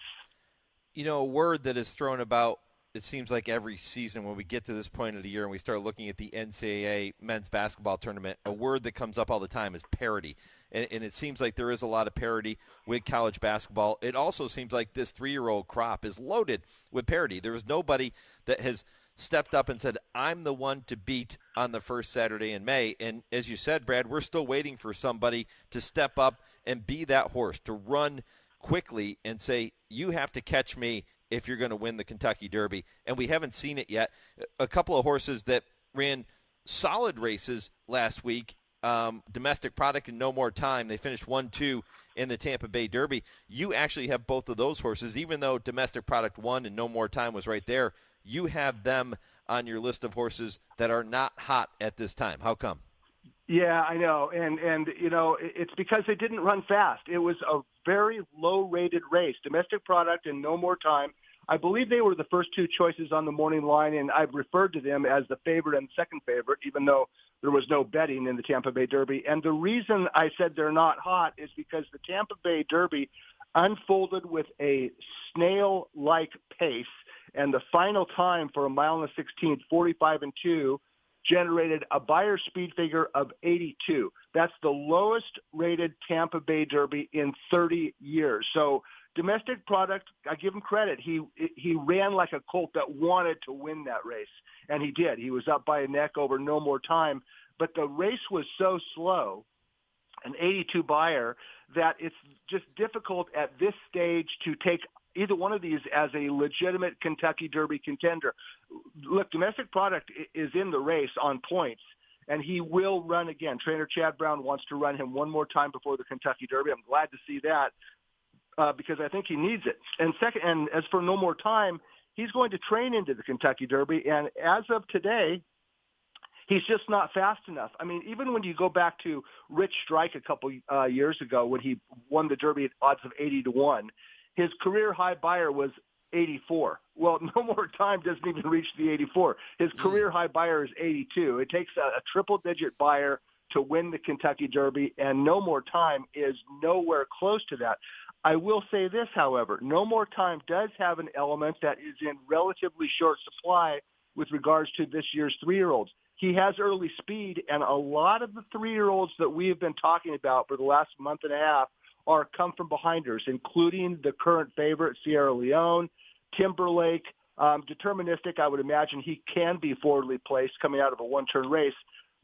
You know, a word that is thrown about, it seems like every season when we get to this point of the year and we start looking at the NCAA men's basketball tournament, a word that comes up all the time is parity. And it seems like there is a lot of parity with college basketball. It also seems like this 3-year-old crop is loaded with parity. There is nobody that has stepped up and said, I'm the one to beat on the first Saturday in May. And as you said, Brad, we're still waiting for somebody to step up and be that horse, to run quickly and say, you have to catch me if you're going to win the Kentucky Derby. And we haven't seen it yet. A couple of horses that ran solid races last week, Domestic Product and No More Time, they finished 1-2 in the Tampa Bay Derby. You actually have both of those horses, even though Domestic Product won and No More Time was right there. You have them on your list of horses that are not hot at this time. How come? Yeah, I know. And you know, it's because they didn't run fast. It was a very low-rated race. Domestic Product and No More Time, I believe they were the first two choices on the morning line, and I've referred to them as the favorite and second favorite, even though there was no betting in the Tampa Bay Derby. And the reason I said they're not hot is because the Tampa Bay Derby unfolded with a snail-like pace, and the final time for a mile and a 16th, 45-2, generated a buyer speed figure of 82. That's the lowest rated Tampa Bay Derby in 30 years. So Domestic Product, I give him credit. He ran like a colt that wanted to win that race, and he did. He was up by a neck over No More Time, but the race was so slow, an 82 buyer, that it's just difficult at this stage to take either one of these as a legitimate Kentucky Derby contender. Look, Domestic Product is in the race on points, and he will run again. Trainer Chad Brown wants to run him one more time before the Kentucky Derby. I'm glad to see that because I think he needs it. And second, and as for No More Time, he's going to train into the Kentucky Derby, and as of today, he's just not fast enough. I mean, even when you go back to Rich Strike a couple years ago when he won the Derby at odds of 80-1, his career high buyer was 84. Well, No More Time doesn't even reach the 84. His career high buyer is 82. It takes a triple-digit buyer to win the Kentucky Derby, and No More Time is nowhere close to that. I will say this, however. No More Time does have an element that is in relatively short supply with regards to this year's 3-year-olds. He has early speed, and a lot of the 3-year-olds that we have been talking about for the last month and a half are come from behinders, including the current favorite, Sierra Leone, Timberlake, Deterministic. I would imagine he can be forwardly placed coming out of a one-turn race.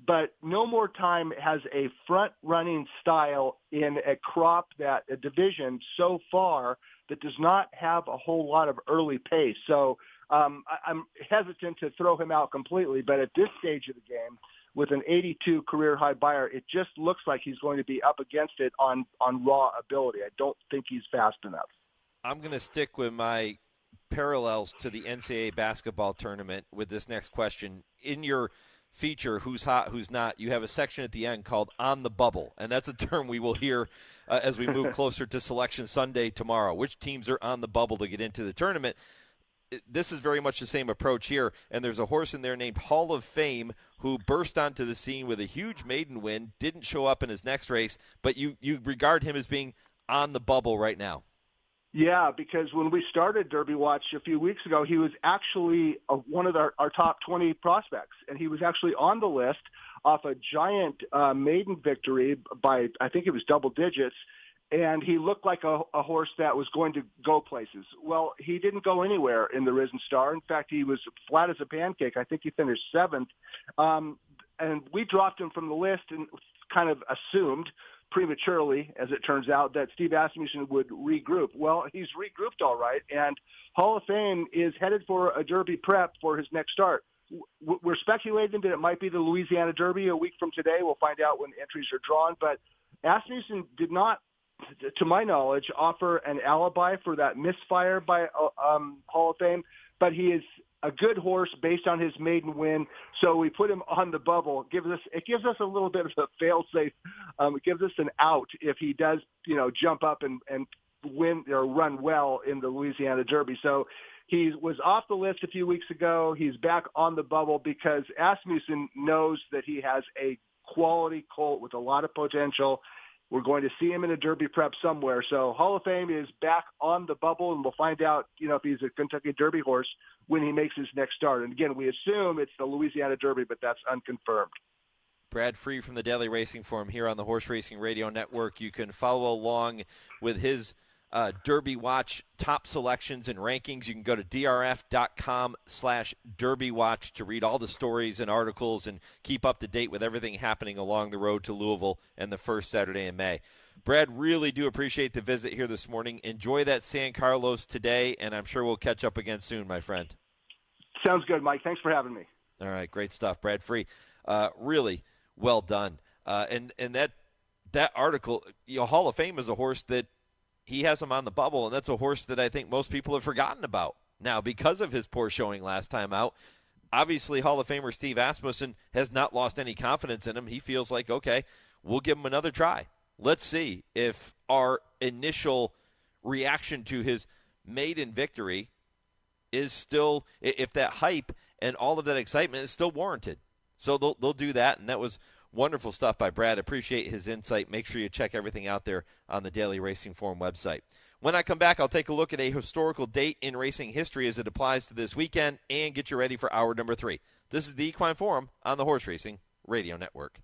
But No More Time has a front-running style in a division so far that does not have a whole lot of early pace. So I'm hesitant to throw him out completely, but at this stage of the game, with an 82 career high buyer, it just looks like he's going to be up against it on raw ability. I don't think he's fast enough. I'm going to stick with my parallels to the NCAA basketball tournament with this next question. In your feature, Who's Hot, Who's Not, you have a section at the end called On the Bubble, and that's a term we will hear as we move closer to Selection Sunday tomorrow. Which teams are on the bubble to get into the tournament? This is very much the same approach here, and there's a horse in there named Hall of Fame who burst onto the scene with a huge maiden win, didn't show up in his next race, but you regard him as being on the bubble right now. Yeah, because when we started Derby Watch a few weeks ago, he was actually one of our top 20 prospects, and he was actually on the list off a giant maiden victory by, I think it was double digits, and he looked like a horse that was going to go places. Well, he didn't go anywhere in the Risen Star. In fact, he was flat as a pancake. I think he finished 7th. And we dropped him from the list and kind of assumed prematurely, as it turns out, that Steve Asmussen would regroup. Well, he's regrouped all right, and Hall of Fame is headed for a Derby prep for his next start. we're speculating that it might be the Louisiana Derby a week from today. We'll find out when entries are drawn. But Asmussen did not, to my knowledge, offer an alibi for that misfire by Hall of Fame, but he is a good horse based on his maiden win. So we put him on the bubble. It gives us a little bit of a fail-safe. It gives us an out if he does, jump up and win or run well in the Louisiana Derby. So he was off the list a few weeks ago. He's back on the bubble because Asmussen knows that he has a quality colt with a lot of potential. We're going to see him in a Derby prep somewhere. So Hall of Fame is back on the bubble, and we'll find out, if he's a Kentucky Derby horse when he makes his next start. And again, we assume it's the Louisiana Derby, but that's unconfirmed. Brad Free from the Daily Racing Forum here on the Horse Racing Radio Network. You can follow along with his Derby Watch top selections and rankings. You can go to drf.com/Derby Watch to read all the stories and articles and keep up to date with everything happening along the road to Louisville and the first Saturday in May. Brad, really do appreciate the visit here this morning. Enjoy that San Carlos today, and I'm sure we'll catch up again soon, my friend. Sounds good, Mike. Thanks for having me. All right, great stuff, Brad Free. Really well done. And that article, Hall of Fame is a horse that he has him on the bubble, and that's a horse that I think most people have forgotten about. Now, because of his poor showing last time out, obviously Hall of Famer Steve Asmussen has not lost any confidence in him. He feels like, okay, we'll give him another try. Let's see if our initial reaction to his maiden victory is still, if that hype and all of that excitement is still warranted. So they'll do that, and that was wonderful stuff by Brad. Appreciate his insight. Make sure you check everything out there on the Daily Racing Forum website. When I come back, I'll take a look at a historical date in racing history as it applies to this weekend and get you ready for hour number 3. This is the Equine Forum on the Horse Racing Radio Network.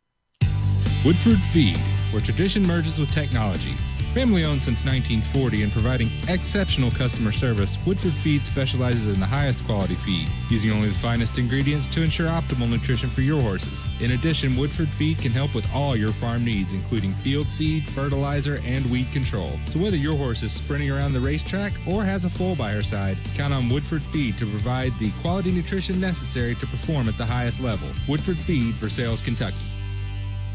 Woodford Feed, where tradition merges with technology. Family owned since 1940 and providing exceptional customer service, Woodford Feed specializes in the highest quality feed, using only the finest ingredients to ensure optimal nutrition for your horses. In addition, Woodford Feed can help with all your farm needs, including field seed, fertilizer, and weed control. So whether your horse is sprinting around the racetrack or has a foal by her side, count on Woodford Feed to provide the quality nutrition necessary to perform at the highest level. Woodford Feed for Sales, Kentucky.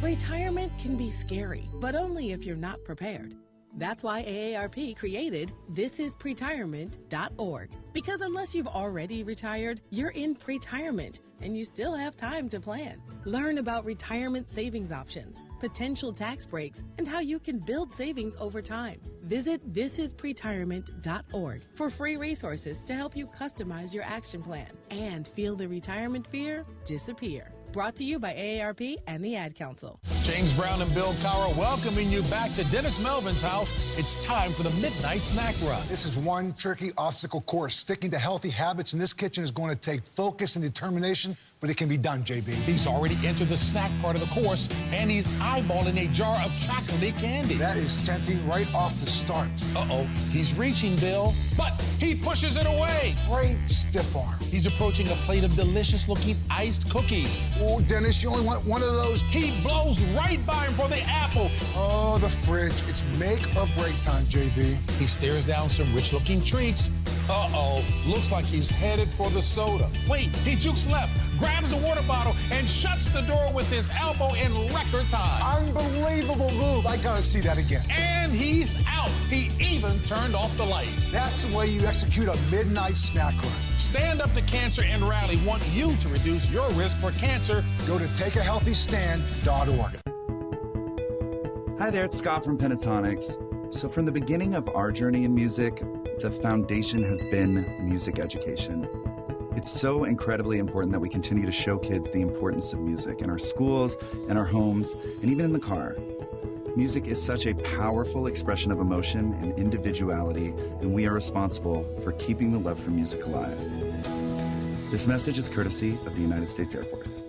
Retirement can be scary, but only if you're not prepared. That's why AARP created thisispretirement.org. Because unless you've already retired, you're in pretirement, and you still have time to plan. Learn about retirement savings options, potential tax breaks, and how you can build savings over time. Visit thisispretirement.org for free resources to help you customize your action plan and feel the retirement fear disappear. Brought to you by AARP and the Ad Council. James Brown and Bill Cowher welcoming you back to Dennis Melvin's house. It's time for the Midnight Snack Run. This is one tricky obstacle course. Sticking to healthy habits in this kitchen is going to take focus and determination, but it can be done, JB. He's already entered the snack part of the course, and he's eyeballing a jar of chocolatey candy. That is tempting right off the start. Uh-oh, he's reaching, Bill, but he pushes it away. Great stiff arm. He's approaching a plate of delicious-looking iced cookies. Oh, Dennis, you only want one of those. He blows right by him for the apple. Oh, the fridge. It's make or break time, JB. He stares down some rich-looking treats. Uh-oh, looks like he's headed for the soda. Wait, he jukes left, grabs the water bottle, and shuts the door with his elbow in record time. Unbelievable move. I gotta see that again. And he's out. He even turned off the light. That's the way you execute a midnight snack run. Stand Up to Cancer and Rally want you to reduce your risk for cancer. Go to takeahealthystand.org. Hi there, it's Scott from Pentatonics. So from the beginning of our journey in music, the foundation has been music education. It's so incredibly important that we continue to show kids the importance of music in our schools, in our homes, and even in the car. Music is such a powerful expression of emotion and individuality, and we are responsible for keeping the love for music alive. This message is courtesy of the United States Air Force.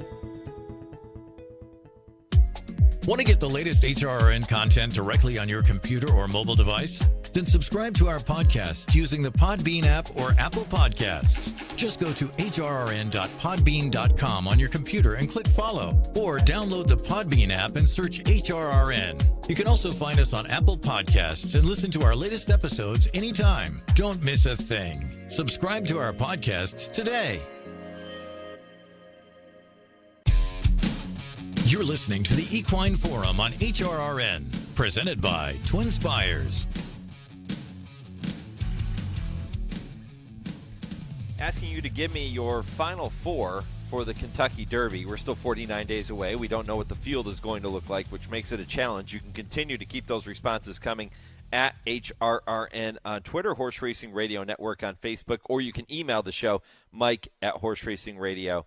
Want to get the latest HRRN content directly on your computer or mobile device? Then subscribe to our podcast using the Podbean app or Apple Podcasts. Just go to hrrn.podbean.com on your computer and click follow, or download the Podbean app and search HRRN. You can also find us on Apple Podcasts and listen to our latest episodes anytime. Don't miss a thing. Subscribe to our podcasts today. You're listening to the Equine Forum on HRRN, presented by TwinSpires. Asking you to give me your final four for the Kentucky Derby. We're still 49 days away. We don't know what the field is going to look like, which makes it a challenge. You can continue to keep those responses coming at HRRN on Twitter, Horse Racing Radio Network on Facebook, or you can email the show, mike@horseracingradio.net.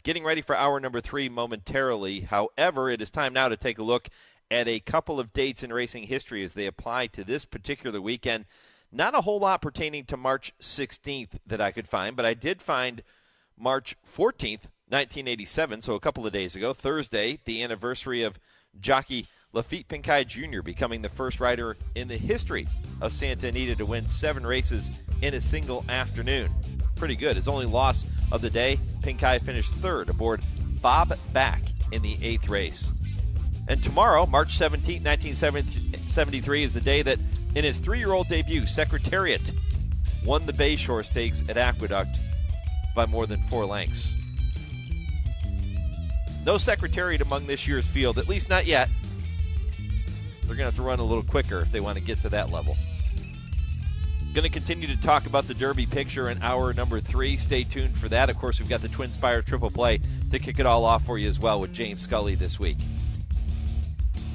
Getting ready for hour number 3 momentarily. However, it is time now to take a look at a couple of dates in racing history as they apply to this particular weekend. Not a whole lot pertaining to March 16th that I could find, but I did find March 14th, 1987, so a couple of days ago, Thursday, the anniversary of jockey Lafitte Pincay Jr. becoming the first rider in the history of Santa Anita to win 7 races in a single afternoon. Pretty good. His only loss of the day, Pincay finished 3rd aboard Bob Back in the 8th race. And tomorrow, March 17th, 1973, is the day that, in his 3-year-old debut, Secretariat won the Bayshore Stakes at Aqueduct by more than 4 lengths. No Secretariat among this year's field, at least not yet. They're going to have to run a little quicker if they want to get to that level. Going to continue to talk about the Derby picture in hour number 3. Stay tuned for that. Of course, we've got the TwinSpires Triple Play to kick it all off for you as well with James Scully this week.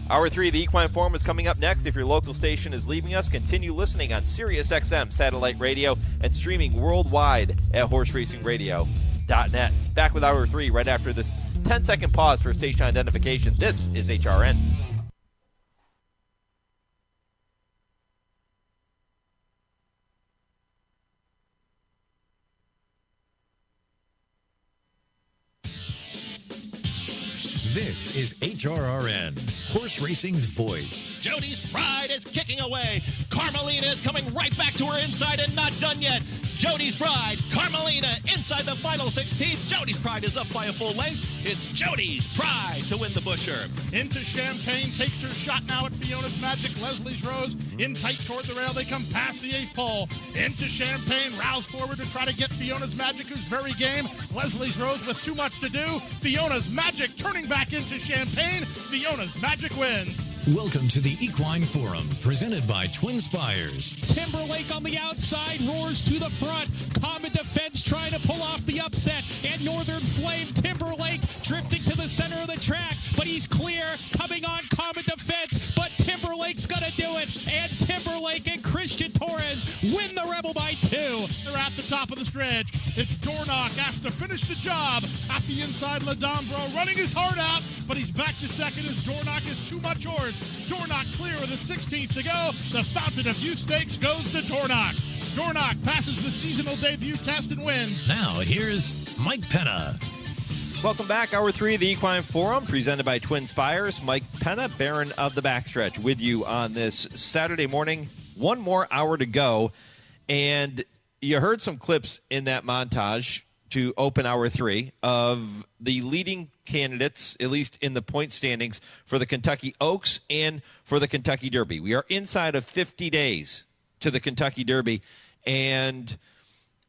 Hour 3 of the Equine Forum is coming up next. If your local station is leaving us, continue listening on SiriusXM satellite radio and streaming worldwide at horseracingradio.net. Back with Hour 3 right after this 10-second pause for station identification. This is HRN. This is HRRN, horse racing's voice. Jody's Pride is kicking away. Carmelina is coming right back to her inside and not done yet. Jody's Pride, Carmelina inside the final 16th. Jody's Pride is up by a full length. It's Jody's Pride to win the Busher. Into Champagne, takes her shot now at Fiona's Magic. Leslie's Rose in tight toward the rail. They come past the 8th pole. Into Champagne, rouse forward to try to get Fiona's Magic, who's very game. Leslie's Rose with too much to do. Fiona's Magic turning back into Champagne. Fiona's Magic wins. Welcome to the Equine Forum, presented by TwinSpires. Timberlake on the outside, roars to the front. Common Defense trying to pull off the upset. And Northern Flame, Timberlake drifting to the center of the track. But he's clear, coming on Common Defense. But Timberlake's going to do it. And Timberlake and Christian Torres win the Rebel by 2. They're at the top of the stretch. It's Stronach asked to finish the job at the inside. Ladambro running his heart out, but he's back to second as Stronach is too much horse. Dornock clear with a 16th to go. The Fountain of Youth Stakes goes to Dornock. Dornock passes the seasonal debut test and wins. Now here's Mike Penna. Welcome back. Hour 3 of the Equine Forum, presented by TwinSpires. Mike Penna, Baron of the Backstretch, with you on this Saturday morning. One more hour to go. And you heard some clips in that montage to open hour 3 of the leading candidates, at least in the point standings, for the Kentucky Oaks and for the Kentucky Derby. We are inside of 50 days to the Kentucky Derby, and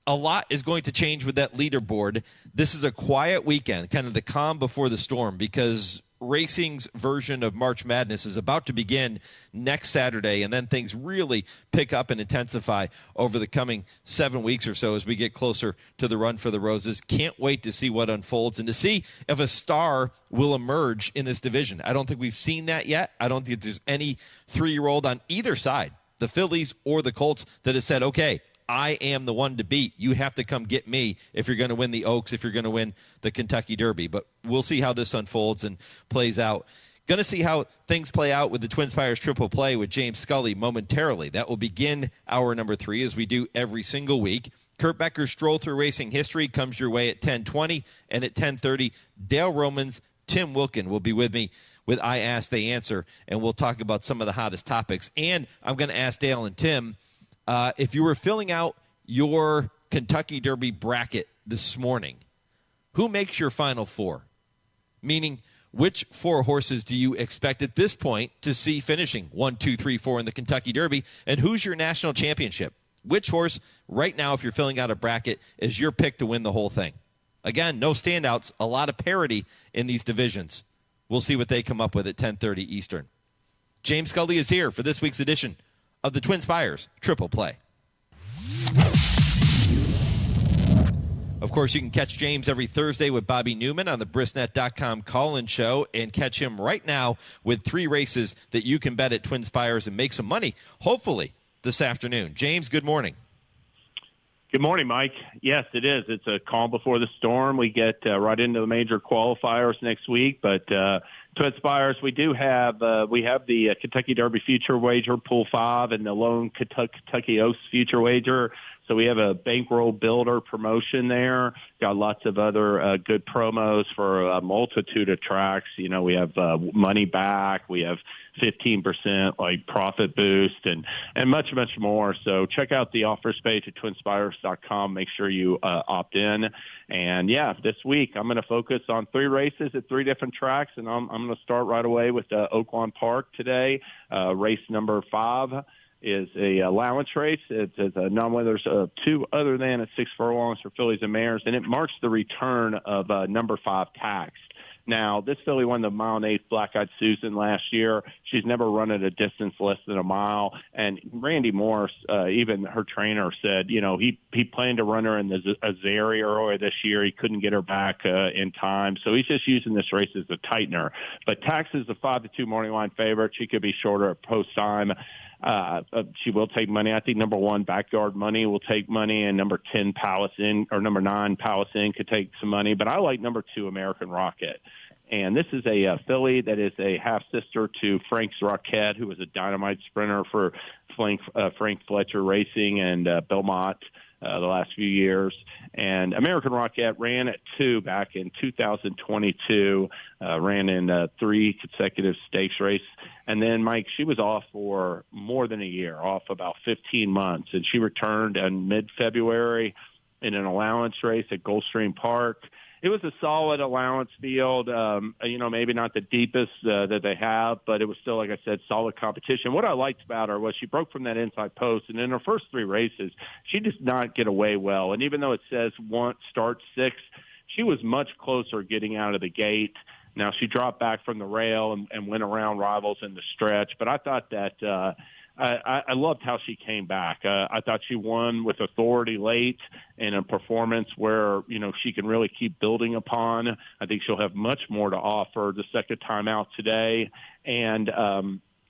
a lot is going to change with that leaderboard. This is a quiet weekend, kind of the calm before the storm, because racing's version of March Madness is about to begin next Saturday, and then things really pick up and intensify over the coming 7 weeks or so as we get closer to the Run for the Roses. Can't wait to see what unfolds and to see if a star will emerge in this division. I don't think we've seen that yet. I don't think there's any 3-year-old on either side, the Fillies or the Colts, that has said, okay, I am the one to beat. You have to come get me if you're going to win the Oaks, if you're going to win the Kentucky Derby. But we'll see how this unfolds and plays out. Going to see how things play out with the TwinSpires Triple Play with James Scully momentarily. That will begin hour number 3, as we do every single week. Kurt Becker's Stroll Through Racing History comes your way at 10:20, and at 10:30, Dale Roman's Tim Wilkin will be with me with I Ask, They Answer, and we'll talk about some of the hottest topics. And I'm going to ask Dale and Tim, if you were filling out your Kentucky Derby bracket this morning, who makes your final 4? Meaning, which 4 horses do you expect at this point to see finishing 1, 2, 3, 4 in the Kentucky Derby? And who's your national championship? Which horse right now, if you're filling out a bracket, is your pick to win the whole thing? Again, no standouts, a lot of parity in these divisions. We'll see what they come up with at 10:30 Eastern. James Scully is here for this week's edition of the TwinSpires Triple Play. Of course, you can catch James every Thursday with Bobby Newman on the Brisnet.com call-in show and catch him right now with 3 races that you can bet at TwinSpires and make some money, hopefully, this afternoon. James, good morning. Good morning, Mike. Yes, it is. It's a calm before the storm. We get right into the major qualifiers next week, but TwinSpires, we have the Kentucky Derby Future Wager, Pool 5, and the Lone Kentucky Oaks Future Wager. So we have a bankroll builder promotion there. Got lots of other good promos for a multitude of tracks. You know, we have money back. We have 15% like profit boost and much, much more. So check out the offers page at twinspires.com. Make sure you opt in. And, yeah, this week I'm going to focus on 3 races at 3 different tracks, and I'm going to start right away with Oaklawn Park today. Race number 5 is a allowance race. It's a non-win. There's 2 other than at 6 furlongs for fillies and mares, and it marks the return of number 5 Taxed. Now, this filly won the mile and 1/8 Black-Eyed Susan last year. She's never run at a distance less than a mile. And Randy Morris, even her trainer, said, you know, he planned to run her in the Azeri earlier this year. He couldn't get her back in time. So he's just using this race as a tightener. But Tax is the 5-2 morning line favorite. She could be shorter at post time. She will take money. I think number 1, Backyard Money, will take money, and number 10, Palace Inn, or number 9, Palace Inn, could take some money. But I like number 2, American Rocket. And this is a filly that is a half-sister to Frank's Rocket, who was a dynamite sprinter for Frank Fletcher Racing and Belmont the last few years. And American Rocket ran at 2 back in 2022, ran in 3 consecutive stakes race. And then, Mike, she was off for more than a year, off about 15 months. And she returned in mid-February in an allowance race at Gulfstream Park. It was a solid allowance field, you know, maybe not the deepest that they have, but it was still, like I said, solid competition. What I liked about her was she broke from that inside post, and in her first 3 races, she did not get away well. And even though it says start 6, she was much closer getting out of the gate. Now, she dropped back from the rail and went around rivals in the stretch, but I thought that I loved how she came back. I thought she won with authority late in a performance where, you know, she can really keep building upon. I think she'll have much more to offer the second time out today. And,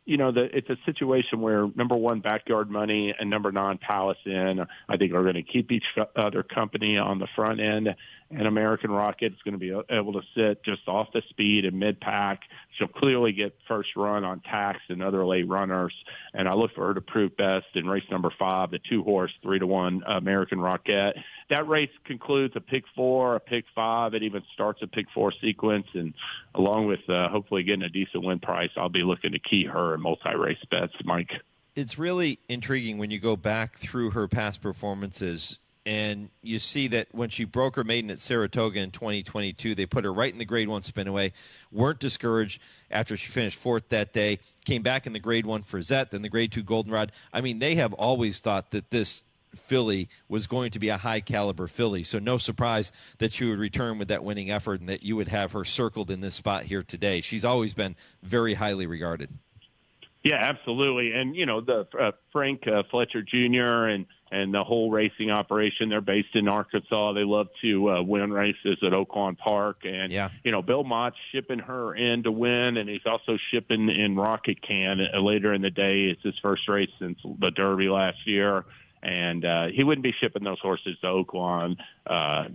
you know, it's a situation where number 1, Backyard Money, and number 9, Palace Inn, I think are going to keep each other company on the front end. And American Rocket is going to be able to sit just off the speed and mid-pack. She'll clearly get first run on Tax and other late runners. And I look for her to prove best in race number 5, the 2-horse, 3-1 American Rocket. That race concludes a pick 4, a pick 5. It even starts a pick 4 sequence. And along with hopefully getting a decent win price, I'll be looking to key her in multi-race bets, Mike. It's really intriguing when you go back through her past performances. And you see that when she broke her maiden at Saratoga in 2022, they put her right in the Grade 1 Spinaway, weren't discouraged after she finished 4th that day, came back in the Grade 1 Frisette, then the Grade 2 Goldenrod. I mean, they have always thought that this filly was going to be a high-caliber filly, so no surprise that she would return with that winning effort and that you would have her circled in this spot here today. She's always been very highly regarded. Yeah, absolutely. And, you know, the Frank Fletcher Jr. and the whole racing operation, they're based in Arkansas. They love to win races at Oaklawn Park. And, you know, Bill Mott's shipping her in to win, and he's also shipping in Rocket Can later in the day. It's his first race since the Derby last year. And he wouldn't be shipping those horses to Oaklawn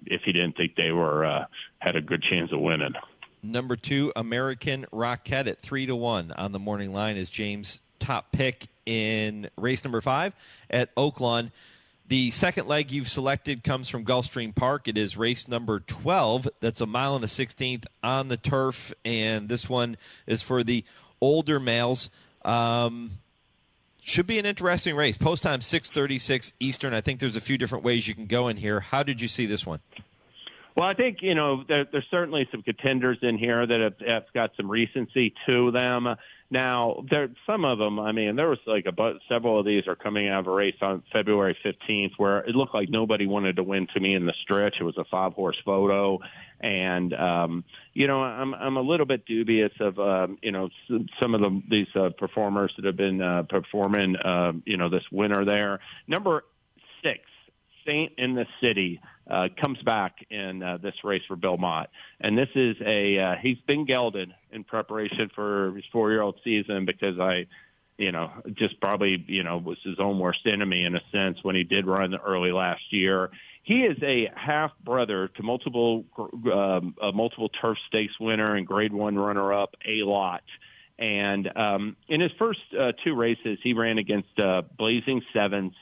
if he didn't think they were had a good chance of winning. Number 2, American Rocket at 3-1 on the morning line is James' top pick in race number 5 at Oaklawn. The second leg you've selected comes from Gulfstream Park. It is race number 12. That's a mile and a 16th on the turf, and this one is for the older males. Should be an interesting race. Post time 6:36 Eastern. I think there's a few different ways you can go in here. How did you see this one? Well, I think, there's certainly some contenders in here that have got some recency to them. Now, some of them, there was several of these are coming out of a race on February 15th where it looked like nobody wanted to win to me in the stretch. It was a 5-horse photo. And, I'm a little bit dubious of, some of these performers that have been performing, this winter there. Number 6, Saint in the City. Comes back in this race for Bill Mott. And this is he's been gelded in preparation for his 4-year-old season because just probably, was his own worst enemy in a sense when he did run early last year. He is a half brother to multiple turf stakes winner and grade 1 runner-up, A Lot. And in his first 2 races, he ran against Blazing Sevens,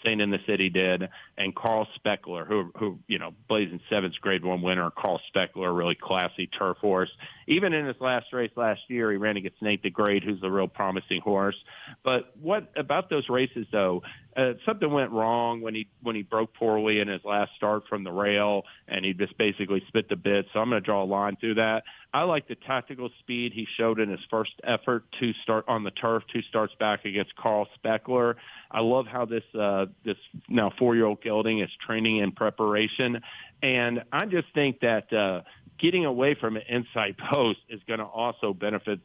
Saint in the City did, and Carl Speckler, who Blazing Sevens grade 1 winner. Carl Speckler, really classy turf horse. Even in his last race last year, he ran against Nate the Great, who's a real promising horse. But what about those races, though? Something went wrong when he broke poorly in his last start from the rail, and he just basically spit the bit. So I'm going to draw a line through that. I like the tactical speed he showed in his first effort to start on the turf, 2 starts back against Carl Speckler. I love how this now 4-year-old gelding is training in preparation. And I just think that getting away from an inside post is going to also benefit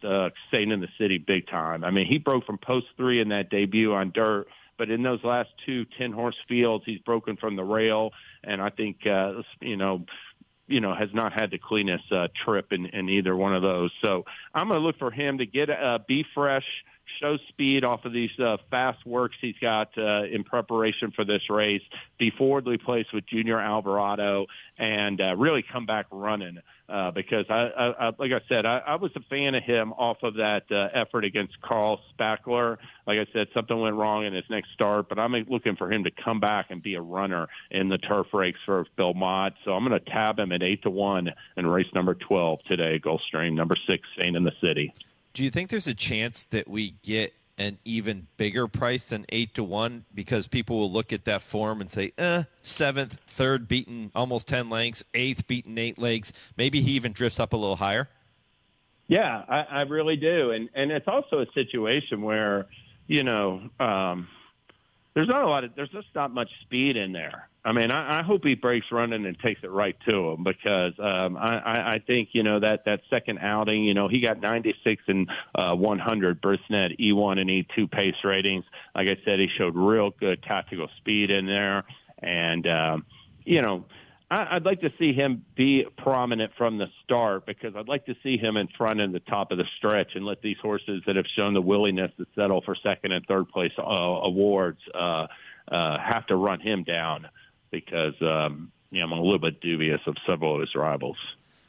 Saint in the City big time. He broke from post 3 in that debut on dirt, but in those last 2 10-horse fields, he's broken from the rail. And I think, has not had the cleanest trip in either one of those. So I'm going to look for him to be fresh, show speed off of these fast works he's got in preparation for this race, be forwardly placed with Junior Alvarado, and really come back running because, I like I said, I was a fan of him off of that effort against Carl Speckler. Like I said, something went wrong in his next start, but I'm looking for him to come back and be a runner in the turf race for Bill Mott. So I'm going to tab him at 8-1 in race number 12 today, Gulfstream. Number 6, Saint in the City. Do you think there's a chance that we get an even bigger price than 8-1 because people will look at that form and say, 7th, 3rd beaten almost 10 lengths, 8th beaten 8 legs. Maybe he even drifts up a little higher? Yeah, I really do. And it's also a situation where, there's just not much speed in there. I hope he breaks running and takes it right to him because I think, that second outing, he got 96 and 100 Brisnet E1 and E2 pace ratings. Like I said, he showed real good tactical speed in there. And, I'd like to see him be prominent from the start because I'd like to see him in front in the top of the stretch and let these horses that have shown the willingness to settle for 2nd and 3rd place awards have to run him down because I'm a little bit dubious of several of his rivals.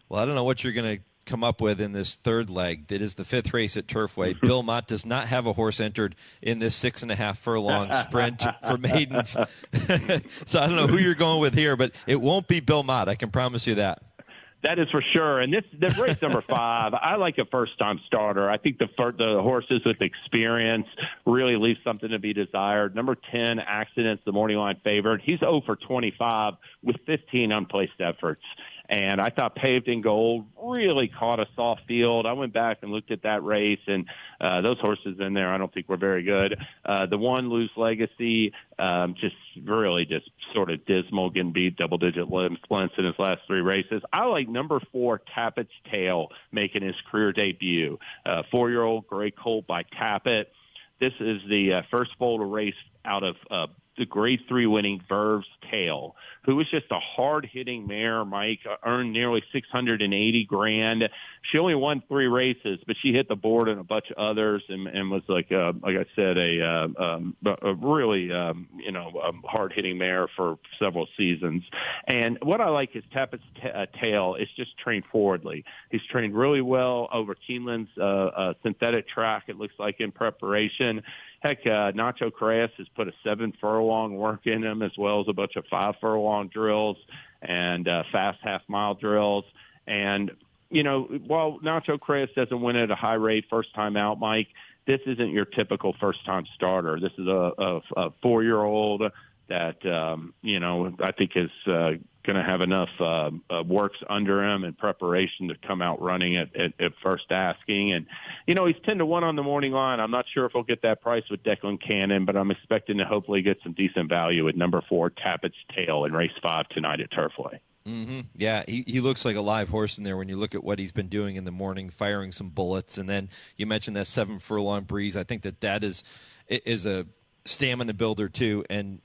Well, I don't know what you're going to come up with in this 3rd leg. That is the 5th race at Turfway. Bill Mott does not have a horse entered in this 6.5 furlong sprint for maidens. So I don't know who you're going with here, but it won't be Bill Mott. I can promise you that. That is for sure. And this race number 5, I like a first-time starter. I think the horses with experience really leave something to be desired. Number 10, Accidents, the morning line favorite. He's 0 for 25 with 15 unplaced efforts. And I thought Paved in Gold really caught a soft field. I went back and looked at that race, and those horses in there I don't think were very good. The one, Lose Legacy, just sort of dismal, getting beat double-digit lengths in his last 3 races. I like number 4, Tappett's Tail, making his career debut. 4-year-old Gray Colt by Tappett. This is the first foal to race out of the grade 3 winning Verve's Tail, who was just a hard-hitting mare, Mike, earned nearly $680,000. She only won 3 races, but she hit the board in a bunch of others and was like I said, a really hard-hitting mare for several seasons. And what I like is Tappett's Tail is just trained forwardly. He's trained really well over Keeneland's synthetic track, it looks like, in preparation. Heck, Nacho Correas has put a 7-furlong work in him as well as a bunch of 5-furlong drills and fast half-mile drills. And, while Nacho Correas doesn't win at a high rate first time out, Mike, this isn't your typical first-time starter. This is a 4-year-old that, I think is going to have enough works under him and preparation to come out running at first asking. And, he's 10-1 on the morning line. I'm not sure if he'll get that price with Declan Cannon, but I'm expecting to hopefully get some decent value at number 4, Tap Its Tail in race 5 tonight at Turfway. Mm-hmm. Yeah, he looks like a live horse in there when you look at what he's been doing in the morning, firing some bullets. And then you mentioned that 7 Furlong Breeze. I think that is a stamina builder too. And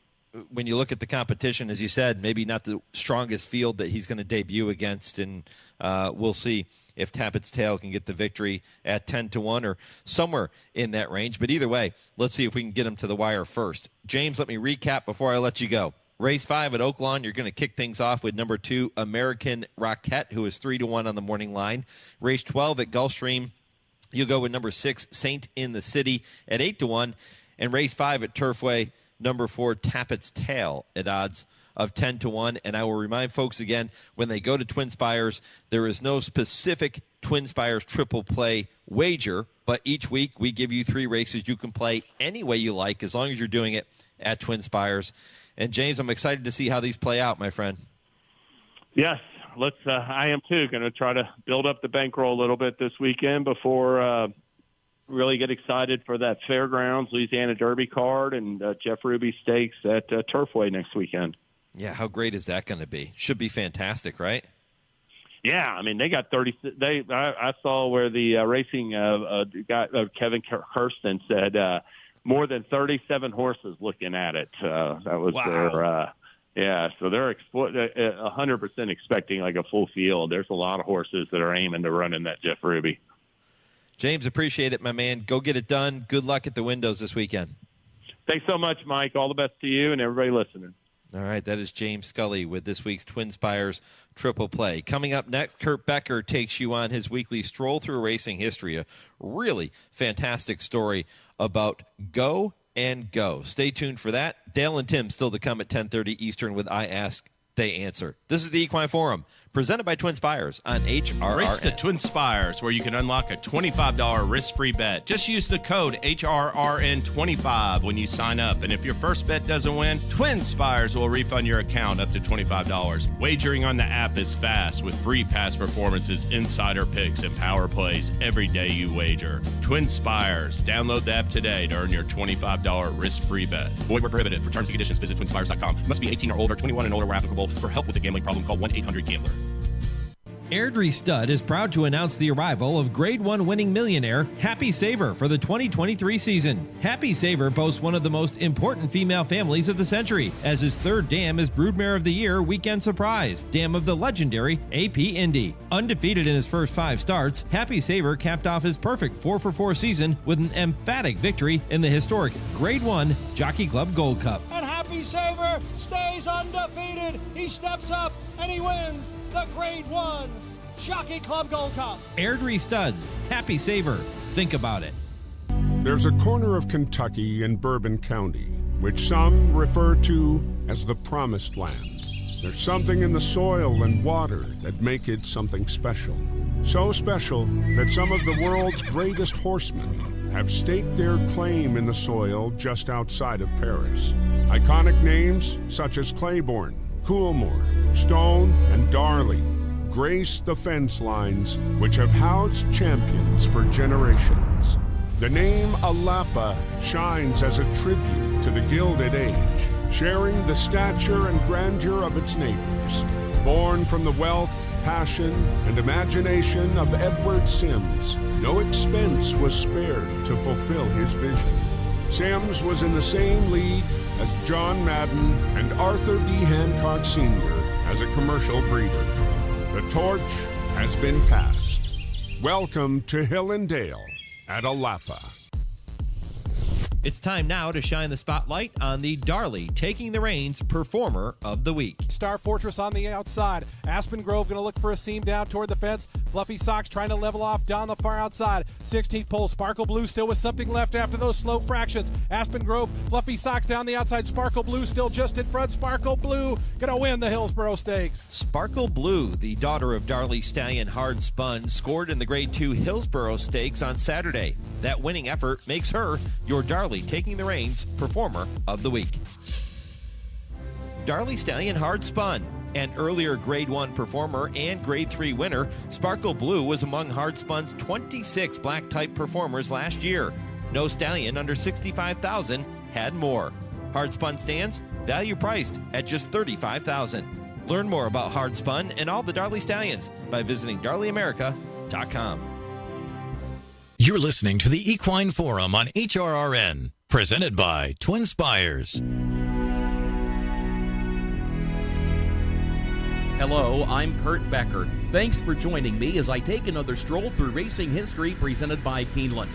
when you look at the competition, as you said, maybe not the strongest field that he's going to debut against. And we'll see if Tap Its Tail can get the victory at 10-1 or somewhere in that range. But either way, let's see if we can get him to the wire first. James, let me recap before I let you go. Race 5 at Oaklawn, you're going to kick things off with number 2, American Rocket, who is 3-1 on the morning line. Race 12 at Gulfstream, you'll go with number 6, Saint in the City at 8-1. And race 5 at Turfway, number 4, Tap Its Tail at odds of 10-1. And I will remind folks again, when they go to TwinSpires, there is no specific TwinSpires triple play wager, but each week we give you 3 races you can play any way you like as long as you're doing it at TwinSpires. And, James, I'm excited to see how these play out, my friend. Yes, I am too. Going to try to build up the bankroll a little bit this weekend before really get excited for that Fairgrounds Louisiana Derby card and Jeff Ruby Stakes at Turfway next weekend. Yeah, how great is that going to be? Should be fantastic, right? Yeah, I mean, they got 30. I saw where the racing guy, Kevin Kirsten, said more than 37 horses looking at it. That was wow. So they're 100% expecting like a full field. There's a lot of horses that are aiming to run in that Jeff Ruby. James, appreciate it, my man. Go get it done. Good luck at the windows this weekend. Thanks so much, Mike. All the best to you and everybody listening. All right, that is James Scully with this week's TwinSpires Triple Play. Coming up next, Kurt Becker takes you on his weekly Stroll Through Racing History, a really fantastic story about Go and Go. Stay tuned for that. Dale and Tim still to come at 10:30 Eastern with I Ask, They Answer. This is the Equine Forum, presented by TwinSpires on HRRN. Race the TwinSpires, where you can unlock a $25 risk-free bet. Just use the code HRRN25 when you sign up. And if your first bet doesn't win, TwinSpires will refund your account up to $25. Wagering on the app is fast with free past performances, insider picks, and power plays every day you wager. TwinSpires. Download the app today to earn your $25 risk-free bet. Void where prohibited. For terms and conditions, visit TwinSpires.com. Must be 18 or older, 21 and older where applicable. For help with a gambling problem, call 1-800-GAMBLER. Airdrie Stud is proud to announce the arrival of Grade 1 winning millionaire Happy Saver for the 2023 season. Happy Saver boasts one of the most important female families of the century, as his third dam is Broodmare of the Year Weekend Surprise, dam of the legendary AP Indy. Undefeated in his first 5 starts, Happy Saver capped off his perfect 4-for-4 season with an emphatic victory in the historic Grade 1 Jockey Club Gold Cup. And Happy Saver stays undefeated. He steps up and he wins the Grade 1 Jockey Club Gold Cup. Airdrie Studs, Happy Saver. Think about it. There's a corner of Kentucky in Bourbon County, which some refer to as the Promised Land. There's something in the soil and water that make it something special. So special that some of the world's greatest horsemen have staked their claim in the soil just outside of Paris. Iconic names such as Claiborne, Coolmore, Stone, and Darley grace the fence lines which have housed champions for generations. The name Alapa shines as a tribute to the Gilded Age, sharing the stature and grandeur of its neighbors. Born from the wealth, passion, and imagination of Edward Sims, no expense was spared to fulfill his vision. Sims was in the same league as John Madden and Arthur D. Hancock Sr. as a commercial breeder. The torch has been passed. Welcome to Hill and Dale at Alapa. It's time now to shine the spotlight on the Darley Taking the Reins Performer of the Week. Star Fortress on the outside. Aspen Grove going to look for a seam down toward the fence. Fluffy Socks trying to level off down the far outside. 16th pole, Sparkle Blue still with something left after those slow fractions. Aspen Grove, Fluffy Socks down the outside. Sparkle Blue still just in front. Sparkle Blue going to win the Hillsborough Stakes. Sparkle Blue, the daughter of Darley stallion Hard Spun, scored in the Grade 2 Hillsborough Stakes on Saturday. That winning effort makes her your Darley Taking the Reins Performer of the Week. Darley Stallion Hard Spun. An earlier Grade 1 performer and Grade 3 winner, Sparkle Blue was among Hard Spun's 26 black-type performers last year. No stallion under $65,000 had more. Hard Spun stands, value priced at just $35,000. Learn more about Hard Spun and all the Darley Stallions by visiting darleyamerica.com. You're listening to the Equine Forum on HRRN, presented by TwinSpires. Hello, I'm Kurt Becker. Thanks for joining me as I take another stroll through racing history presented by Keeneland.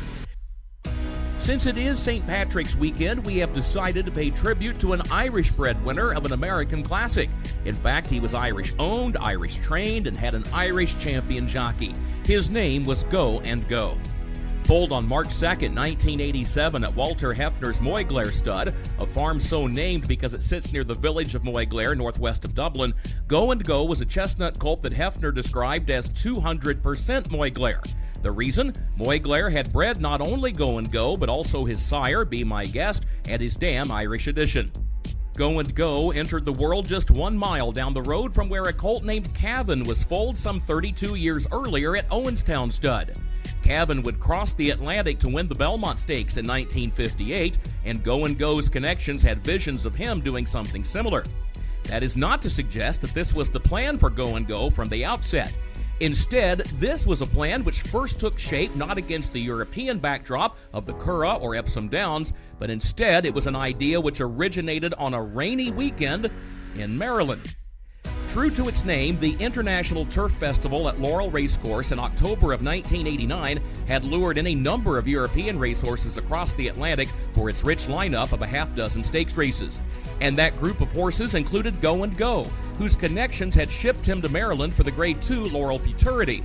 Since it is St. Patrick's weekend, we have decided to pay tribute to an Irish-bred winner of an American Classic. In fact, he was Irish-owned, Irish-trained, and had an Irish champion jockey. His name was Go and Go. Foaled on March 2nd, 1987 at Walter Hefner's Moyglaire stud, a farm so named because it sits near the village of Moyglaire, northwest of Dublin, Go and Go was a chestnut colt that Hefner described as 200% Moyglaire. The reason? Moyglaire had bred not only Go and Go, but also his sire, Be My Guest, and his Damn Irish Edition. Go and Go entered the world just 1 mile down the road from where a colt named Cavan was foaled some 32 years earlier at Owenstown Stud. Cavan would cross the Atlantic to win the Belmont Stakes in 1958, and Go and Go's connections had visions of him doing something similar. That is not to suggest that this was the plan for Go and Go from the outset. Instead, this was a plan which first took shape not against the European backdrop of the Curragh or Epsom Downs, but instead it was an idea which originated on a rainy weekend in Maryland. True to its name, the International Turf Festival at Laurel Race Course in October of 1989 had lured in a number of European racehorses across the Atlantic for its rich lineup of a half-dozen stakes races. And that group of horses included Go and Go, whose connections had shipped him to Maryland for the Grade 2 Laurel Futurity.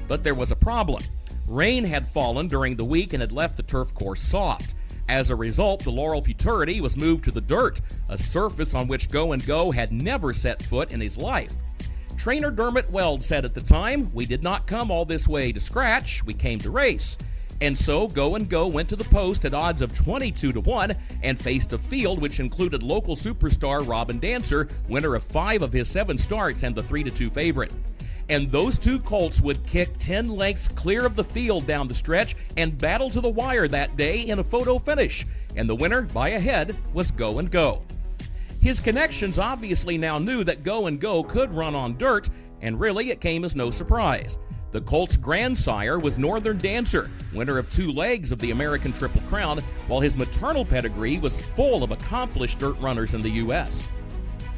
But there was a problem. Rain had fallen during the week and had left the turf course soft. As a result, the Laurel Futurity was moved to the dirt, a surface on which Go and Go had never set foot in his life. Trainer Dermot Weld said at the time, "We did not come all this way to scratch, we came to race." And so Go and Go went to the post at odds of 22-1 and faced a field which included local superstar Robin Dancer, winner of 5 of his 7 starts and the 3-2 favorite. And those two colts would kick 10 lengths clear of the field down the stretch and battle to the wire that day in a photo finish. And the winner, by a head, was Go and Go. His connections obviously now knew that Go and Go could run on dirt, and really it came as no surprise. The colt's grandsire was Northern Dancer, winner of 2 legs of the American Triple Crown, while his maternal pedigree was full of accomplished dirt runners in the U.S.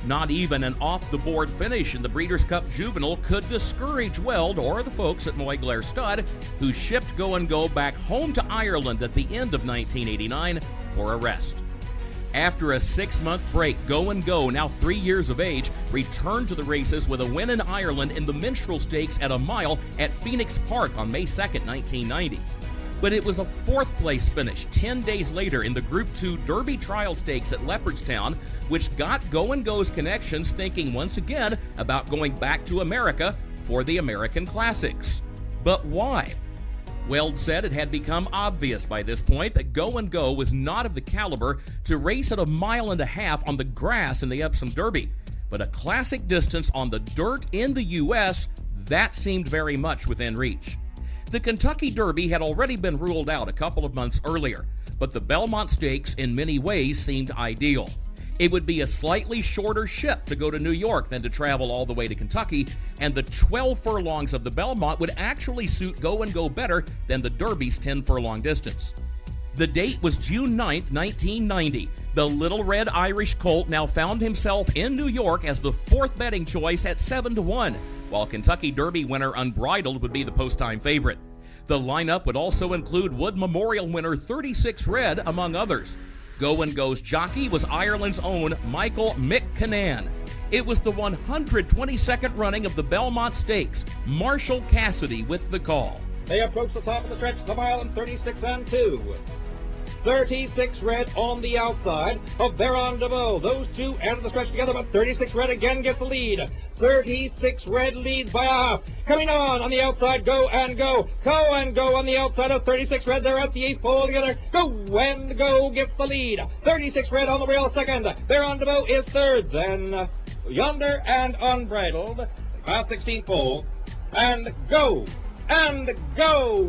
Not even an off-the-board finish in the Breeders' Cup Juvenile could discourage Weld or the folks at Moyglaire Stud, who shipped Go and Go back home to Ireland at the end of 1989 for a rest. After a 6-month break, Go and Go, now 3 years of age, returned to the races with a win in Ireland in the Minstrel Stakes at a mile at Phoenix Park on May 2nd, 1990. But it was a 4th-place finish 10 days later in the Group 2 Derby Trial Stakes at Leopardstown, which got Go and Go's connections thinking once again about going back to America for the American Classics. But why? Weld said it had become obvious by this point that Go and Go was not of the caliber to race at a 1.5 miles on the grass in the Epsom Derby, but a classic distance on the dirt in the U.S., that seemed very much within reach. The Kentucky Derby had already been ruled out a couple of months earlier, but the Belmont Stakes in many ways seemed ideal. It would be a slightly shorter ship to go to New York than to travel all the way to Kentucky, and the 12 furlongs of the Belmont would actually suit Go and Go better than the Derby's 10-furlong distance. The date was June 9th, 1990. The Little Red Irish colt now found himself in New York as the 4th betting choice at 7-1, while Kentucky Derby winner Unbridled would be the post-time favorite. The lineup would also include Wood Memorial winner 36 Red, among others. Go and Go's jockey was Ireland's own Michael McCannan. It was the 122nd running of the Belmont Stakes, Marshall Cassidy with the call. They approach the top of the stretch, the mile in 36 and 2. 36 Red on the outside of Baron DeVoe. Those two enter the stretch together, but 36 Red again gets the lead. 36 Red leads by a half. Coming on the outside, Go and Go. Go and Go on the outside of 36 Red. They're at the 8th pole together. Go and Go gets the lead. 36 Red on the rail second. Baron DeVoe is third. Then Yonder and Unbridled past 16th pole. And Go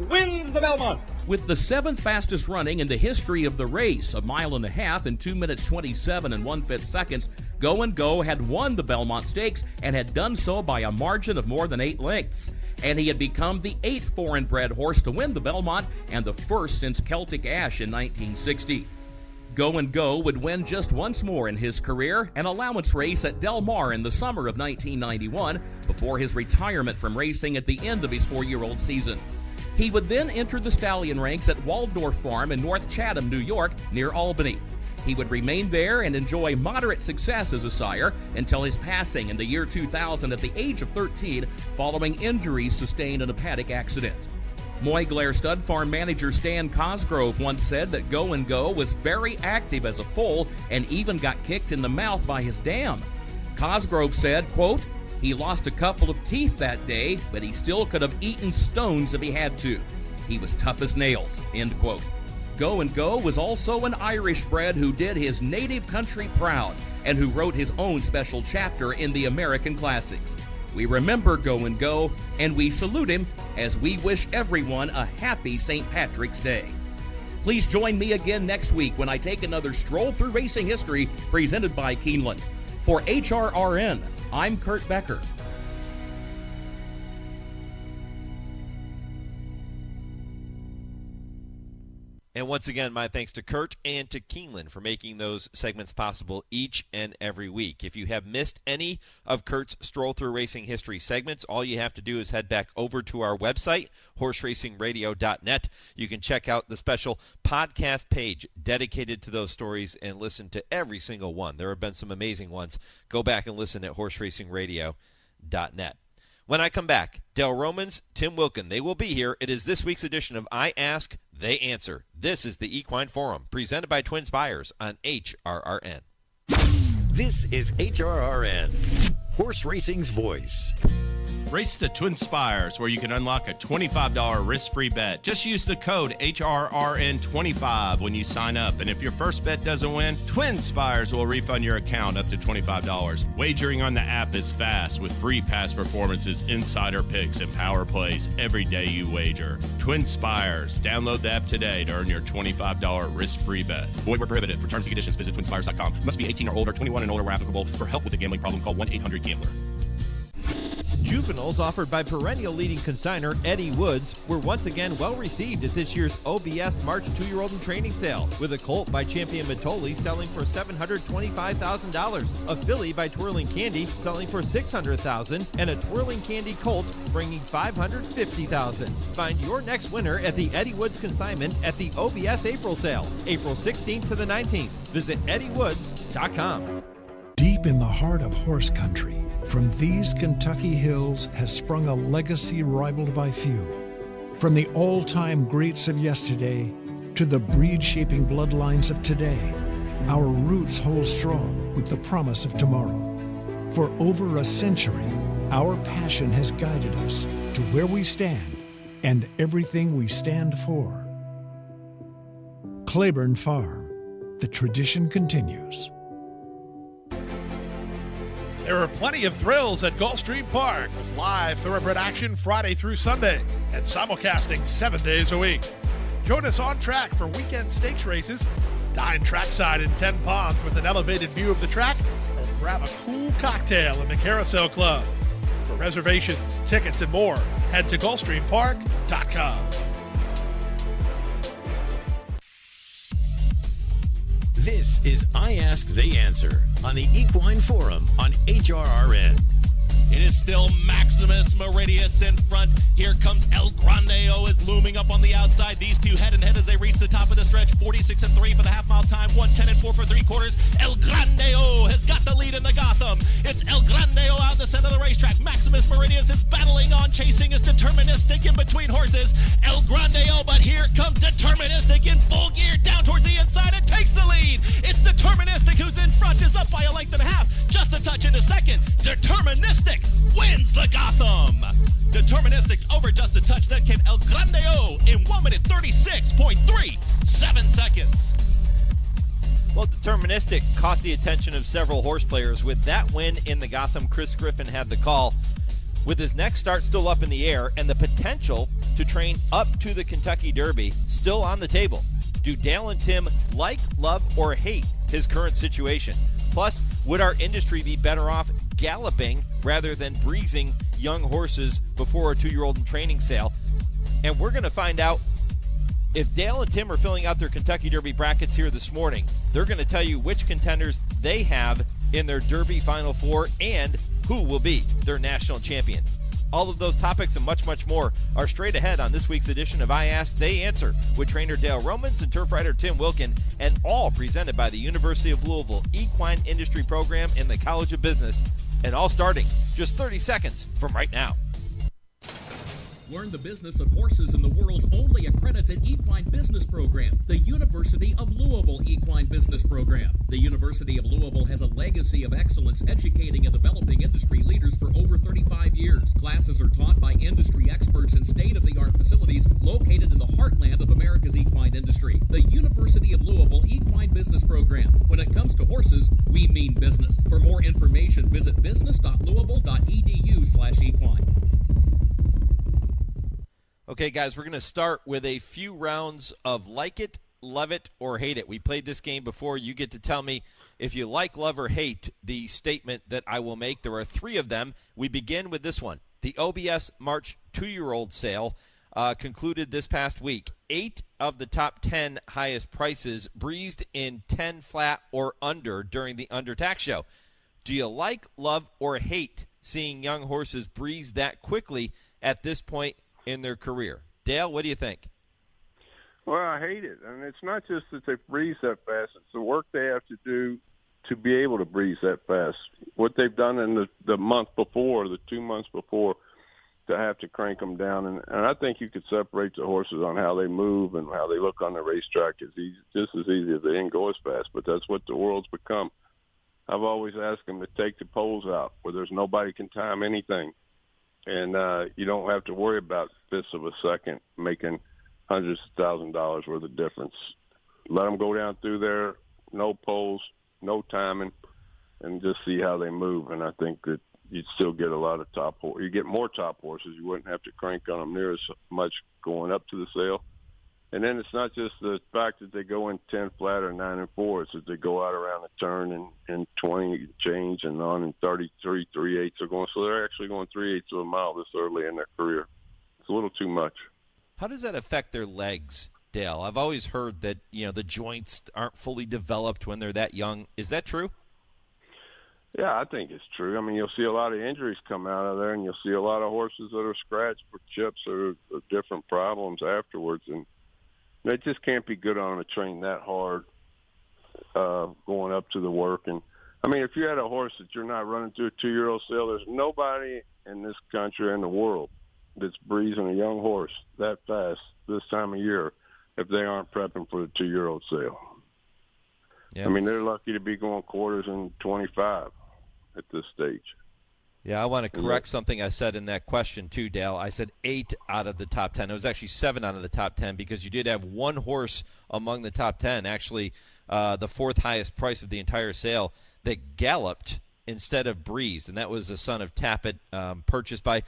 wins the Belmont. With the 7th fastest running in the history of the race, a mile and a half in 2 minutes 27 and 1/5 seconds, Go and Go had won the Belmont Stakes and had done so by a margin of more than 8 lengths. And he had become the 8th foreign-bred horse to win the Belmont and the first since Celtic Ash in 1960. Go and Go would win just once more in his career, an allowance race at Del Mar in the summer of 1991, before his retirement from racing at the end of his 4-year-old season. He would then enter the stallion ranks at Waldorf Farm in North Chatham, New York, near Albany. He would remain there and enjoy moderate success as a sire until his passing in the year 2000 at the age of 13 following injuries sustained in a paddock accident. Moyglare Stud Farm manager Stan Cosgrove once said that Go and Go was very active as a foal and even got kicked in the mouth by his dam. Cosgrove said, quote, "He lost a couple of teeth that day, but he still could have eaten stones if he had to. He was tough as nails," end quote. Go and Go was also an Irish bred who did his native country proud and who wrote his own special chapter in the American Classics. We remember Go and Go, and we salute him as we wish everyone a happy St. Patrick's Day. Please join me again next week when I take another stroll through racing history presented by Keeneland. For HRRN, I'm Kurt Becker. And once again, my thanks to Kurt and to Keeneland for making those segments possible each and every week. If you have missed any of Kurt's Stroll Through Racing History segments, all you have to do is head back over to our website, horseracingradio.net. You can check out the special podcast page dedicated to those stories and listen to every single one. There have been some amazing ones. Go back and listen at horseracingradio.net. When I come back, Del Romans, Tim Wilkin, they will be here. It is this week's edition of I Ask, They Answer. This is the Equine Forum, presented by TwinSpires on HRRN. This is HRRN, horse racing's voice. Race the TwinSpires, where you can unlock a $25 risk-free bet. Just use the code HRRN25 when you sign up. And if your first bet doesn't win, TwinSpires will refund your account up to $25. Wagering on the app is fast with free past performances, insider picks, and power plays every day you wager. TwinSpires. Download the app today to earn your $25 risk-free bet. Void where prohibited. For terms and conditions, visit TwinSpires.com. Must be 18 or older, 21 and older where applicable. For help with a gambling problem, call 1-800-GAMBLER. Juveniles offered by perennial leading consignor Eddie Woods were once again well received at this year's OBS March 2-year-old and training sale, with a colt by Champion Matoli selling for $725,000, a filly by Twirling Candy selling for $600,000, and a Twirling Candy colt bringing $550,000. Find your next winner at the Eddie Woods consignment at the OBS April sale, April 16th to the 19th. Visit eddywoods.com. Deep in the heart of horse country, from these Kentucky hills has sprung a legacy rivaled by few. From the all-time greats of yesterday to the breed-shaping bloodlines of today, our roots hold strong with the promise of tomorrow. For over a century, our passion has guided us to where we stand and everything we stand for. Claiborne Farm, the tradition continues. There are plenty of thrills at Gulfstream Park with live thoroughbred action Friday through Sunday and simulcasting 7 days a week. Join us on track for weekend stakes races, dine trackside in 10 Palms with an elevated view of the track, or grab a cool cocktail in the Carousel Club. For reservations, tickets, and more, head to GulfstreamPark.com. This is I Ask, They Answer on the Equine Forum on HRRN. It is still Maximus Meridius in front. Here comes El Grandeo is looming up on the outside. These two head and head as they reach the top of the stretch. 46-3 for the half-mile time. 1:10-4 for 3/4. El Grandeo has got the lead in the Gotham. It's El Grandeo out in the center of the racetrack. Maximus Meridius is battling on, chasing is Deterministic in between horses. El Grandeo, but here comes Deterministic in full gear down towards the up by a length and a half. Just a touch into second. Deterministic wins the Gotham. Deterministic over just a touch. Then came El Grandeo in 1 minute 36.37 seconds. Well, Deterministic caught the attention of several horse players. With that win in the Gotham, Chris Griffin had the call. With his next start still up in the air and the potential to train up to the Kentucky Derby still on the table, do Dale and Tim like, love, or hate his current situation? Plus, would our industry be better off galloping rather than breezing young horses before a 2-year-old in training sale? And we're going to find out if Dale and Tim are filling out their Kentucky Derby brackets here this morning. They're going to tell you which contenders they have in their Derby Final Four and who will be their national champion. All of those topics and much, much more are straight ahead on this week's edition of I Ask, They Answer with trainer Dale Romans and turf rider Tim Wilkin, and all presented by the University of Louisville Equine Industry Program in the College of Business, and all starting just 30 seconds from right now. Learn the business of horses in the world's only accredited equine business program, the University of Louisville Equine Business Program. The University of Louisville has a legacy of excellence educating and developing industry leaders for over 35 years. Classes are taught by industry experts in state-of-the-art facilities located in the heartland of America's equine industry. The University of Louisville Equine Business Program. When it comes to horses, we mean business. For more information, visit business.louisville.edu/equine. Okay, guys, we're going to start with a few rounds of like it, love it, or hate it. We played this game before. You get to tell me if you like, love, or hate the statement that I will make. There are 3 of them. We begin with this one. The OBS March 2-year-old sale concluded this past week. 8 of the top 10 highest prices breezed in 10 flat or under during the Under Tax Show. Do you like, love, or hate seeing young horses breeze that quickly at this point in their career? Dale, what do you think? Well, I hate it. And it's not just that they breeze that fast. It's the work they have to do to be able to breeze that fast. What they've done in the month before, the 2 months before, to have to crank them down. And I think you could separate the horses on how they move and how they look on the racetrack. It's just as easy as they didn't go as fast, but that's what the world's become. I've always asked them to take the poles out where there's nobody can time anything. And you don't have to worry about fifths of a second making hundreds of $1,000s worth of difference. Let them go down through there, no poles, no timing, and just see how they move. And I think that you'd still get a lot of top horses. You get more top horses. You wouldn't have to crank on them near as much going up to the sale. And then it's not just the fact that they go in 10 flat or 9 and 4. It's that they go out around the turn and 20 change and on in 33 3/8 are going. So they're actually going 3/8 of a mile this early in their career. It's a little too much. How does that affect their legs, Dale? I've always heard that, the joints aren't fully developed when they're that young. Is that true? Yeah, I think it's true. I mean, you'll see a lot of injuries come out of there, and you'll see a lot of horses that are scratched for chips or different problems afterwards. And they just can't be good on a train that hard going up to the work. And, I mean, if you had a horse that you're not running through a 2-year-old sale, there's nobody in this country or in the world that's breezing a young horse that fast this time of year if they aren't prepping for the 2-year-old sale. Yeah. I mean, they're lucky to be going quarters in 25 at this stage. Yeah, I want to correct something I said in that question too, Dale. I said 8 out of the top 10. It was actually 7 out of the top 10 because you did have one horse among the top 10, actually the 4th highest price of the entire sale, that galloped instead of breezed, and that was a son of Tappet, purchased by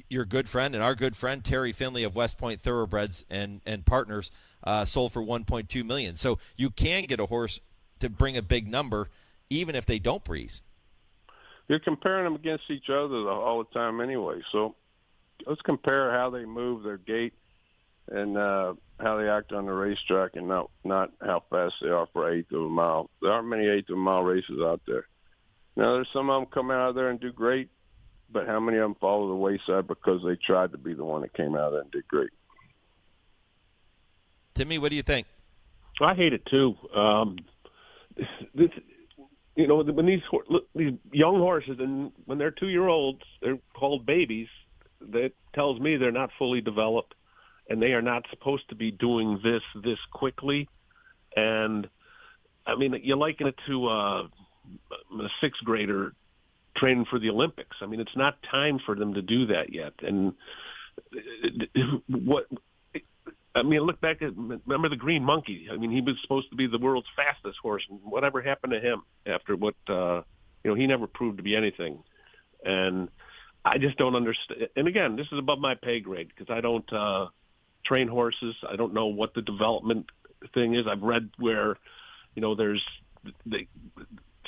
your good friend and our good friend Terry Finley of West Point Thoroughbreds and Partners, sold for $1.2 million. So you can get a horse to bring a big number even if they don't breeze. You're comparing them against each other all the time anyway. So let's compare how they move, their gait, and how they act on the racetrack, and not how fast they are for 1/8 of a mile. There aren't many 1/8 of a mile races out there. Now, there's some of them come out of there and do great, but how many of them fall to the wayside because they tried to be the one that came out of there and did great? Timmy, what do you think? I hate it too. When these young horses, and when they're 2-year-olds, they're called babies. That tells me they're not fully developed, and they are not supposed to be doing this quickly. And I mean, you liken it to a sixth grader training for the Olympics. I mean, it's not time for them to do that yet. And look back at, remember the Green Monkey? I mean, he was supposed to be the world's fastest horse, and whatever happened to him after what, he never proved to be anything. And I just don't understand. And again, this is above my pay grade because I don't train horses. I don't know what the development thing is. I've read where,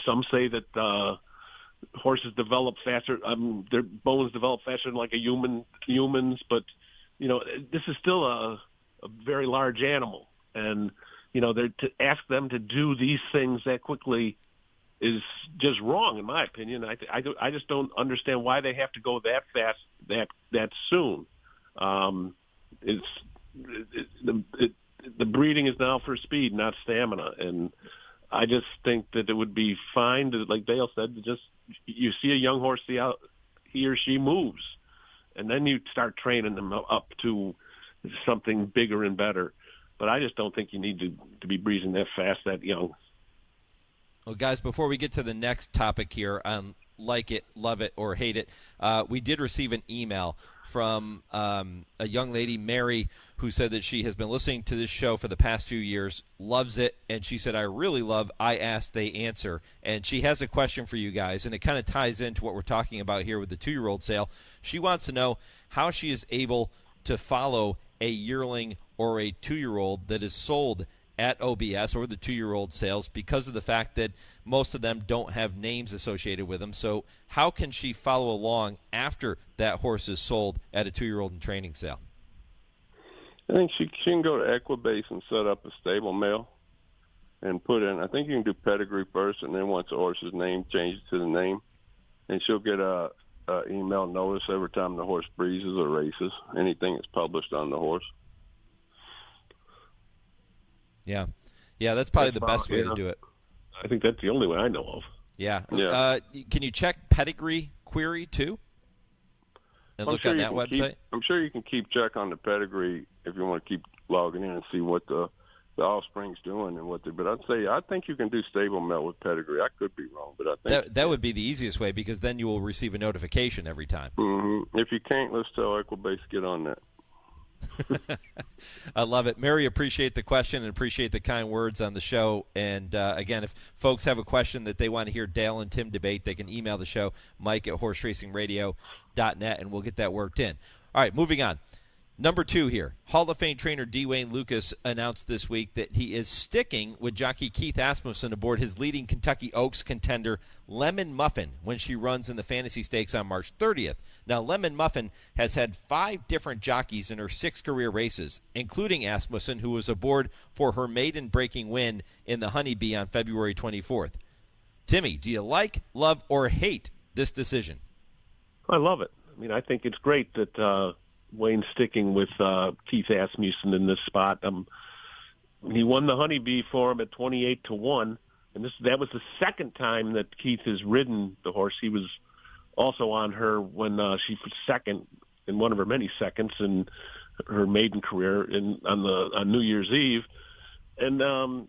some say that horses develop faster. Their bones develop faster than like humans, but this is still a very large animal, and to ask them to do these things that quickly is just wrong, in my opinion. I just don't understand why they have to go that fast that soon. The breeding is now for speed, not stamina, and I just think that it would be fine to, like Dale said, to just you see a young horse, see how he or she moves, and then you start training them up to something bigger and better. But I just don't think you need to be breezing that fast that young. Well, guys, before we get to the next topic here, like it, love it, or hate it, we did receive an email from a young lady, Mary, who said that she has been listening to this show for the past few years, loves it, and she said, I really love I Ask, They Answer. And she has a question for you guys, and it kind of ties into what we're talking about here with the 2-year-old sale. She wants to know how she is able to follow a yearling or a 2-year-old that is sold at OBS or the 2-year-old sales because of the fact that most of them don't have names associated with them. So how can she follow along after that horse is sold at a 2-year-old in training sale? I think she can go to Equibase and set up a stable mail and put in, I think you can do pedigree first, and then once the horse's name changes to the name, and she'll get a email notice every time the horse breezes or races, anything that's published on the horse. Yeah, that's probably the best way to do it. I think that's the only way I know of. Yeah. Can you check pedigree query too? And look on that website? I'm sure you can keep check on the pedigree if you want to keep logging in and see what the offspring's doing and what they. But I think you can do stable mail with pedigree. I could be wrong, but I think that would be the easiest way because then you will receive a notification every time. Mm-hmm. If you can't, let's tell Equibase to get on that. I love it. Mary, appreciate the question and appreciate the kind words on the show. And, again, if folks have a question that they want to hear Dale and Tim debate, they can email the show, mike@horseracingradio.net, and we'll get that worked in. All right, moving on. Number 2 here. Hall of Fame trainer D. Wayne Lucas announced this week that he is sticking with jockey Keith Asmussen aboard his leading Kentucky Oaks contender, Lemon Muffin, when she runs in the Fantasy Stakes on March 30th. Now, Lemon Muffin has had 5 different jockeys in her 6 career races, including Asmussen, who was aboard for her maiden-breaking win in the Honeybee on February 24th. Timmy, do you like, love, or hate this decision? I love it. I mean, I think it's great that Wayne's sticking with Keith Asmussen in this spot. He won the Honeybee for him at 28-1, and that was the second time that Keith has ridden the horse. He was also on her when she was second in one of her many seconds in her maiden career on New Year's Eve. And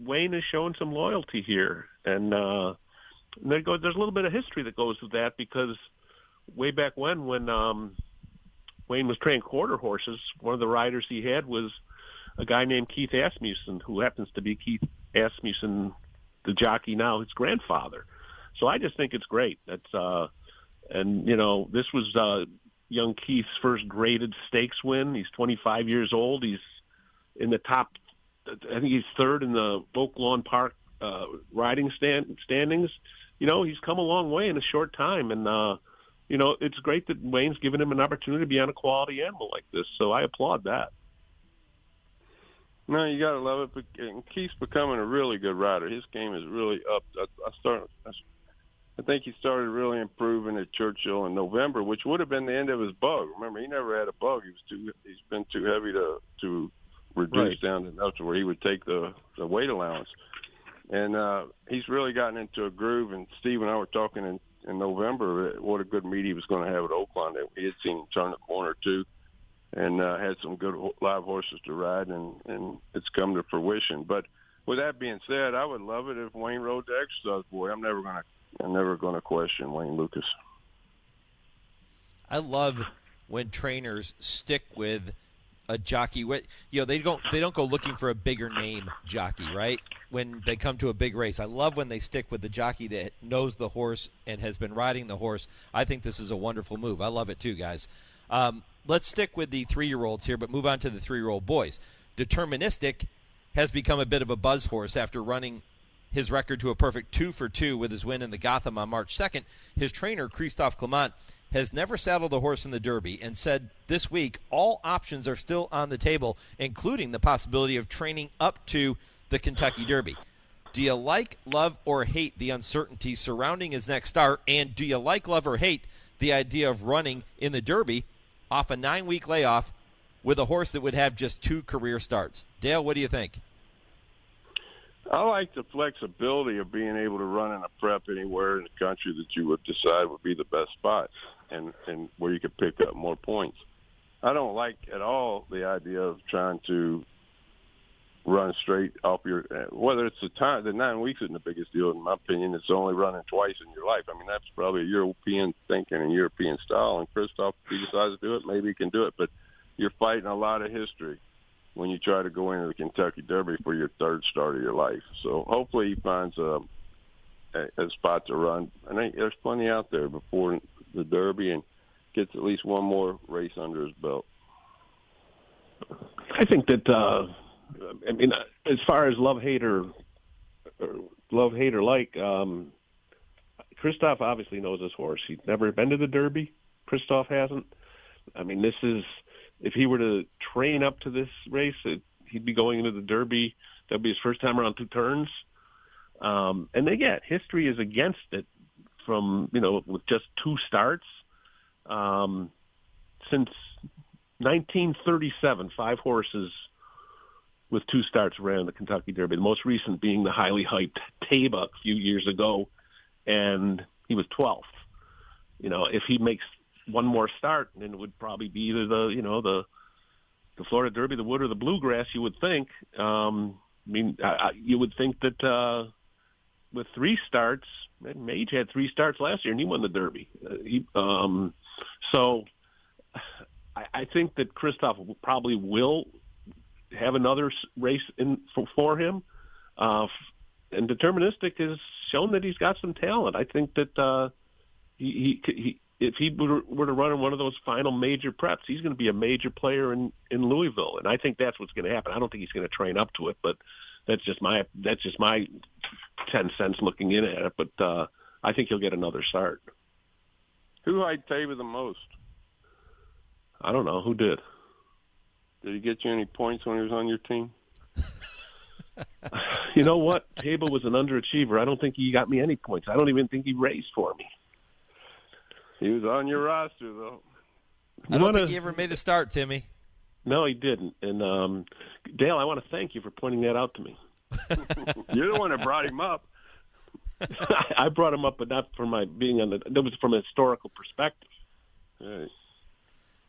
Wayne is showing some loyalty here, and there's a little bit of history that goes with that because way back when Wayne was training quarter horses, one of the riders he had was a guy named Keith Asmussen, who happens to be Keith Asmussen, the jockey now, his grandfather. So I just think it's great. This was young Keith's first graded stakes win. He's 25 years old. He's in the top. I think he's third in the Oak Lawn Park riding standings. He's come a long way in a short time, and it's great that Wayne's given him an opportunity to be on a quality animal like this. So I applaud that. No, you got to love it. And Keith's becoming a really good rider. His game is really up. I think he started really improving at Churchill in November, which would have been the end of his bug. Remember, he never had a bug. He's been too heavy to reduce down enough to where he would take the weight allowance. And he's really gotten into a groove. And Steve and I were talking in November what a good meet he was going to have at Oakland. He had seen him turn the corner too, and had some good live horses to ride, and it's come to fruition. But with that being said, I would love it if Wayne rode the exercise boy. I'm never gonna question Wayne Lucas. I love when trainers stick with a jockey. They don't go looking for a bigger name jockey, right? When they come to a big race, I love when they stick with the jockey that knows the horse and has been riding the horse. I think this is a wonderful move. I love it too, guys. Let's stick with the 3-year-olds here, but move on to the 3-year-old boys. Deterministic has become a bit of a buzz horse after running his record to a perfect 2-for-2 with his win in the Gotham on March 2nd. His trainer, Christophe Clement, has never saddled a horse in the Derby and said this week all options are still on the table, including the possibility of training up to the Kentucky Derby. Do you like, love, or hate the uncertainty surrounding his next start? And do you like, love, or hate the idea of running in the Derby off a 9-week layoff with a horse that would have just 2 career starts? Dale, what do you think? I like the flexibility of being able to run in a prep anywhere in the country that you would decide would be the best spot and where you could pick up more points. I don't like at all the idea of trying to run straight off your – whether it's the 9 weeks isn't the biggest deal, in my opinion. It's only running twice in your life. I mean, that's probably a European thinking and European style, and Christophe, if he decides to do it, maybe he can do it. But you're fighting a lot of history when you try to go into the Kentucky Derby for your 3rd start of your life. So hopefully he finds a spot to run. And there's plenty out there before the Derby, and gets at least one more race under his belt. I think that, as far as love-hate or like, Christophe obviously knows his horse. He's never been to the Derby. Christophe hasn't. I mean, this is, if he were to train up to this race, he'd be going into the Derby. That'd be his first time around 2 turns. And again, history is against it from, with just 2 starts. Since 1937, 5 horses with 2 starts ran the Kentucky Derby. The most recent being the highly hyped Taba a few years ago, and he was 12th. If he makes one more start, then it would probably be either the Florida Derby, the Wood, or the Bluegrass, you would think. You would think that with 3 starts, Mage had 3 starts last year, and he won the Derby. So I think that Christophe probably will have another race for him. And Deterministic has shown that he's got some talent. I think that he if he were to run in one of those final major preps, he's going to be a major player in Louisville. And I think that's what's going to happen. I don't think he's going to train up to it, but that's just my 10 cents looking in at it. But I think he'll get another start. Who hyped Taba the most? I don't know. Who did? Did he get you any points when he was on your team? You know what? Taba was an underachiever. I don't think he got me any points. I don't even think he raced for me. He was on your roster, though. I don't think he ever made a start, Timmy. No, he didn't. And, Dale, I want to thank you for pointing that out to me. You're the one that brought him up. I brought him up, but not for my being on the – that was from a historical perspective. Right.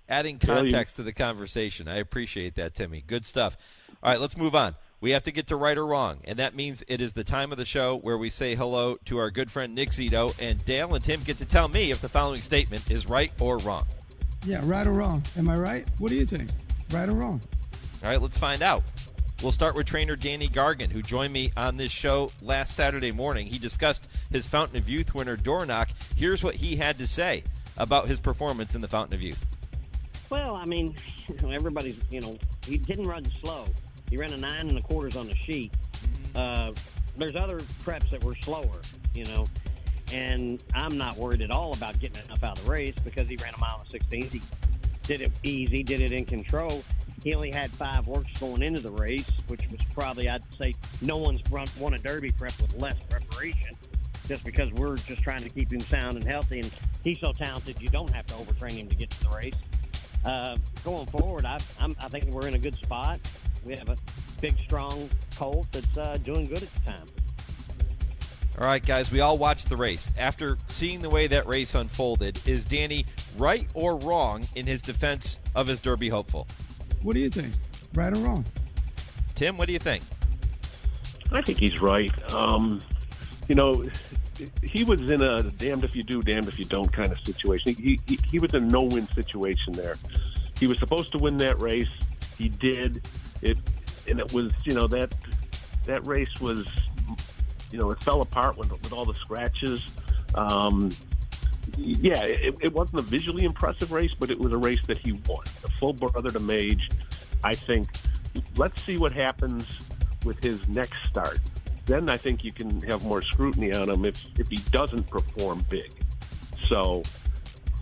Adding context to the conversation. I appreciate that, Timmy. Good stuff. All right, let's move on. We have to get to right or wrong, and that means it is the time of the show where we say hello to our good friend Nick Zito, and Dale and Tim get to tell me if the following statement is right or wrong. Yeah, right or wrong. Am I right? What do you think? Right or wrong? All right, let's find out. We'll start with trainer Danny Gargan, who joined me on this show last Saturday morning. He discussed his Fountain of Youth winner, Dornoch. Here's what he had to say about his performance in the Fountain of Youth. Well, I mean, everybody's, he didn't run slow. He ran a 9 1/4 on the sheet. There's other preps that were slower, and I'm not worried at all about getting enough out of the race because he ran 1 mile and 16. He did it easy, did it in control. He only had 5 works going into the race, which was probably, I'd say, no one's won a Derby prep with less preparation just because we're just trying to keep him sound and healthy, and he's so talented you don't have to overtrain him to get to the race. Going forward, I think we're in a good spot. We have a big, strong colt that's doing good at the time. All right, guys, we all watched the race. After seeing the way that race unfolded, is Danny right or wrong in his defense of his Derby hopeful? What do you think? Right or wrong? Tim, what do you think? I think he's right. You know, he was in a damned if you do, damned if you don't kind of situation. He was in a no-win situation there. He was supposed to win that race. He did. And it was, you know, that race was, you know, it fell apart with all the scratches. Yeah, it wasn't a visually impressive race, but it was a race that he won. A full brother to Mage. I think, let's see what happens with his next start. Then I think you can have more scrutiny on him if he doesn't perform big. So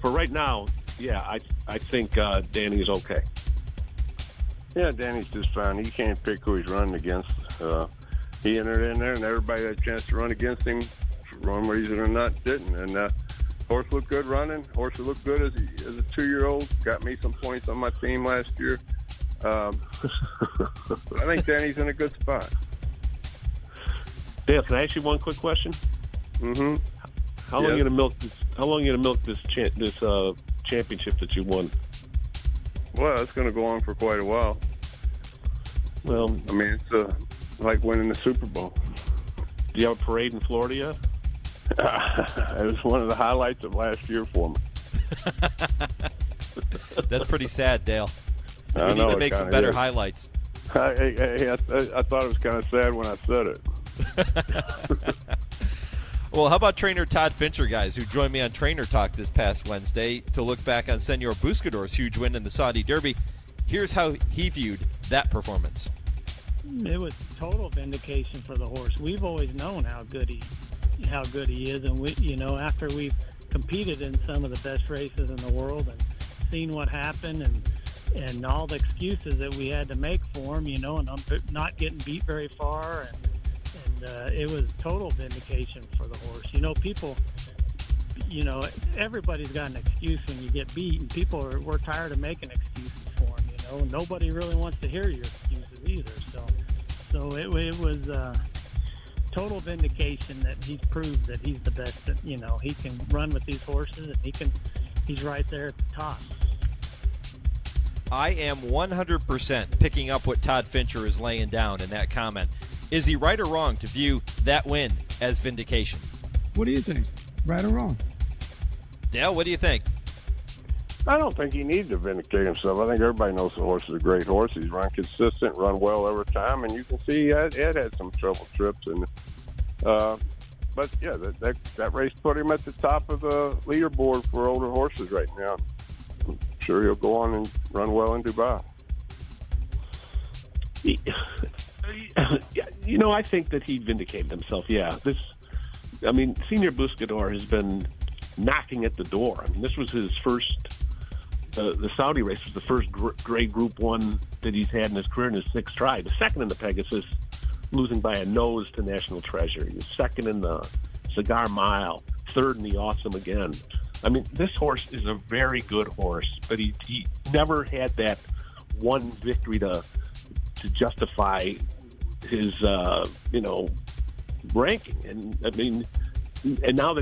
for right now, yeah, I think Danny's okay. Yeah, Danny's just fine. He can't pick who he's running against. He entered in there, and everybody had a chance to run against him for one reason or not didn't. And horse looked good running. Horse looked good as a 2-year-old. Got me some points on my team last year. I think Danny's in a good spot. Dale, can I ask you one quick question? Mm-hmm. How long are you gonna milk this? How long are you gonna milk this championship that you won? Well, it's going to go on for quite a while. Well, I mean, it's like winning the Super Bowl. Do you have a parade in Florida yet? It was one of the highlights of last year for me. That's pretty sad, Dale. We I need know, to make some better is. highlights. I thought it was kind of sad when I said it. Well, how about trainer Todd Fincher, guys, who joined me on Trainer Talk this past Wednesday to look back on Senor Buscador's huge win in the Saudi Derby. Here's how he viewed that performance. It was total vindication for the horse. We've always known how good he is, and we, you know, after we've competed in some of the best races in the world and seen what happened and all the excuses that we had to make for him, you know, and not getting beat very far, and it was total vindication for the horse. You know, people, you know, everybody's got an excuse when you get beat, and we're tired of making excuses for them, you know. Nobody really wants to hear your excuses either. So it was total vindication that he's proved that he's the best, that, you know, he can run with these horses, and he's right there at the top. I am 100% picking up what Todd Fincher is laying down in that comment. Is he right or wrong to view that win as vindication? What do you think? Right or wrong? Dale, what do you think? I don't think he needs to vindicate himself. I think everybody knows the horse is a great horse. He's run consistent, run well every time, and you can see Ed had some trouble trips. But yeah, that race put him at the top of the leaderboard for older horses right now. I'm sure he'll go on and run well in Dubai. You know, I think that he vindicated himself. Yeah, Senor Buscador has been knocking at the door. I mean, this was his first. The Saudi race was the first grade Group 1 that he's had in his career in his 6th try. The second in the Pegasus, losing by a nose to National Treasure. He was second in the Cigar Mile, third in the Awesome again. I mean, this horse is a very good horse, but he never had that one victory to justify his ranking. And I mean, and now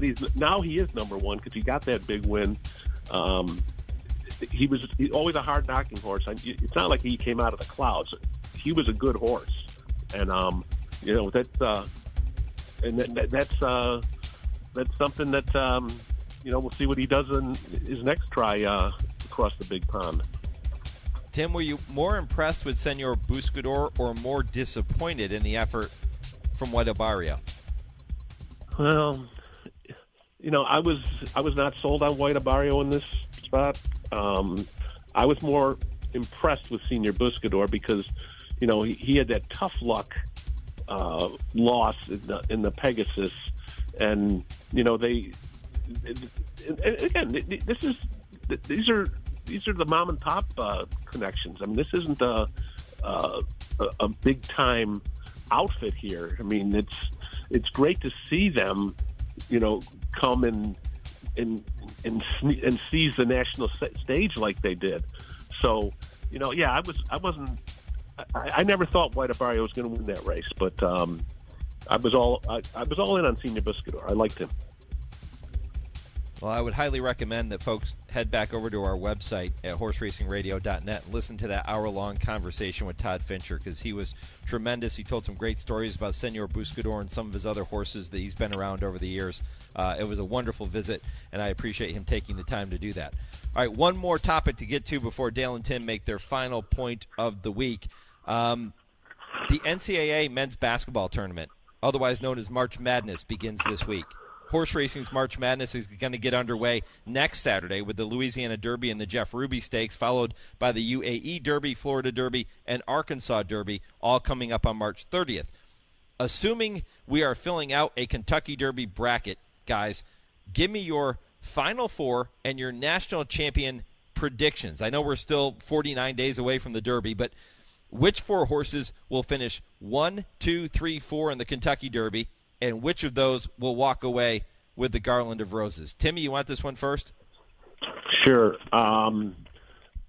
he is number 1 because he got that big win. He's always a hard knocking horse. It's not like he came out of the clouds. He was a good horse, and you know, that's something that you know, we'll see what he does in his next try across the big pond. Tim, were you more impressed with Senor Buscador or more disappointed in the effort from White Barrio? Well, you know, I was not sold on White Barrio in this spot. I was more impressed with Senor Buscador because, you know, he had that tough luck loss in the Pegasus, and you know these are the mom and pop connections. I mean, this isn't a big time outfit here. I mean, it's great to see them, you know, come and seize the national stage like they did. So, you know, yeah, I never thought White Barrio was going to win that race, but I was all in on Senor Buscador. I liked him. Well, I would highly recommend that folks head back over to our website at horseracingradio.net and listen to that hour-long conversation with Todd Fincher, because he was tremendous. He told some great stories about Senor Buscador and some of his other horses that he's been around over the years. It was a wonderful visit, and I appreciate him taking the time to do that. All right, one more topic to get to before Dale and Tim make their final point of the week. The NCAA men's basketball tournament, otherwise known as March Madness, begins this week. Horse racing's March Madness is going to get underway next Saturday with the Louisiana Derby and the Jeff Ruby Stakes, followed by the UAE Derby, Florida Derby, and Arkansas Derby, all coming up on March 30th. Assuming we are filling out a Kentucky Derby bracket, guys, give me your Final Four and your national champion predictions. I know we're still 49 days away from the Derby, but which 4 horses will finish 1, 2, 3, 4 in the Kentucky Derby, and which of those will walk away with the garland of roses? Timmy, you want this one first? Sure. I'm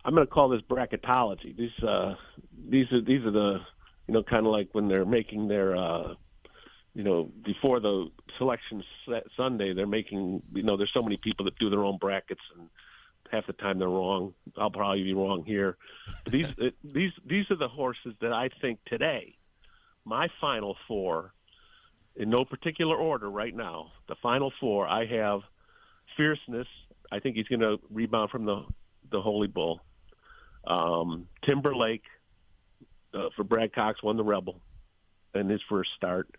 going to call this bracketology. These are the, kind of like when they're making their, before the selection Sunday, they're making, there's so many people that do their own brackets, and half the time they're wrong. I'll probably be wrong here. But these are the horses that I think today, my Final Four, in no particular order right now, the Final Four, I have Fierceness. I think he's going to rebound from the Holy Bull. Timberlake, for Brad Cox, won the Rebel in his first start.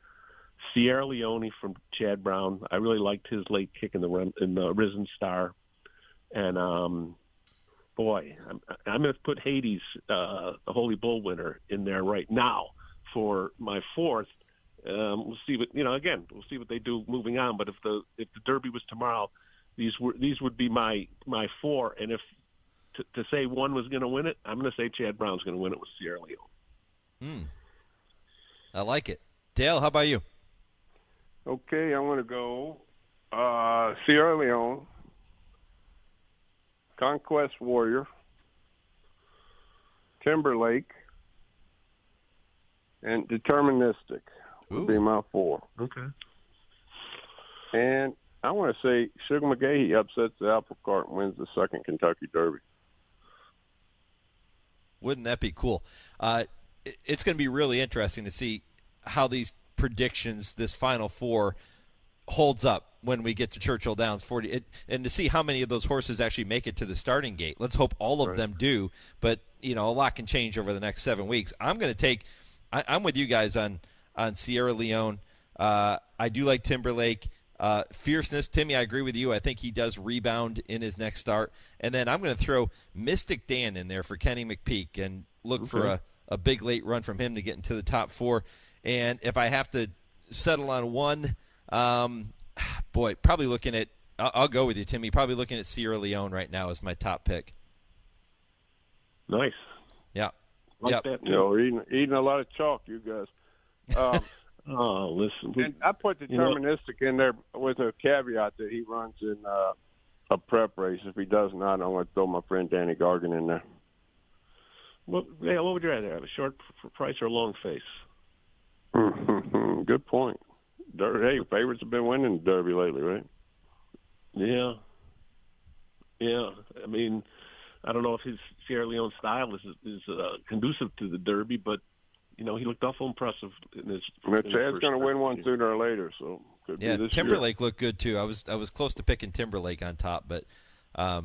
Sierra Leone from Chad Brown. I really liked his late kick in the Risen Star. And, I'm going to put Hades, the Holy Bull winner, in there right now for my fourth. We'll see what we'll see what they do moving on. But if the Derby was tomorrow, these would be my 4. And if to say one was going to win it, I'm going to say Chad Brown's going to win it with Sierra Leone. I like it. Dale, how about you? Okay, I'm going to go Sierra Leone, Conquest Warrior, Timberlake, and Deterministic. Would be my 4. Okay. And I want to say Sugar McGahee upsets the apple cart and wins the second Kentucky Derby. Wouldn't that be cool? It's going to be really interesting to see how these predictions, this Final Four, holds up when we get to Churchill Downs 40, and to see how many of those horses actually make it to the starting gate. Let's hope all of them do, but a lot can change over the next 7 weeks. I'm going to take – I'm with you guys on Sierra Leone. I do like Timberlake. Fierceness, Timmy, I agree with you. I think he does rebound in his next start. And then I'm going to throw Mystic Dan in there for Kenny McPeak and look for a big late run from him to get into the top 4. And if I have to settle on one, probably looking at – I'll go with you, Timmy. Probably looking at Sierra Leone right now as my top pick. Nice. Yeah. Like that, eating a lot of chalk, you guys. Listen. And I put Deterministic in there with a caveat that he runs in a prep race. If he does not, I'm going to throw my friend Danny Gargan in there. What would you rather have, a short price or a long face? Good point. Hey, favorites have been winning the Derby lately, right? Yeah. I mean, I don't know if his Sierra Leone style is conducive to the Derby, but he looked awful impressive in his. Chad's going to win one sooner or later, so could be this Timberlake year. Looked good too. I was close to picking Timberlake on top, but I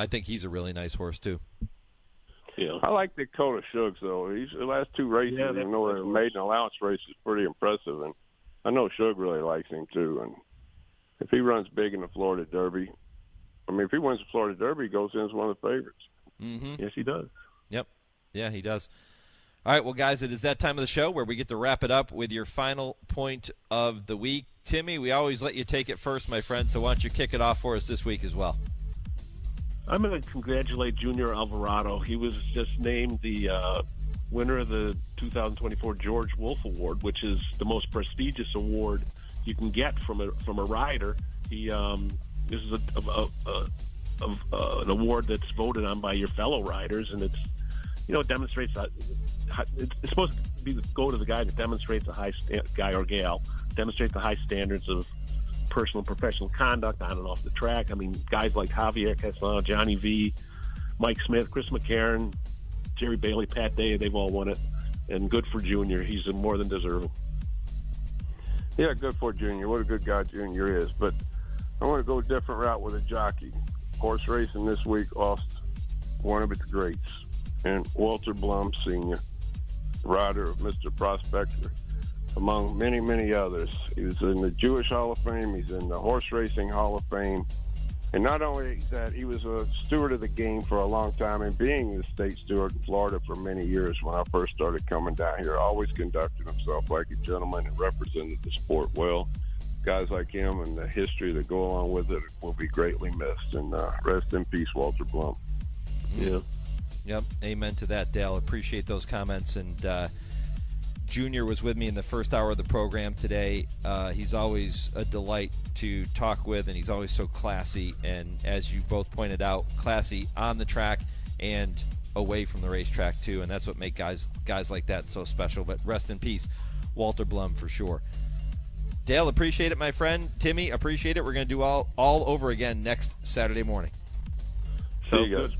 think he's a really nice horse too. Yeah, I like Dakota Shugs though. The last 2 races, the maiden allowance race is pretty impressive, and I know Shug really likes him too. And if he runs big in the Florida Derby, if he wins the Florida Derby, he goes in as one of the favorites. Mm-hmm. Yes, he does. Yep. Yeah, he does. All right, well, guys, it is that time of the show where we get to wrap it up with your final point of the week. Timmy, we always let you take it first, my friend, so why don't you kick it off for us this week as well? I'm going to congratulate Junior Alvarado. He was just named the winner of the 2024 George Woolf Award, which is the most prestigious award you can get from a rider. This is an award that's voted on by your fellow riders, and it's it demonstrates that it's supposed to go to the guy that demonstrates a high guy or gal demonstrates the high standards of personal and professional conduct on and off the track. I mean, guys like Javier Casal, Johnny V, Mike Smith, Chris McCarron, Jerry Bailey, Pat Day, they've all won it. And good for Junior. He's more than deserving. Yeah, good for Junior. What a good guy Junior is. But I want to go a different route with a jockey. Horse racing this week lost one of its greats, and Walter Blum Sr., rider of Mr. Prospector, among many, many others. He was in the Jewish Hall of Fame. He's in the Horse Racing Hall of Fame. And not only that, he was a steward of the game for a long time, and being the state steward in Florida for many years when I first started coming down here, always conducted himself like a gentleman and represented the sport well. Guys like him and the history that go along with it will be greatly missed. And rest in peace, Walter Blum. Yeah. Yep. Amen to that, Dale. Appreciate those comments. And Junior was with me in the first hour of the program today. He's always a delight to talk with, and he's always so classy. And as you both pointed out, classy on the track and away from the racetrack too. And that's what makes guys like that so special. But rest in peace, Walter Blum, for sure. Dale, appreciate it, my friend. Timmy, appreciate it. We're going to do all over again next Saturday morning. See you guys.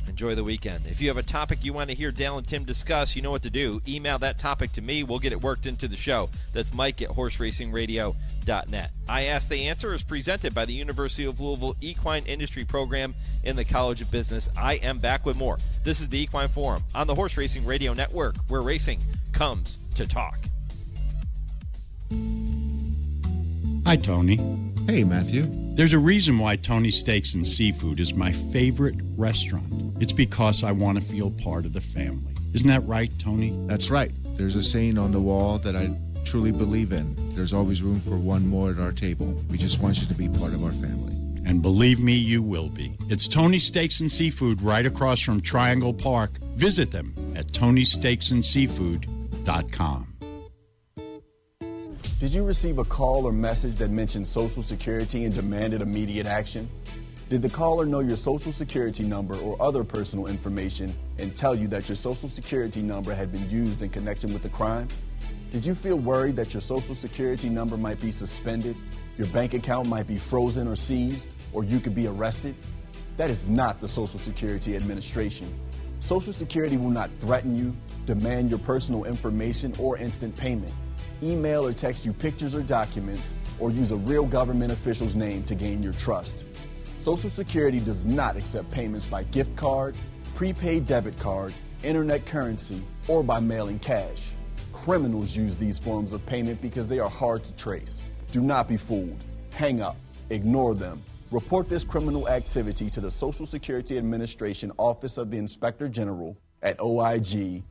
Enjoy the weekend. If you have a topic you want to hear Dale and Tim discuss, you know what to do. Email that topic to me. We'll get it worked into the show. That's Mike@horseracingradio.net. I Ask the Answer is presented by the University of Louisville Equine Industry Program in the College of Business. I am back with more. This is the Equine Forum on the Horse Racing Radio Network, where racing comes to talk. Hi, Tony. Hey, Matthew. There's a reason why Tony's Steaks and Seafood is my favorite restaurant. It's because I want to feel part of the family. Isn't that right, Tony? That's right. There's a saying on the wall that I truly believe in. There's always room for one more at our table. We just want you to be part of our family. And believe me, you will be. It's Tony's Steaks and Seafood right across from Triangle Park. Visit them at TonySteaksandSeafood.com. Did you receive a call or message that mentioned Social Security and demanded immediate action? Did the caller know your Social Security number or other personal information and tell you that your Social Security number had been used in connection with the crime? Did you feel worried that your Social Security number might be suspended, your bank account might be frozen or seized, or you could be arrested? That is not the Social Security Administration. Social Security will not threaten you, demand your personal information, or instant payment. Email or text you pictures or documents, or use a real government official's name to gain your trust. Social Security does not accept payments by gift card, prepaid debit card, internet currency, or by mailing cash. Criminals use these forms of payment because they are hard to trace. Do not be fooled. Hang up. Ignore them. Report this criminal activity to the Social Security Administration Office of the Inspector General at oig.ssa.gov.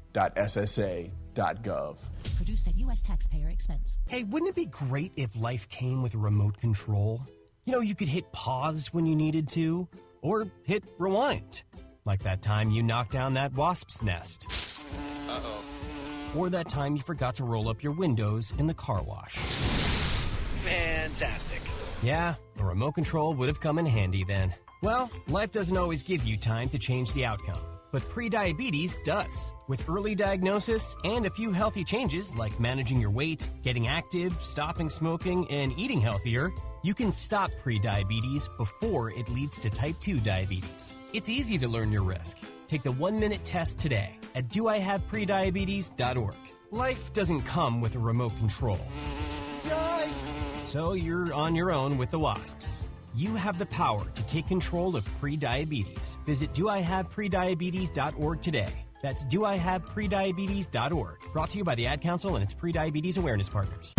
Produced at U.S. taxpayer expense. Hey, wouldn't it be great if life came with a remote control? You know, you could hit pause when you needed to, or hit rewind. Like that time you knocked down that wasp's nest. Uh-oh. Or that time you forgot to roll up your windows in the car wash. Fantastic. Yeah, a remote control would have come in handy then. Well, life doesn't always give you time to change the outcome. But prediabetes does. With early diagnosis and a few healthy changes like managing your weight, getting active, stopping smoking, and eating healthier, you can stop prediabetes before it leads to type 2 diabetes. It's easy to learn your risk. Take the 1-minute test today at doihaveprediabetes.org. Life doesn't come with a remote control. Yikes! So you're on your own with the wasps. You have the power to take control of prediabetes. Visit doihaveprediabetes.org today. That's doihaveprediabetes.org. Brought to you by the Ad Council and its Prediabetes Awareness Partners.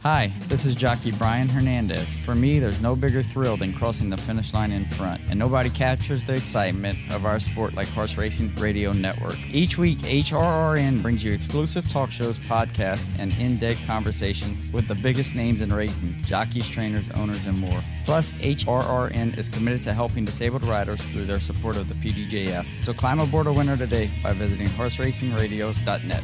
Hi, this is jockey Brian Hernandez. For me, there's no bigger thrill than crossing the finish line in front, and nobody captures the excitement of our sport like Horse Racing Radio Network. Each week, HRRN brings you exclusive talk shows, podcasts, and in-depth conversations with the biggest names in racing, jockeys, trainers, owners, and more. Plus, HRRN is committed to helping disabled riders through their support of the PDJF. So climb aboard a winner today by visiting horseracingradio.net.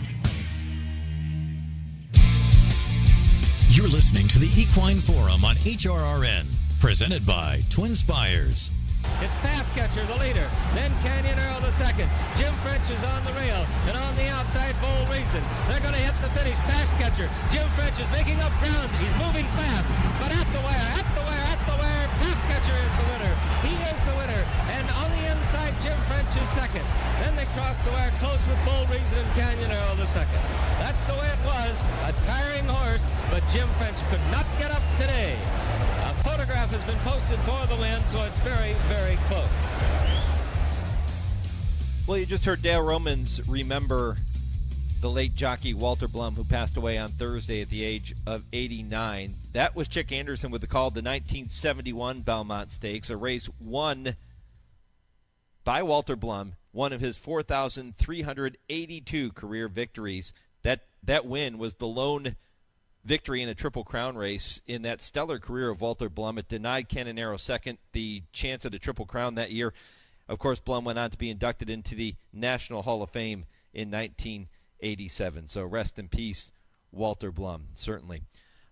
You're listening to the Equine Forum on HRRN, presented by TwinSpires. It's Pass Catcher, the leader. Then Canyon Earl, the second. Jim French is on the rail. And on the outside, Bold Reason. They're going to hit the finish. Pass Catcher. Jim French is making up ground. He's moving fast. But at the wire, Pass Catcher is the winner. He is the winner. And on the inside, Jim French is second. Then they cross the wire close with Bold Reason and Canyon Earl the second. That's the way it was. A tiring horse, but Jim French could not get up today. A photograph has been posted for the win, so it's very, very close. Well, you just heard Dale Romans remember the late jockey Walter Blum, who passed away on Thursday at the age of 89. That was Chick Anderson with the call of the 1971 Belmont Stakes, a race won by Walter Blum, one of his 4,382 career victories. That win was the lone victory in a Triple Crown race in that stellar career of Walter Blum. It denied Canonero second the chance at a Triple Crown that year. Of course, Blum went on to be inducted into the National Hall of Fame in 1987. So rest in peace, Walter Blum, certainly.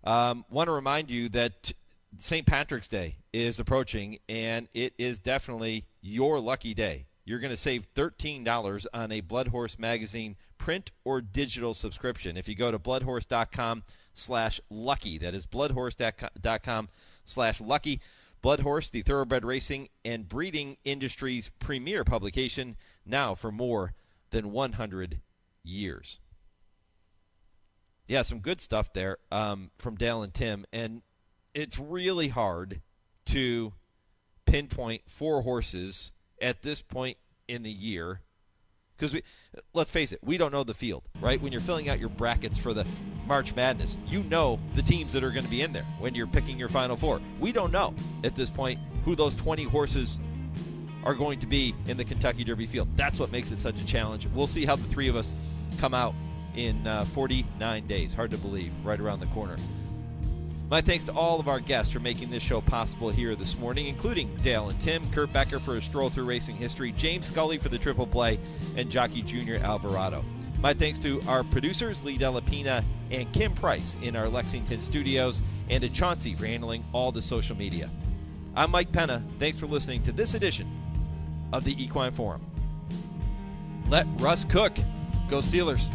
Want to remind you that St. Patrick's Day is approaching, and it is definitely your lucky day. You're going to save $13 on a Blood Horse magazine print or digital subscription if you go to bloodhorse.com/lucky. That is bloodhorse.com/lucky. Blood Horse, the thoroughbred racing and breeding industry's premier publication, now for more than 100 years. Yeah, some good stuff there from Dale and Tim, and it's really hard to pinpoint 4 horses at this point in the year because, let's face it, we don't know the field, right? When you're filling out your brackets for the March Madness, you know the teams that are going to be in there when you're picking your Final Four. We don't know at this point who those 20 horses are going to be in the Kentucky Derby field. That's what makes it such a challenge. We'll see how the three of us come out in 49 days. Hard to believe, right around the corner. My thanks to all of our guests for making this show possible here this morning, including Dale and Tim, Kurt Becker for his Stroll Through Racing History, James Scully for the Triple Play, and Jockey Junior Alvarado. My thanks to our producers, Lee Delapina and Kim Price in our Lexington studios, and to Chauncey for handling all the social media. I'm Mike Penna. Thanks for listening to this edition of the Equine Forum. Let Russ cook. Go Steelers.